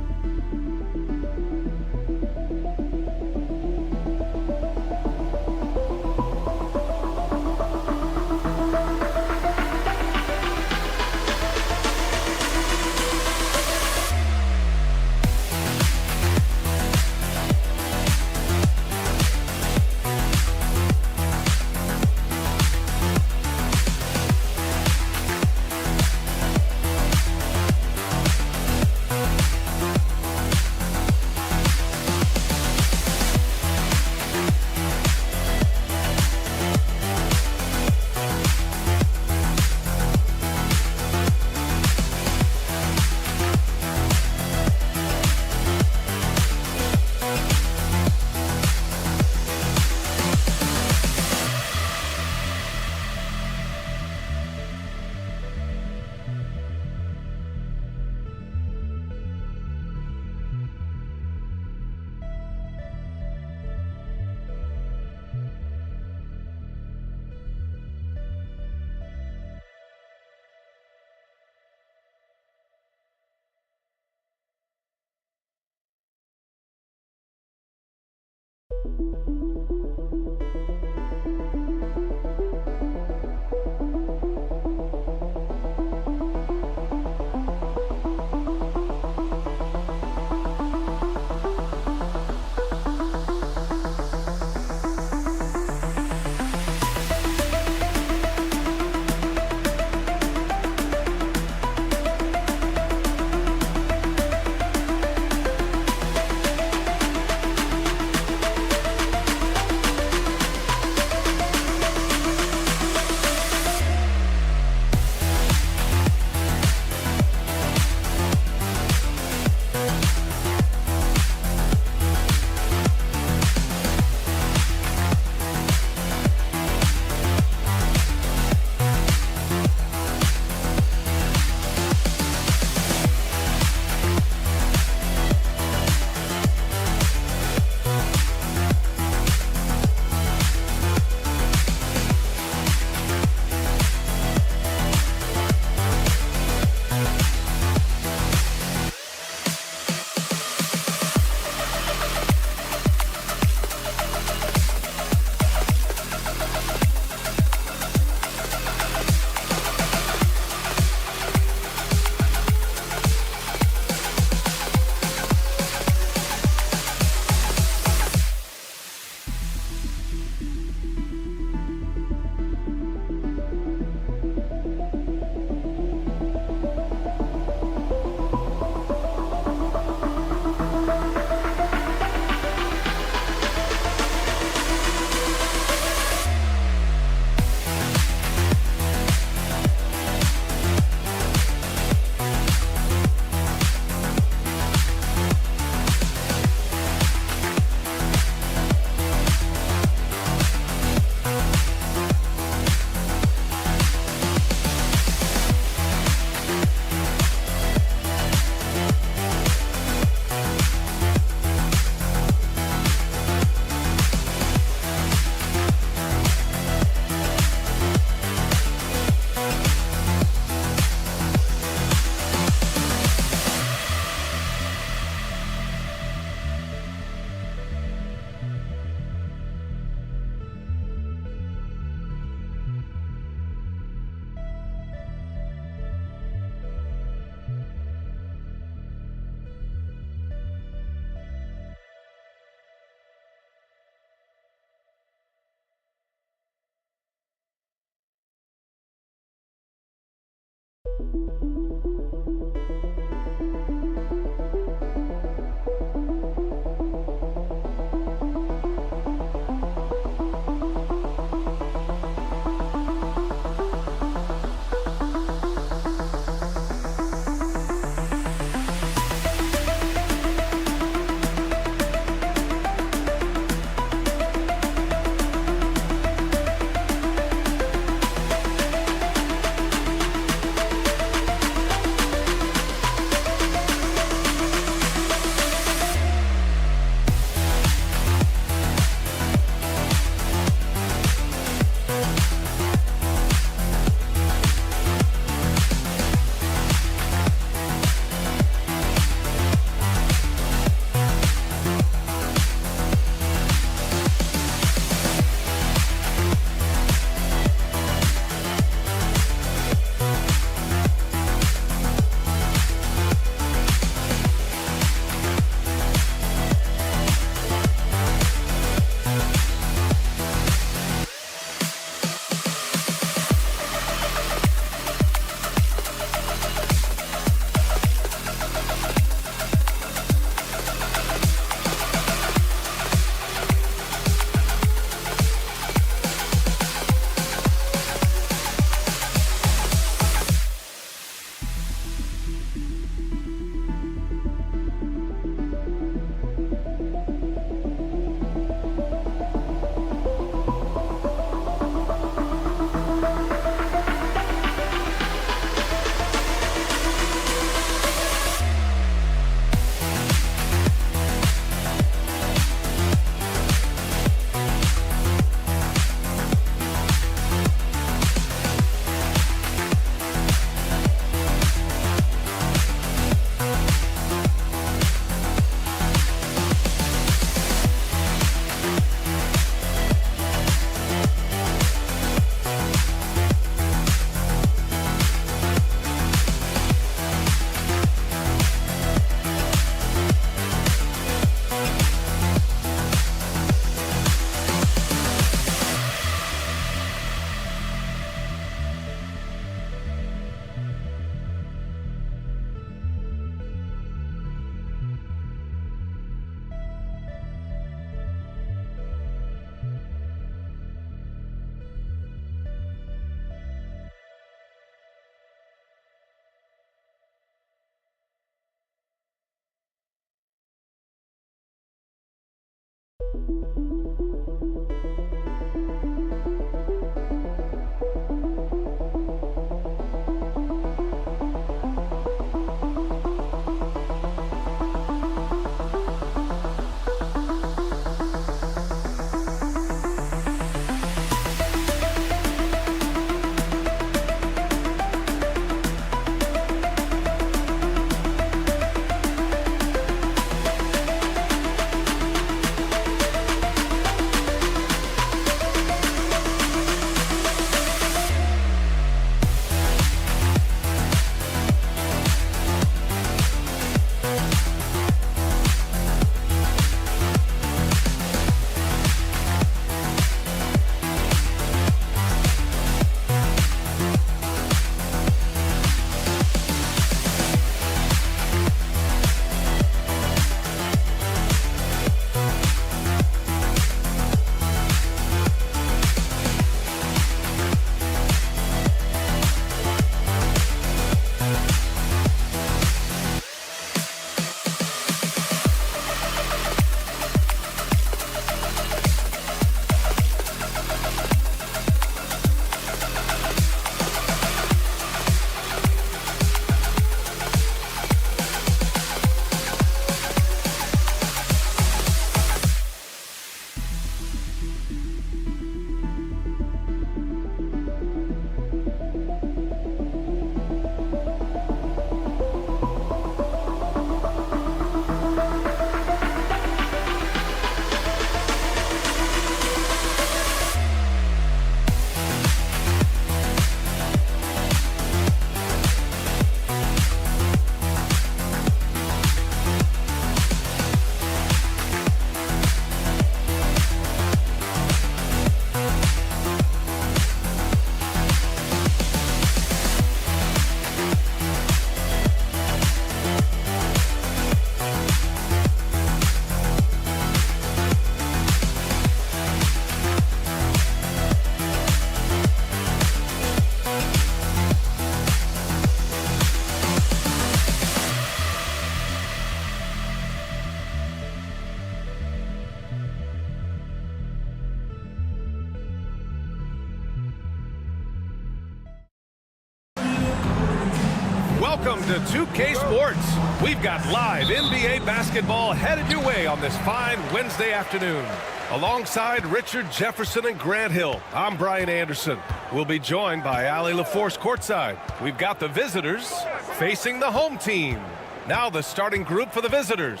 Welcome to 2K Sports. We've got live NBA basketball headed your way on this fine Wednesday afternoon. Alongside Richard Jefferson and Grant Hill, I'm Brian Anderson. We'll be joined by Allie LaForce courtside. We've got the visitors facing the home team. Now the starting group for the visitors.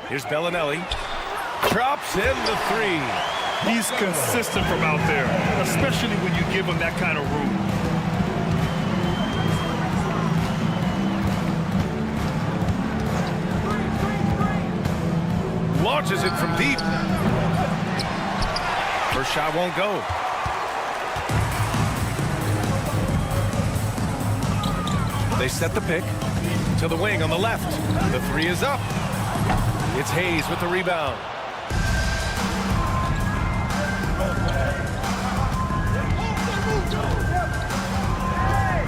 Here's Bellinelli. Drops in the three. He's consistent from out there, especially when you give him that kind of room. Launches it from deep. First shot won't go. They set the pick to the wing on the left. The three is up. It's Hayes with the rebound.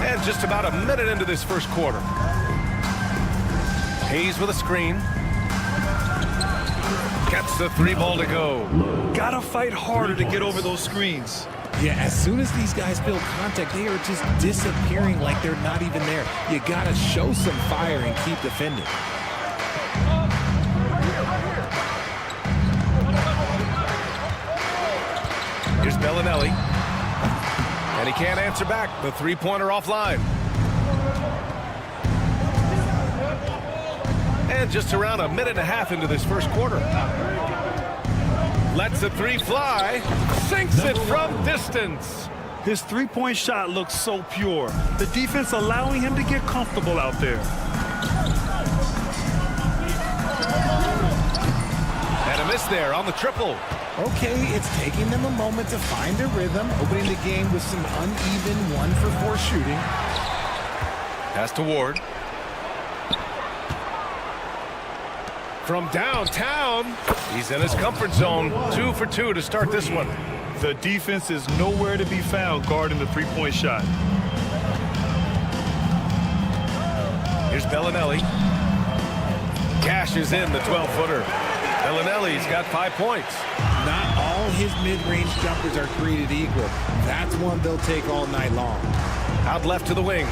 And just about a minute into this first quarter. Hayes with a screen. Gets the three ball to go. Gotta fight harder to get over those screens. Yeah, as soon as these guys build contact, they are just disappearing like they're not even there. You gotta show some fire and keep defending. Here's Bellinelli. And he can't answer back. The three-pointer offline. And just around a minute and a half into this first quarter. Lets the three fly. Sinks it from distance. His three-point shot looks so pure. The defense allowing him to get comfortable out there. And a miss there on the triple. Okay, it's taking them a moment to find their rhythm, opening the game with some uneven 1-for-4 shooting. Pass to Ward. From downtown, he's in his comfort zone. 2 for 2 to start this one. The defense is nowhere to be found guarding the three-point shot. Here's Bellinelli. Cashes in the 12-footer. Bellinelli's got 5 points. Not all his mid-range jumpers are created equal. That's one they'll take all night long. Out left to the wing.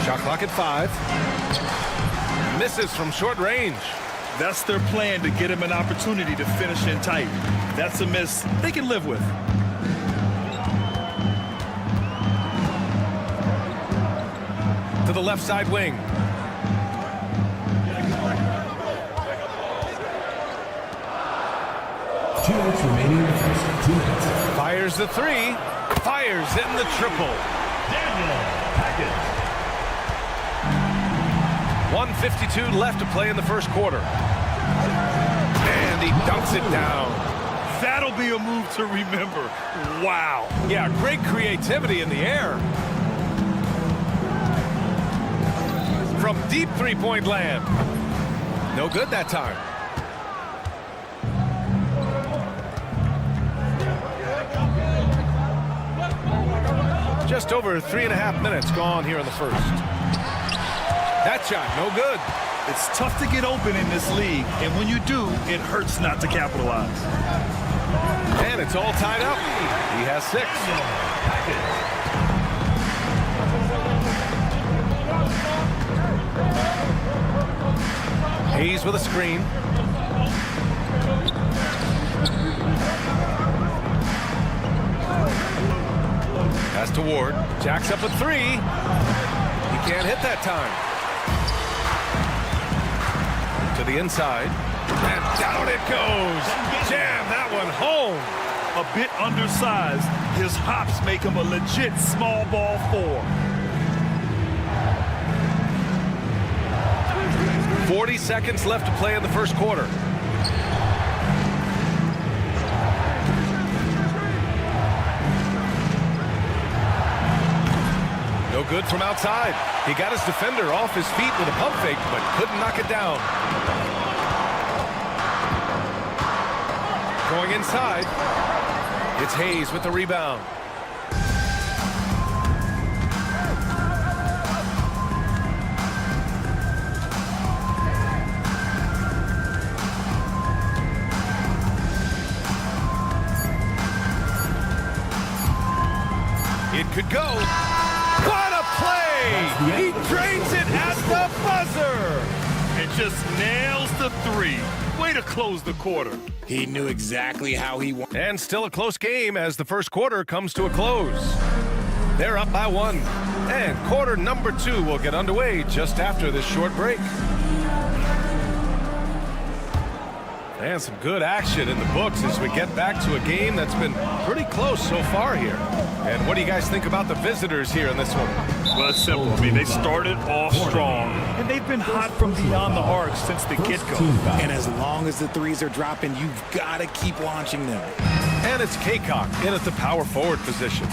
Shot clock at 5. Misses from short range. That's their plan, to get him an opportunity to finish in tight. That's a miss they can live with. To the left side wing. Two minutes remaining in the first. 2 minutes. Fires the 3. Fires in the triple. Daniel Hackett. 1:52 left to play in the first quarter. And he dunks it down. That'll be a move to remember. Wow. Yeah, great creativity in the air. From deep three-point land. No good that time. Just over 3.5 minutes gone here in the first. That shot, no good. It's tough to get open in this league, and when you do, it hurts not to capitalize. And it's all tied up. He has 6. Hayes with a screen. Pass to Ward. Jacks up a 3. He can't hit that time. To the inside. And down it goes. Jam that one home. A bit undersized. His hops make him a legit small ball 4. 40 seconds left to play in the first quarter. No good from outside. He got his defender off his feet with a pump fake, but couldn't knock it down. Going inside. It's Hayes with the rebound. It could go. What a play! He drains it at the buzzer! And just nails the 3. Way to close the quarter. He knew exactly how he wanted. And still a close game as the first quarter comes to a close. They're up by 1. And quarter number 2 will get underway just after this short break. And some good action in the books as we get back to a game that's been pretty close so far here. And what do you guys think about the visitors here in this one? Well, it's simple. I mean, they started off strong, and they've been hot from beyond the arc since the get-go. And as long as the 3s are dropping, you've got to keep launching them. And it's Kaycock in at the power forward position.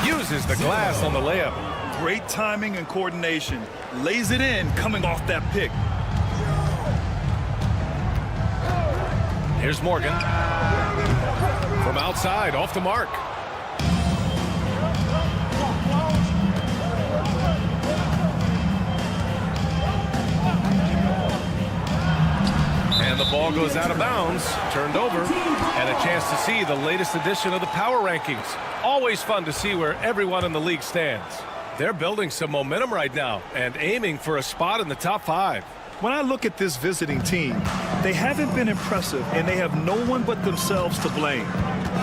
Uses the glass on the layup. Great timing and coordination. Lays it in coming off that pick. Here's Morgan. From outside, off the mark. And the ball goes out of bounds, turned over, and a chance to see the latest edition of the power rankings. Always fun to see where everyone in the league stands. They're building some momentum right now and aiming for a spot in the top 5. When I look at this visiting team, they haven't been impressive, and they have no one but themselves to blame.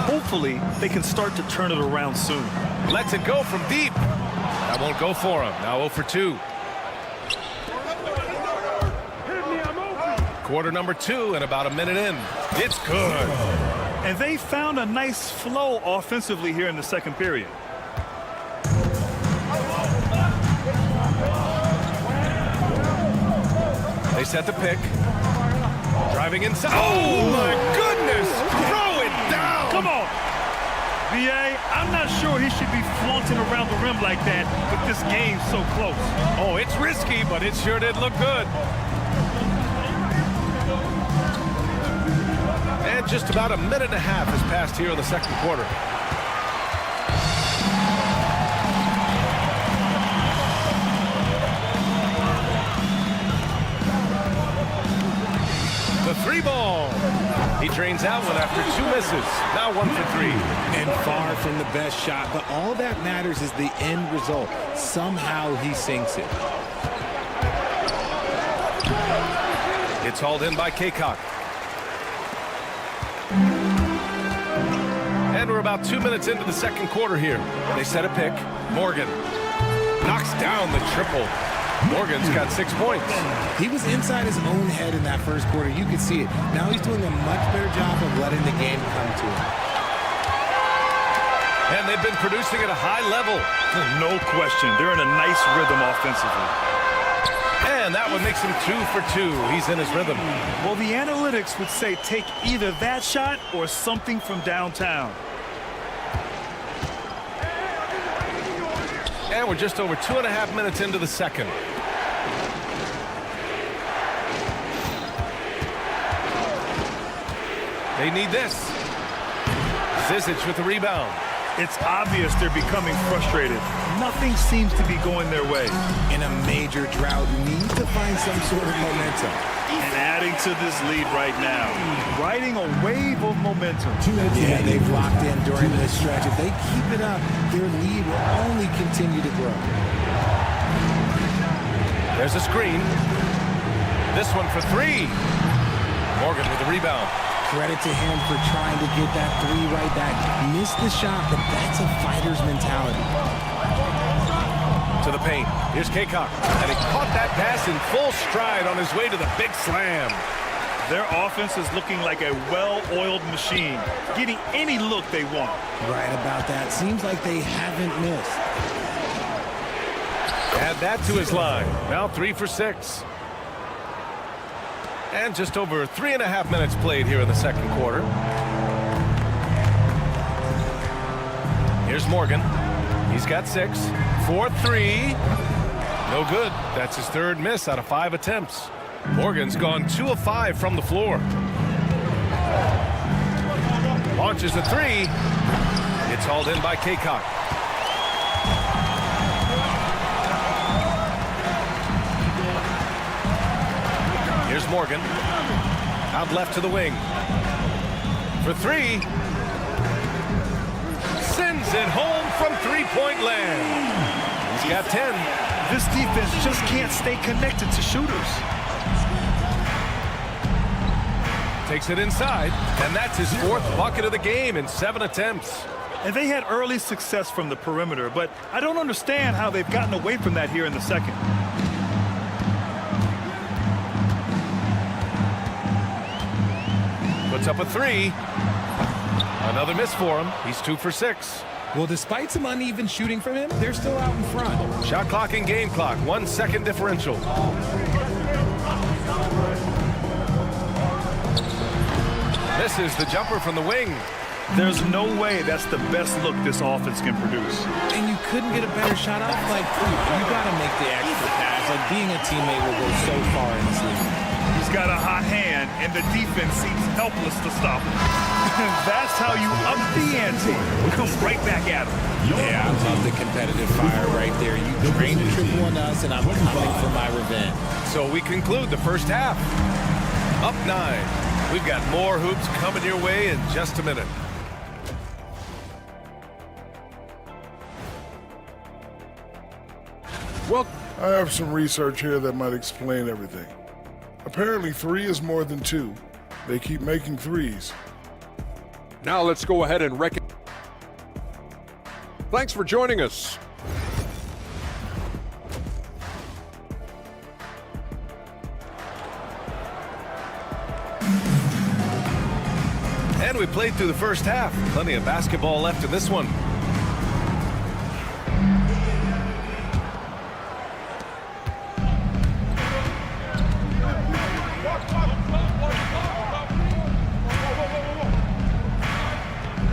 Hopefully, they can start to turn it around soon. Lets it go from deep. That won't go for him. Now 0 for 2. Quarter number 2 and about a minute in. It's good. And they found a nice flow offensively here in the second period. They set the pick. Driving inside. Oh, my goodness. Throw it down. Come on. B.A., I'm not sure he should be flaunting around the rim like that, but this game's so close. Oh, it's risky, but it sure did look good. And just about a minute and a half has passed here in the second quarter. The three ball. He drains out one after 2 misses. Now 1 for 3. And far from the best shot, but all that matters is the end result. Somehow he sinks it. It's hauled in by Kaycock. And we're about 2 minutes into the second quarter here. They set a pick. Morgan knocks down the triple. Morgan's got 6 points. He was inside his own head in that first quarter. You could see it. Now he's doing a much better job of letting the game come to him. And they've been producing at a high level. No question. They're in a nice rhythm offensively. And that one makes him 2 for 2. He's in his rhythm. Well, the analytics would say take either that shot or something from downtown. And we're just over 2.5 minutes into the second. They need this. Zizic with the rebound. It's obvious they're becoming frustrated. Nothing seems to be going their way. In a major drought, need to find some sort of momentum. And adding to this lead right now, riding a wave of momentum. Yeah, they've locked in during this stretch. If they keep it up, their lead will only continue to grow. There's a screen. This one for 3. Morgan with the rebound. Credit to him for trying to get that 3 right back. Missed the shot, but that's a fighter's mentality. To the paint. Here's Kaycock. And he caught that pass in full stride on his way to the big slam. Their offense is looking like a well-oiled machine, getting any look they want. Right about that. Seems like they haven't missed. Add that to his line. Now 3 for 6. And just over 3.5 minutes played here in the second quarter. Here's Morgan. He's got 6. 4-3. No good. That's his 3rd miss out of 5 attempts. Morgan's gone 2 of 5 from the floor. Launches a 3. It's hauled in by Kaycock. Here's Morgan. Out left to the wing. For 3. Sends it home from 3-point land. He's got 10. This defense just can't stay connected to shooters. Takes it inside, and that's his 4th bucket of the game in 7 attempts. And they had early success from the perimeter, but I don't understand how they've gotten away from that here in the second. Puts up a 3. Another miss for him. He's 2 for 6. Well, despite some uneven shooting from him, they're still out in front. Shot clock and game clock. 1 second differential. This is the jumper from the wing. There's no way that's the best look this offense can produce. And you couldn't get a better shot off. Like, you got to make the extra pass. Like, being a teammate will go so far in this league. He's got a hot hand, and the defense seems helpless to stop him. That's how you up the ante. Come right back at him. Yeah, I love the competitive fire right there. You drained a triple on us, and I'm coming for my revenge. So we conclude the first half. Up 9. We've got more hoops coming your way in just a minute. Well, I have some research here that might explain everything. Apparently 3 is more than 2. They keep making 3s. Now let's go ahead and recognize. Thanks for joining us. And we played through the first half. Plenty of basketball left in this one.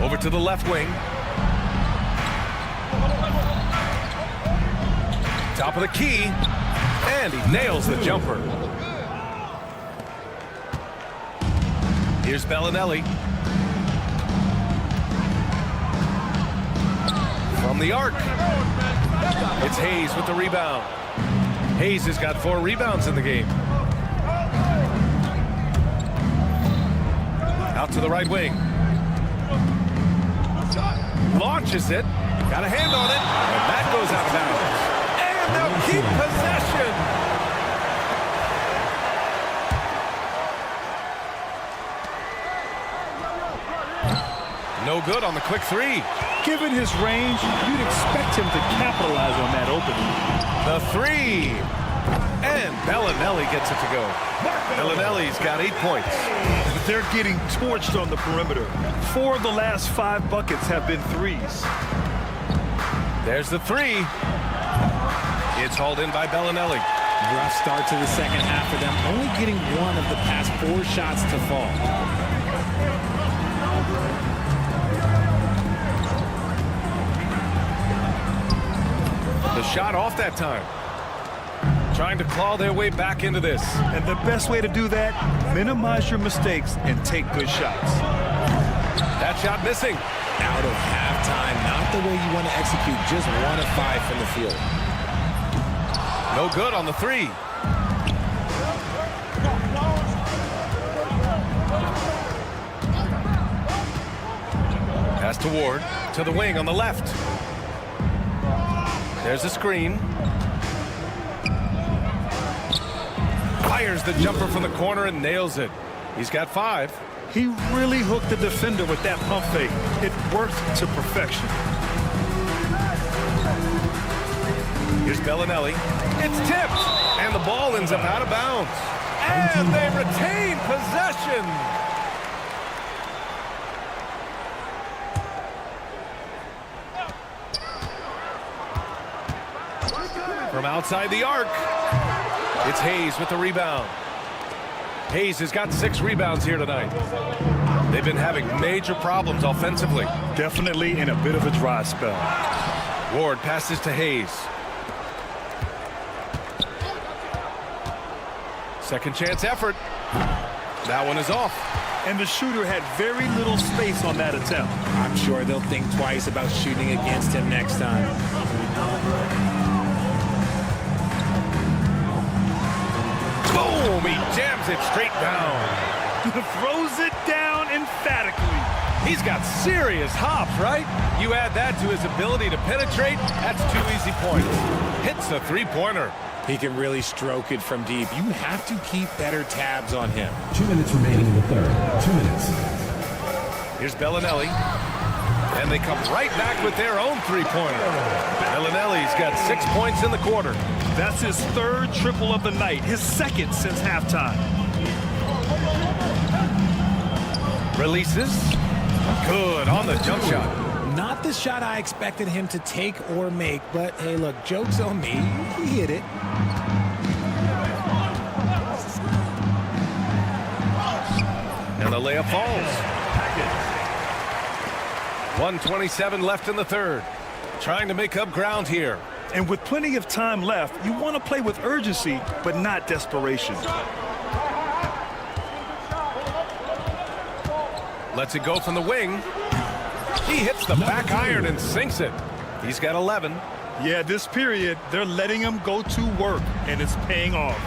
Over to the left wing. Top of the key. And he nails the jumper. Here's Bellinelli. From the arc. It's Hayes with the rebound. Hayes has got 4 rebounds in the game. Out to the right wing. Launches it. Got a hand on it. And that goes out of bounds. And they'll keep possession. No good on the quick 3. Given his range, you'd expect him to capitalize on that opening. The 3. And Bellinelli gets it to go. Bellinelli's got 8 points. They're getting torched on the perimeter. 4 of the last 5 buckets have been threes. There's the 3. It's hauled in by Bellinelli. Rough start to the second half for them, only getting 1 of the past 4 shots to fall. The shot off that time. Trying to claw their way back into this. And the best way to do that, minimize your mistakes and take good shots. That shot missing. Out of halftime, not the way you want to execute, just 1 of 5 from the field. No good on the 3. Pass to Ward, to the wing on the left. There's a screen. Fires the jumper from the corner and nails it. He's got 5. He really hooked the defender with that pump fake. It worked to perfection. Here's Bellinelli. It's tipped, and the ball ends up out of bounds. And they retain possession. From outside the arc, it's Hayes with the rebound. Hayes has got 6 rebounds here tonight. They've been having major problems offensively. Definitely in a bit of a dry spell. Ward passes to Hayes. Second chance effort. That one is off. And the shooter had very little space on that attempt. I'm sure they'll think twice about shooting against him next time. Boom! He jams it straight down. Throws it down emphatically. He's got serious hops, right? You add that to his ability to penetrate, that's 2 easy points. Hits the 3-pointer. He can really stroke it from deep. You have to keep better tabs on him. 2 minutes remaining in the third. 2 minutes. Here's Bellinelli. And they come right back with their own 3-pointer. Bellinelli's got 6 points in the quarter. That's his 3rd triple of the night, his 2nd since halftime. Releases. Good on the jump shot. Not the shot I expected him to take or make, but hey, look, joke's on me. He hit it. And the layup falls. 1:27 left in the third. Trying to make up ground here. And with plenty of time left, you want to play with urgency, but not desperation. Lets it go from the wing. He hits the back iron and sinks it. He's got 11. Yeah, this period, they're letting him go to work, and it's paying off.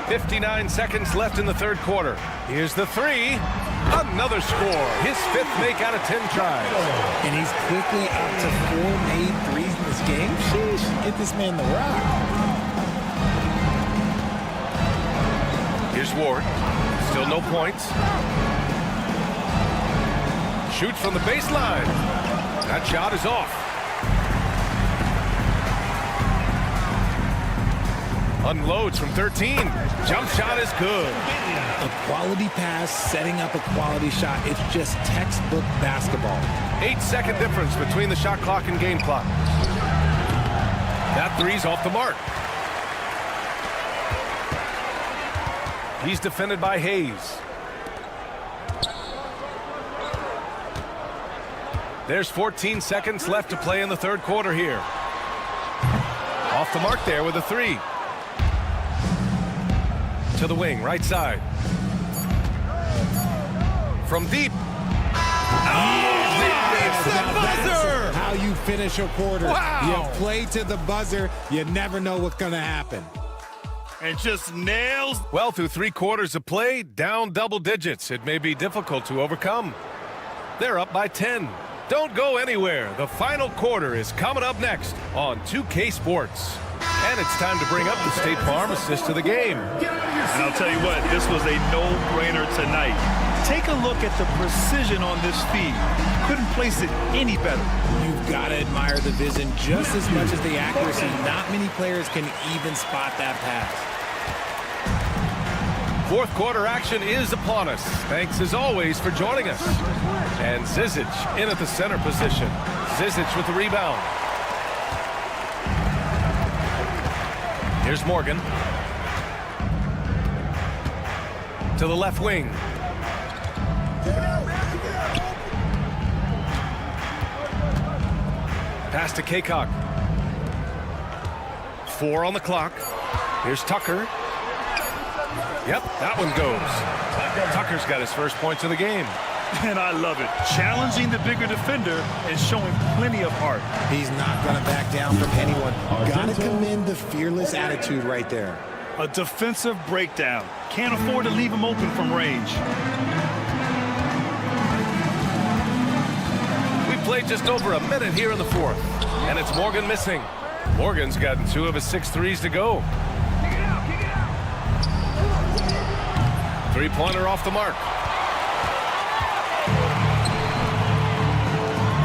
59 seconds left in the third quarter. Here's the 3. Another score. His 5th make out of 10 tries. And he's quickly up to 4 made threes in this game. Sheesh, get this man the rock. Here's Ward. Still no points. Shoots from the baseline. That shot is off. Unloads from 13. Jump shot is good. A quality pass, setting up a quality shot. It's just textbook basketball. 8-second difference between the shot clock and game clock. That 3's off the mark. He's defended by Hayes. There's 14 seconds left to play in the third quarter here. Off the mark there with a 3. to the wing, right side. From deep. How you finish a quarter. Wow. You play to the buzzer. You never know what's going to happen. And just nails. Well, through 3 quarters of play, down double digits. It may be difficult to overcome. They're up by 10. Don't go anywhere. The final quarter is coming up next on 2K Sports. And it's time to bring up the State Farm assist to the game. And I'll tell you what, this was a no-brainer tonight. Take a look at the precision on this feed. Couldn't place it any better. You've got to admire the vision just as much as the accuracy. Not many players can even spot that pass. Fourth quarter action is upon us. Thanks as always for joining us. And Zizic in at the center position. Zizic with the rebound. Here's Morgan. To the left wing. Pass to Kaycock. 4 on the clock. Here's Tucker. Yep, that one goes. Tucker's got his first points of the game. And I love it. Challenging the bigger defender and showing plenty of heart. He's not going to back down from anyone. Got to commend the fearless attitude right there. A defensive breakdown. Can't afford to leave him open from range. We played just over a minute here in the fourth. And it's Morgan missing. Morgan's gotten 2 of his 6 threes to go. Three-pointer off the mark.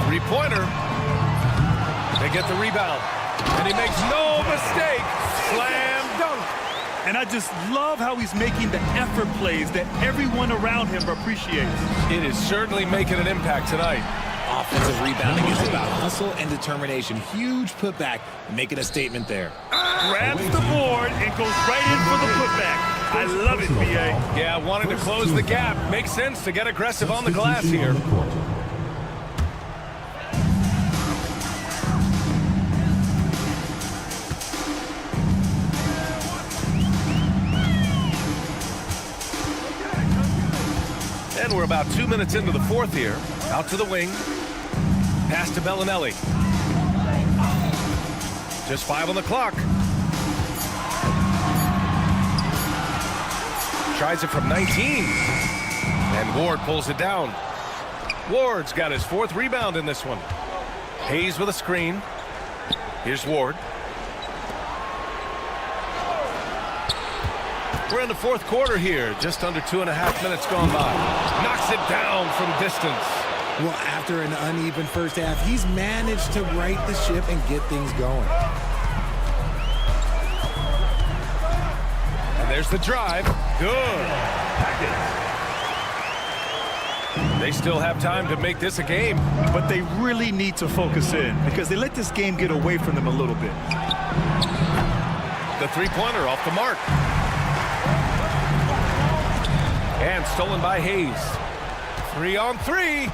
Three-pointer. They get the rebound. And he makes no mistake. Slam dunk. And I just love how he's making the effort plays that everyone around him appreciates. It is certainly making an impact tonight. Offensive rebounding is about hustle and determination. Huge putback, making a statement there. Grabs the board and goes right in for the putback. I love it, B.A. Yeah, wanting to close the gap. Makes sense to get aggressive on the glass here. And we're about 2 minutes into the fourth here. Out to the wing. Pass to Bellinelli. Just 5 on the clock. Tries it from 19. And Ward pulls it down. Ward's got his 4th rebound in this one. Hayes with a screen. Here's Ward. We're in the fourth quarter here. Just under 2.5 minutes gone by. Knocks it down from distance. Well, after an uneven first half, he's managed to right the ship and get things going. And there's the drive. Good. They still have time to make this a game. But they really need to focus in because they let this game get away from them a little bit. The three-pointer off the mark. And stolen by Hayes. 3 on 3.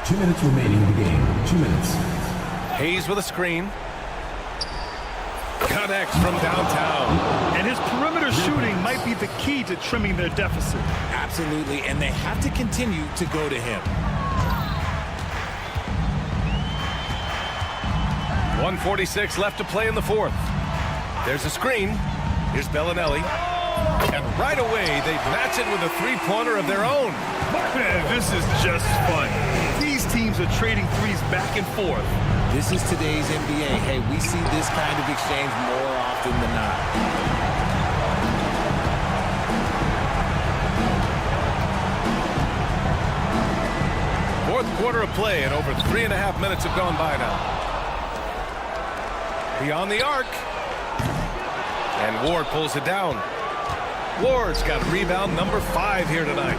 Two minutes remaining in the game. 2 minutes. Hayes with a screen. Connects from downtown. And his perimeter shooting might be the key to trimming their deficit. Absolutely, and they have to continue to go to him. 1:46 left to play in the fourth. There's a screen. Here's Bellinelli. And right away, they match it with a three-pointer of their own. Man, this is just fun. These teams are trading threes back and forth. This is today's NBA. Hey, we see this kind of exchange more often than not. Fourth quarter of play, and over 3.5 minutes have gone by now. Beyond the arc. And Ward pulls it down. Ward's got rebound number 5 here tonight.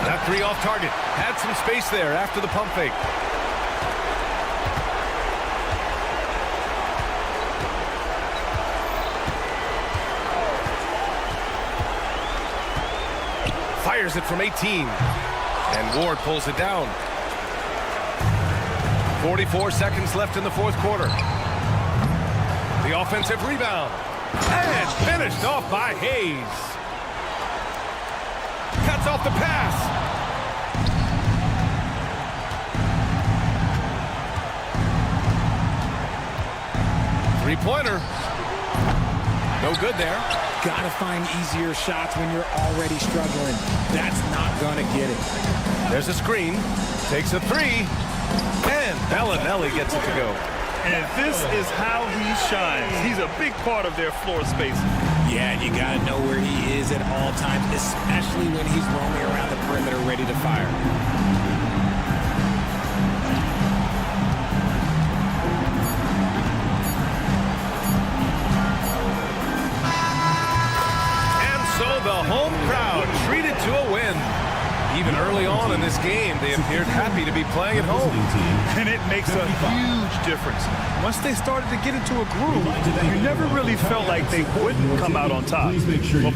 That 3 off target. Had some space there after the pump fake. Fires it from 18. And Ward pulls it down. 44 seconds left in the fourth quarter. The offensive rebound. And finished off by Hayes. Cuts off the pass. Three-pointer. No good there. Got to find easier shots when you're already struggling. That's not going to get it. There's a screen. Takes a three. And Bellinelli gets it to go. And this is how he shines. He's a big part of their floor space. Yeah, and you got to know where he is at all times, especially when he's roaming around the perimeter ready to fire. And so the home crowd treated to a win. Even early on in this game, they appeared happy to be playing at home. And it makes a huge difference. Once they started to get into a groove, you never really felt like they wouldn't come out on top. Please make sure you